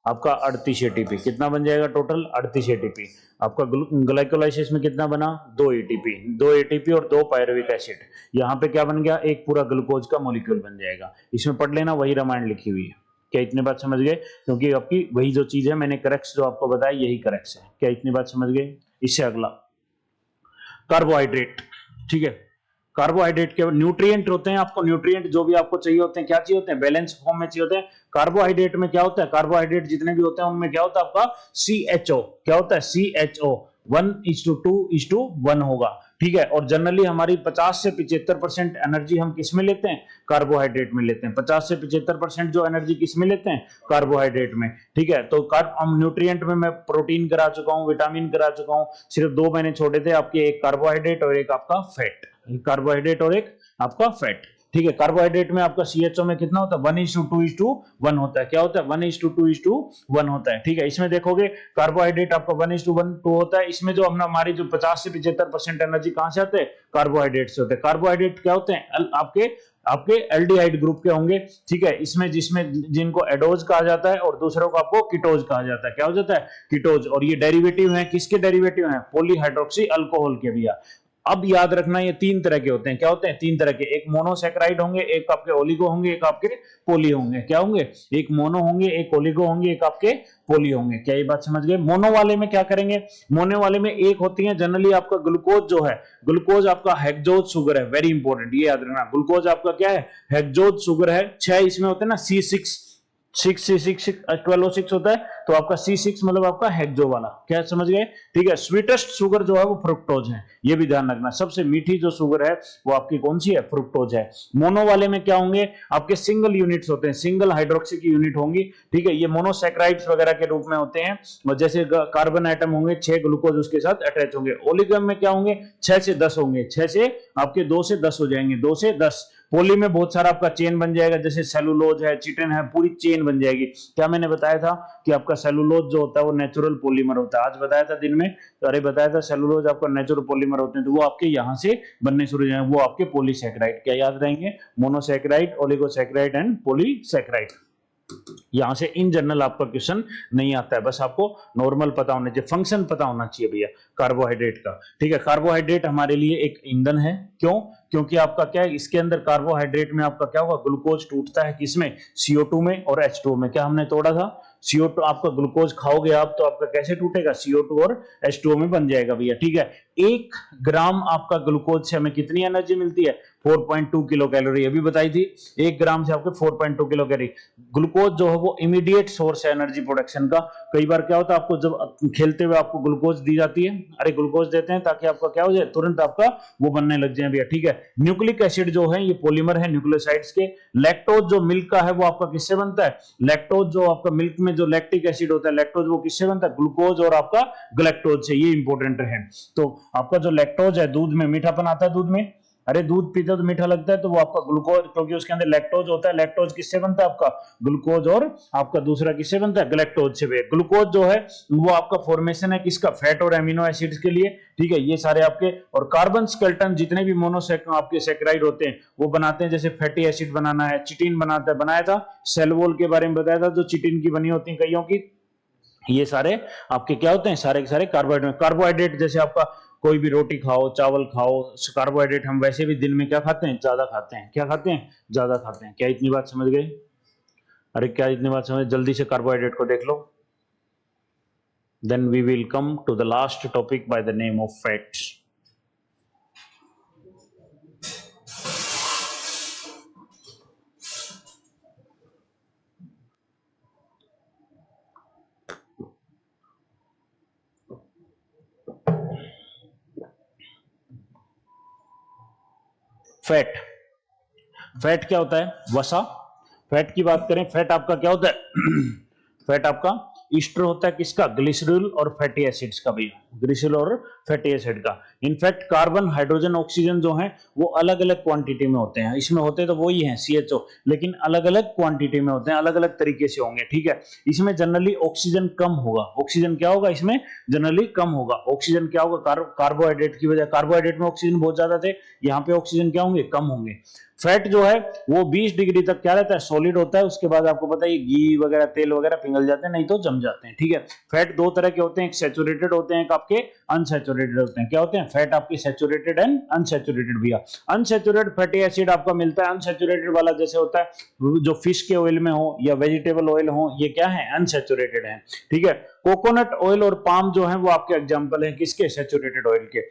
आपका 38 एटीपी। कितना बन जाएगा टोटल, 38 एटीपी। आपका ग्लाइकोलाइसिस में कितना बना, 2 एटीपी, 2 एटीपी और 2 पायरुविक एसिड। यहाँ पे क्या बन गया, एक पूरा ग्लूकोज का मॉलिक्यूल बन जाएगा। इसमें पढ़ लेना, वही रामायण लिखी हुई है। क्या इतनी बात समझ गए, क्योंकि आपकी वही जो चीज है मैंने करेक्ट जो आपको बताया यही करेक्ट है। क्या इतनी बात समझ गए। इससे अगला कार्बोहाइड्रेट, ठीक है। कार्बोहाइड्रेट के न्यूट्रिएंट होते हैं, आपको न्यूट्रिएंट जो भी आपको चाहिए होते हैं, क्या चाहिए होते हैं, बैलेंस फॉर्म में चाहिए होते हैं। कार्बोहाइड्रेट में क्या होता है, कार्बोहाइड्रेट जितने भी होते हैं उनमें क्या होता है आपका CHO। क्या होता है, CHO 1:2:1 होगा, ठीक है। और जनरली हमारी 50 से 75% एनर्जी हम किस में लेते हैं, कार्बोहाइड्रेट में लेते हैं। 50 से 75% जो एनर्जी किस में लेते हैं, कार्बोहाइड्रेट में, ठीक है। तो हम न्यूट्रिएंट में मैं प्रोटीन करा चुका हूं, विटामिन करा चुका हूं, सिर्फ 2 मैंने छोड़े थे आपके, एक कार्बोहाइड्रेट और एक आपका फैट। कार्बोहाइड्रेट और एक आपका फैट, ठीक है। कार्बोहाइड्रेट में आपका CHO में कितना होता है, 1:2:1 होता है। क्या होता है, 1:2:1 होता है, ठीक है। इसमें देखोगे कार्बोहाइड्रेट आपका 1:1:2 होता है। इसमें जो हमारी जो 50 से 75% एनर्जी कहां से आते हैं, कार्बोहाइड्रेट से होते हैं। कार्बोहाइड्रेट क्या होते हैं, आपके एल्डिहाइड ग्रुप के होंगे, ठीक है। इसमें जिसमें जिनको एडोज कहा जाता है और दूसरों को आपको कीटोज कहा जाता है। क्या हो जाता है, कीटोज। और ये डेरिवेटिव है, किसके डेरिवेटिव हैं, पॉलीहाइड्रोक्सी अल्कोहल के। भैया अब याद रखना ये 3 तरह के होते हैं। क्या होते हैं, 3 तरह के, एक मोनोसैकेराइड होंगे, एक आपके ओलिगो होंगे, एक आपके पोली होंगे। क्या होंगे, एक मोनो होंगे, एक ओलिगो होंगे, एक आपके पोली होंगे। क्या ये बात समझ गए। मोनो वाले में क्या करेंगे, मोनो वाले में एक होती है जनरली आपका ग्लूकोज जो है, ग्लूकोज आपका हेक्सोज शुगर है, वेरी इंपॉर्टेंट, ये याद रखना। ग्लूकोज आपका क्या है, हेक्सोज शुगर है। 6 इसमें होते हैं ना, C6 12O6 होता है, तो आपका C6 मतलब आपका हेक्सो वाला। क्या समझ गए, ठीक है। स्वीटेस्ट शुगर जो है वो फ्रुक्टोज है, ये भी ध्यान रखना। सबसे मीठी जो शुगर है वो आपकी कौन सी है, फ्रुक्टोज है। मोनो वाले में क्या होंगे, आपके सिंगल यूनिट्स होते हैं, सिंगल हाइड्रोक्सी की यूनिट होंगी, ठीक है। ये मोनोसैकेराइड्स वगैरह के रूप में होते हैं, और जैसे कार्बन आइटम होंगे 6 ग्लूकोज उसके साथ अटैच होंगे। ओलिगम में क्या होंगे, 6 से 10 होंगे, 6 से आपके 2 से 10 हो जाएंगे, 2 से 10। पोली में बहुत सारा आपका चेन बन जाएगा, जैसे सेलुलोज है, चिटिन है, पूरी चेन बन जाएगी। क्या मैंने बताया था कि आपका सेलुलोज जो होता है वो नेचुरल पॉलीमर होता है, आज बताया था दिन में। अरे बताया था सेलुलोज आपका नेचुरल पॉलीमर होते हैं, तो वो आपके यहां से बनने शुरू हो जाएंगे, वो आपके पॉलीसैकेराइड। क्या याद रहेंगे, मोनोसैकेराइड, ओलिगोसैकेराइड एंड पॉलीसैकेराइड। यहां से इन जनरल आपका क्वेश्चन नहीं आता है, बस आपको नॉर्मल पता होना चाहिए, फंक्शन पता होना चाहिए भैया कार्बोहाइड्रेट का, ठीक है। कार्बोहाइड्रेट हमारे लिए एक ईंधन है, क्यों, क्योंकि आपका क्या है, इसके अंदर कार्बोहाइड्रेट में आपका क्या होगा, ग्लूकोज टूटता है किसमें, CO2 में और H2O में। क्या हमने तोड़ा था, CO2 आपका ग्लूकोज खाओगे आप तो आपका कैसे टूटेगा, CO2 और H2O में बन जाएगा भैया, ठीक है। 1 ग्राम आपका ग्लूकोज से हमें कितनी एनर्जी मिलती है, 4.2 किलो कैलोरी, अभी बताई थी। 1 ग्राम से आपके 4.2 किलो कैलोरी। ग्लूकोज जो है वो इमीडिएट सोर्स है एनर्जी प्रोडक्शन का। कई बार क्या होता है, आपको जब खेलते हुए आपको ग्लूकोज दी जाती है, अरे ग्लूकोज देते हैं ताकि आपका क्या हो जाए, तुरंत आपका वो बनने लग जाए भैया, ठीक है। न्यूक्लिक एसिड जो है ये पॉलीमर है न्यूक्लियोसाइड्स के। लैक्टोज जो मिल्क का है वो आपका किससे बनता है, लैक्टोज जो आपका मिल्क में जो लैक्टिक एसिड होता है, लैक्टोज वो किससे बनता है, ग्लूकोज और आपका गलैक्टोज से, ये इंपॉर्टेंट है। तो आपका जो लैक्टोज है, दूध में मीठापन आता है, दूध में, अरे दूध पीते तो मीठा लगता है, तो वो आपका ग्लूकोज, क्योंकि उसके अंदर लैक्टोज होता है। लैक्टोज किससे बनता है आपका, ग्लूकोज और आपका दूसरा किससे बनता है, गलैक्टोज से। ग्लूकोज जो है वो आपका फॉर्मेशन है किसका, फैट और एमिनो एसिड्स के लिए, ठीक है। ये सारे आपके, और कार्बन स्केलेटन जितने भी आपके सैकेराइड होते हैं वो बनाते हैं, जैसे फैटी एसिड बनाना है, चिटिन बनाता है, बनाया था सेल वॉल के बारे में बताया था, जो चिटिन की बनी होती है कईयों की। ये सारे आपके क्या होते हैं, सारे के सारे कार्बोहाइड्रेट। कार्बोहाइड्रेट जैसे आपका कोई भी रोटी खाओ, चावल खाओ, कार्बोहाइड्रेट हम वैसे भी दिन में क्या खाते हैं, ज्यादा खाते हैं। क्या खाते हैं, ज्यादा खाते हैं। क्या इतनी बात समझ गए? अरे क्या इतनी बात समझ, जल्दी से कार्बोहाइड्रेट को देख लो। Then we will come to the last topic by the name of fats. Fat, fat क्या होता है? वसा। फैट की बात करें, फैट आपका क्या होता है? फैट आपका ईस्टर होता है किसका? ग्लिसरॉल और फैटी एसिड्स का भी, ग्लिसरॉल और फैटी एसिड का। इनफैक्ट कार्बन, हाइड्रोजन, ऑक्सीजन जो है वो अलग अलग क्वांटिटी में होते हैं। इसमें होते तो वही हैं CHO, लेकिन अलग अलग क्वांटिटी में होते हैं, अलग अलग तरीके से होंगे, ठीक है। इसमें जनरली ऑक्सीजन कम होगा। ऑक्सीजन क्या होगा इसमें? जनरली कम होगा। ऑक्सीजन क्या होगा? कार्बोहाइड्रेट की वजह, कार्बोहाइड्रेट में ऑक्सीजन बहुत ज्यादा थे, यहाँ पे ऑक्सीजन क्या होंगे? कम होंगे। फैट जो है वो 20 डिग्री तक क्या रहता है? सॉलिड होता है। उसके बाद आपको पता है घी वगैरह, तेल वगैरह पिघल जाते हैं, नहीं तो जम जाते हैं, ठीक है। फैट दो तरह के होते हैं, एक सैचुरेटेड होते हैं, एक आपके अनसैचुरेटेड होते हैं। क्या होते हैं? फैट आपके सैचुरेटेड एंड अनसैचुरेटेड भैया। अनसैचुरेटेड फैटी एसिड आपका मिलता है, अनसैचुरेटेड वाला जैसे होता है जो फिश के ऑयल में हो या वेजिटेबल ऑयल हो, ये क्या है? अनसैचुरेटेड है, ठीक है। कोकोनट ऑयल और पाम जो है वो आपके एग्जाम्पल है किसके? सैचुरेटेड ऑयल के।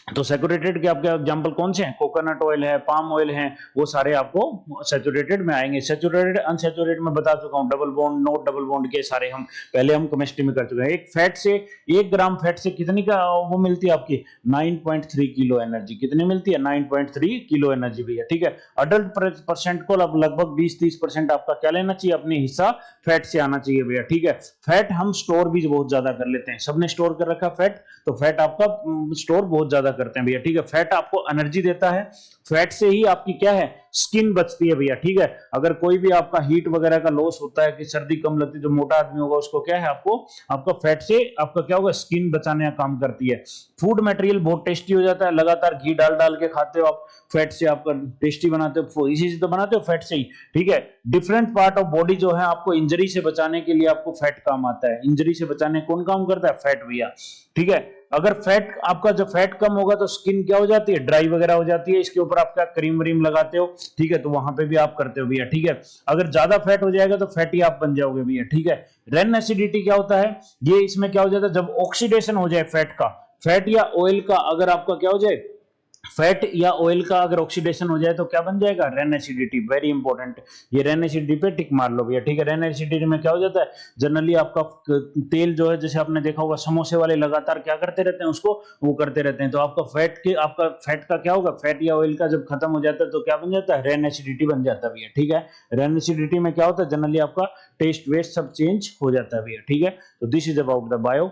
तो सैचुरेटेड के आपके एग्जांपल कौन से हैं? कोकोनट ऑयल है, पाम ऑयल है, वो सारे आपको सैचुरेटेड में आएंगे। सैचुरेटेड, अनसैचुरेटेड में बता चुका हूं, double bond, not double bond के सारे हम पहले हम केमिस्ट्री में कर चुके हैं। एक फैट से, 1 ग्राम फैट से कितनी का वो मिलती है आपकी? 9.3 किलो एनर्जी। कितनी मिलती है? 9.3 किलो एनर्जी भैया, ठीक है। अडल्ट परसेंट को लगभग 20-30% आपका क्या लेना चाहिए? अपनी हिस्सा फैट से आना चाहिए भैया, ठीक है। फैट हम स्टोर भी बहुत ज्यादा कर लेते हैं, सबने स्टोर कर रखा फैट, तो फैट आपका स्टोर बहुत ज्यादा करते हैं भैया, ठीक है। फैट आपको एनर्जी देता है, फैट से ही आपकी क्या है? स्किन बचती है भैया, ठीक है। अगर कोई भी आपका हीट वगैरह का लॉस होता है कि सर्दी कम लगती है, जो मोटा आदमी होगा उसको क्या है? आपको आपका फैट से आपका क्या होगा? स्किन बचाने का काम करती है। फूड मटेरियल बहुत टेस्टी हो जाता है, लगातार घी डाल डाल के खाते हो आप, फैट से आपका टेस्टी बनाते हो, इसी से तो बनाते हो फैट से ही, ठीक है। डिफरेंट पार्ट ऑफ बॉडी जो है आपको इंजरी से बचाने के लिए आपको फैट काम आता है। इंजरी से बचाने कौन काम करता है? फैट भैया, ठीक है। अगर फैट आपका, जब फैट कम होगा तो स्किन क्या हो जाती है? ड्राई वगैरह हो जाती है। इसके ऊपर आप क्या क्रीम व्रीम लगाते हो, ठीक है, तो वहां पे भी आप करते हो भैया, ठीक है। अगर ज्यादा फैट हो जाएगा तो फैटी आप बन जाओगे भैया, ठीक है। रेन एसिडिटी क्या होता है? ये इसमें क्या हो जाता है? जब ऑक्सीडेशन हो जाए फैट का, फैट या ऑयल का, अगर आपका क्या हो जाए? फैट या ऑयल का अगर ऑक्सीडेशन हो जाए तो क्या बन जाएगा? Rain acidity. वेरी इंपॉर्टेंट, ये रेन एसिडिटी पे टिक मार लो भैया, ठीक है। रेन एसिडिटी में क्या हो जाता है? जनरली आपका तेल जो है, जैसे आपने देखा होगा समोसे वाले लगातार क्या करते रहते हैं? उसको वो करते रहते हैं, तो आपका फैट का क्या होगा? फैट या ऑयल का जब खत्म हो जाता है तो क्या बन जाता है? रेन एसिडिटी बन जाता है भैया, ठीक है। रेन एसिडिटी में क्या होता है? जनरली आपका टेस्ट वेस्ट सब चेंज हो जाता है भैया, ठीक है। तो this is about the bio,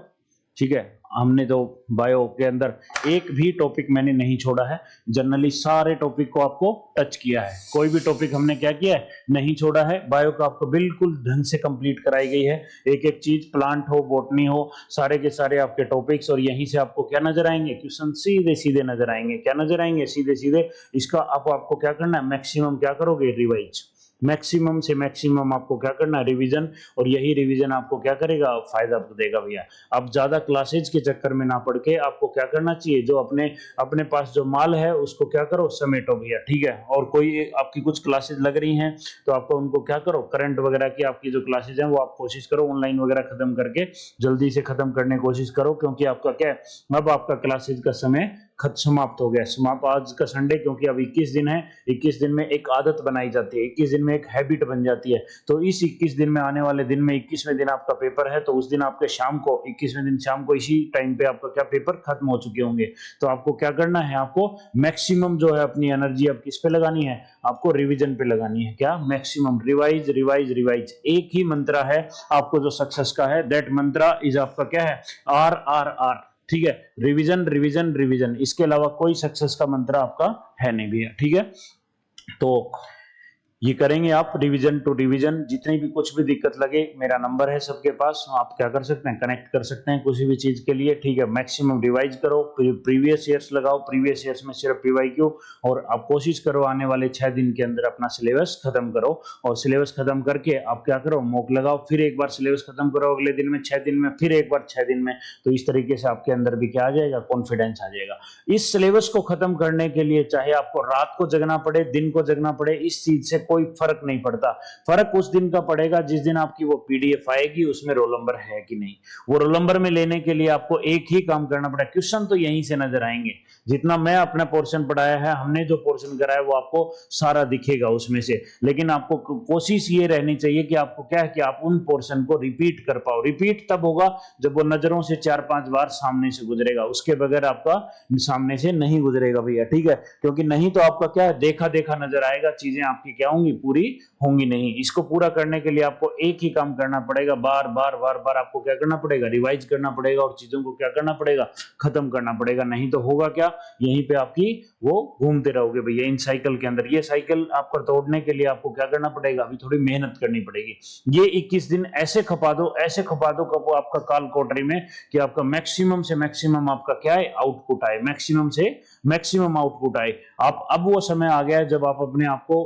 ठीक है। हमने तो बायो के अंदर एक भी टॉपिक मैंने नहीं छोड़ा है, जनरली सारे टॉपिक को आपको टच किया है, कोई भी टॉपिक हमने क्या किया है? नहीं छोड़ा है। बायो का आपको बिल्कुल ढंग से कंप्लीट कराई गई है, एक एक चीज, प्लांट हो, बॉटनी हो, सारे के सारे आपके टॉपिक्स, और यहीं से आपको क्या नजर आएंगे? क्वेश्चन सीधे सीधे नजर आएंगे। क्या नजर आएंगे? सीधे सीधे। इसका आपको क्या करना है? मैक्सिमम क्या करोगे? रिवाइज। मैक्सिमम से मैक्सिमम आपको क्या करना है? रिवीजन। और यही रिवीजन आपको क्या करेगा? फायदा देगा भैया। अब ज्यादा क्लासेज के चक्कर में ना पड़ के आपको क्या करना चाहिए? जो अपने अपने पास जो माल है उसको क्या करो? समेटो भैया, ठीक है। और कोई आपकी कुछ क्लासेज लग रही हैं तो आपको उनको क्या करो? करंट वगैरह की आपकी जो क्लासेज हैं वो आप कोशिश करो ऑनलाइन वगैरह खत्म करके जल्दी से खत्म करने की कोशिश करो, क्योंकि आपका क्या है? अब आपका क्लासेज का समय समाप्त हो गया। समाप्त आज का संडे, क्योंकि अब 21 दिन है, 21 दिन में एक आदत बनाई जाती है, 21 दिन में एक हैबिट बन जाती है। तो इस 21 दिन में, आने वाले दिन में 21वें दिन आपका पेपर है, तो उस दिन आपके शाम को, 21वें दिन शाम को इसी टाइम पे आपका क्या पेपर खत्म हो चुके होंगे। तो आपको क्या करना है? आपको मैक्सिमम जो है अपनी एनर्जी अब किस पे लगानी है? आपको रिविजन पे लगानी है। क्या? Maximum revise revise revise. एक ही मंत्रा है आपको जो सक्सेस का है, दैट मंत्रा इज आपका क्या है? RRR, ठीक है। रिवीजन रिवीजन रिवीजन, इसके अलावा कोई सक्सेस का मंत्र आपका है नहीं भैया, ठीक है। तो ये करेंगे आप रिवीजन टू रिवीजन। जितनी भी कुछ भी दिक्कत लगे मेरा नंबर है सबके पास, आप क्या कर सकते हैं, कनेक्ट कर सकते हैं किसी भी चीज के लिए, ठीक है। मैक्सिमम रिवाइज करो, प्रीवियस ईयर्स लगाओ, प्रीवियस ईयर्स में सिर्फ पीवाईक्यू, और आप कोशिश करो आने वाले 6 दिन के अंदर अपना सिलेबस खत्म करो। और सिलेबस खत्म करके आप क्या करो, मॉक लगाओ, फिर एक बार सिलेबस खत्म करो अगले दिन में 6 दिन में, फिर एक बार 6 दिन में। तो इस तरीके से आपके अंदर भी क्या आ जाएगा, कॉन्फिडेंस आ जाएगा। इस सिलेबस को खत्म करने के लिए चाहे आपको रात को जगना पड़े, दिन को जगना पड़े, इस चीज से कोई फर्क नहीं पड़ता। फर्क उस दिन का पड़ेगा जिस दिन आपकी वो पीडीएफ आएगी, उसमें रोल नंबर है कि नहीं। वो रोल नंबर में लेने के लिए आपको एक ही काम करना पड़ेगा, क्वेश्चन तो यहीं से नजर आएंगे। जितना मैं अपना पोर्शन पढ़ाया है, हमने जो पोर्शन कराया वो आपको सारा दिखेगा उसमें से। लेकिन आपको कोशिश ये रहनी चाहिए कि आपको क्या है कि आप उन पोर्शन को रिपीट कर पाओ। रिपीट तब होगा जब वो नजरों से 4-5 बार सामने से गुजरेगा, उसके बगैर आपका सामने से नहीं गुजरेगा भैया, ठीक है। क्योंकि नहीं तो आपका क्या है, देखा देखा नजर आएगा, चीजें आपकी क्या होंगी, पूरी होंगी नहीं। इसको पूरा करने के लिए आपको एक ही काम करना पड़ेगा, बार बार बार बार आपको क्या करना पड़ेगा, रिवाइज करना पड़ेगा, और चीजों को क्या करना पड़ेगा, खत्म करना पड़ेगा। नहीं तो होगा क्या, यहीं पे आपकी वो घूमते रहोगे भैया इन साइकिल के अंदर। ये साइकिल आपको तोड़ने के लिए आपको क्या करना पड़ेगा, अभी थोड़ी मेहनत करनी पड़ेगी। ये 21 दिन ऐसे खपा दो, ऐसे खपा दो कब आपका काल कोटरी में कि आपका मैक्सिमम से मैक्सिमम आपका क्या है, आउटपुट आए, मैक्सिमम से मैक्सिमम आउटपुट आए। आप अब वो समय आ गया है जब आप अपने आप को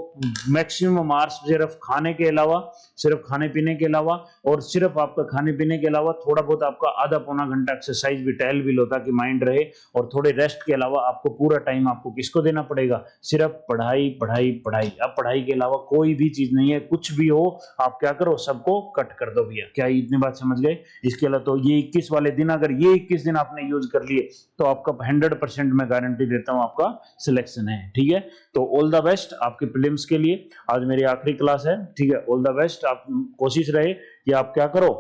मैक्सिमम आवर्स सिर्फ खाने के अलावा, सिर्फ खाने पीने के अलावा, और सिर्फ आपका खाने पीने के अलावा थोड़ा बहुत आपका आधा पौना घंटा एक्सरसाइज भी, टहल भी लो ताकि माइंड रहे, और थोड़े रेस्ट के अलावा आपको पूरा टाइम आपको किसको देना पड़ेगा, सिर्फ पढ़ाई पढ़ाई पढ़ाई। अब पढ़ाई के अलावा कोई भी चीज नहीं है, कुछ भी हो आप क्या करो, सबको कट कर दो भैया। क्या इतनी बात समझ गए? इसके अलावा तो ये 21 वाले दिन, अगर ये 21 दिन आपने यूज कर लिए तो आपका 100% मैं गारंटी देता हूं आपका सिलेक्शन है, ठीक है। तो ऑल द बेस्ट आपके प्रीलिम्स के लिए। आज मेरी आखिरी क्लास है, ठीक है। All the best. आप कोशिश रहे कि आप क्या करो,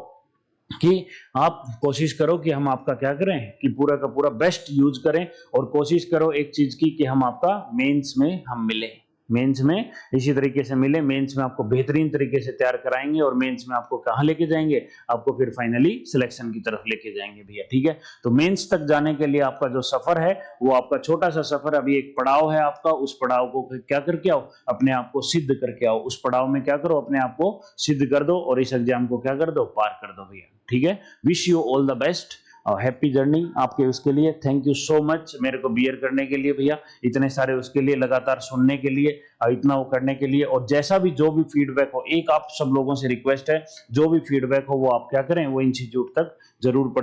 कि आप कोशिश करो कि हम आपका क्या करें, कि पूरा का पूरा बेस्ट यूज करें, और कोशिश करो एक चीज की कि हम आपका मेंस में हम मिले, मेंस में इसी तरीके से मिले। मेंस में आपको बेहतरीन तरीके से तैयार कराएंगे, और मेंस में आपको कहां लेके जाएंगे, आपको फिर फाइनली सिलेक्शन की तरफ लेके जाएंगे भैया, ठीक है। तो मेंस तक जाने के लिए आपका जो सफर है वो आपका छोटा सा सफर, अभी एक पड़ाव है आपका, उस पड़ाव को क्या करके आओ, अपने आप को सिद्ध करके आओ। उस पड़ाव में क्या करो, अपने आप को सिद्ध कर दो, और इस एग्जाम को क्या कर दो, पार कर दो भैया, ठीक है। Wish you all the best और हैप्पी जर्नी आपके उसके लिए। थैंक यू सो मच मेरे को बियर करने के लिए भैया, इतने सारे उसके लिए, लगातार सुनने के लिए, इतना वो करने के लिए। और जैसा भी जो भी फीडबैक हो, एक आप सब लोगों से रिक्वेस्ट है, जो भी फीडबैक हो वो आप क्या करें, वो इंस्टीट्यूट तक जरूर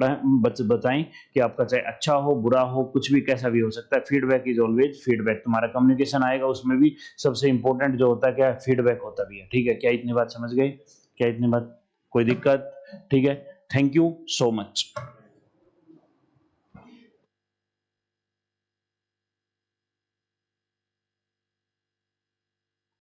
बताएं कि आपका चाहे अच्छा हो, बुरा हो, कुछ भी कैसा भी हो सकता है। Feedback is always feedback. तुम्हारा कम्युनिकेशन आएगा, उसमें भी सबसे इंपॉर्टेंट जो होता है क्या है, फीडबैक होता भी है, ठीक है। क्या इतनी बात समझ गए? क्या इतनी बात, कोई दिक्कत? ठीक है। Thank you so much.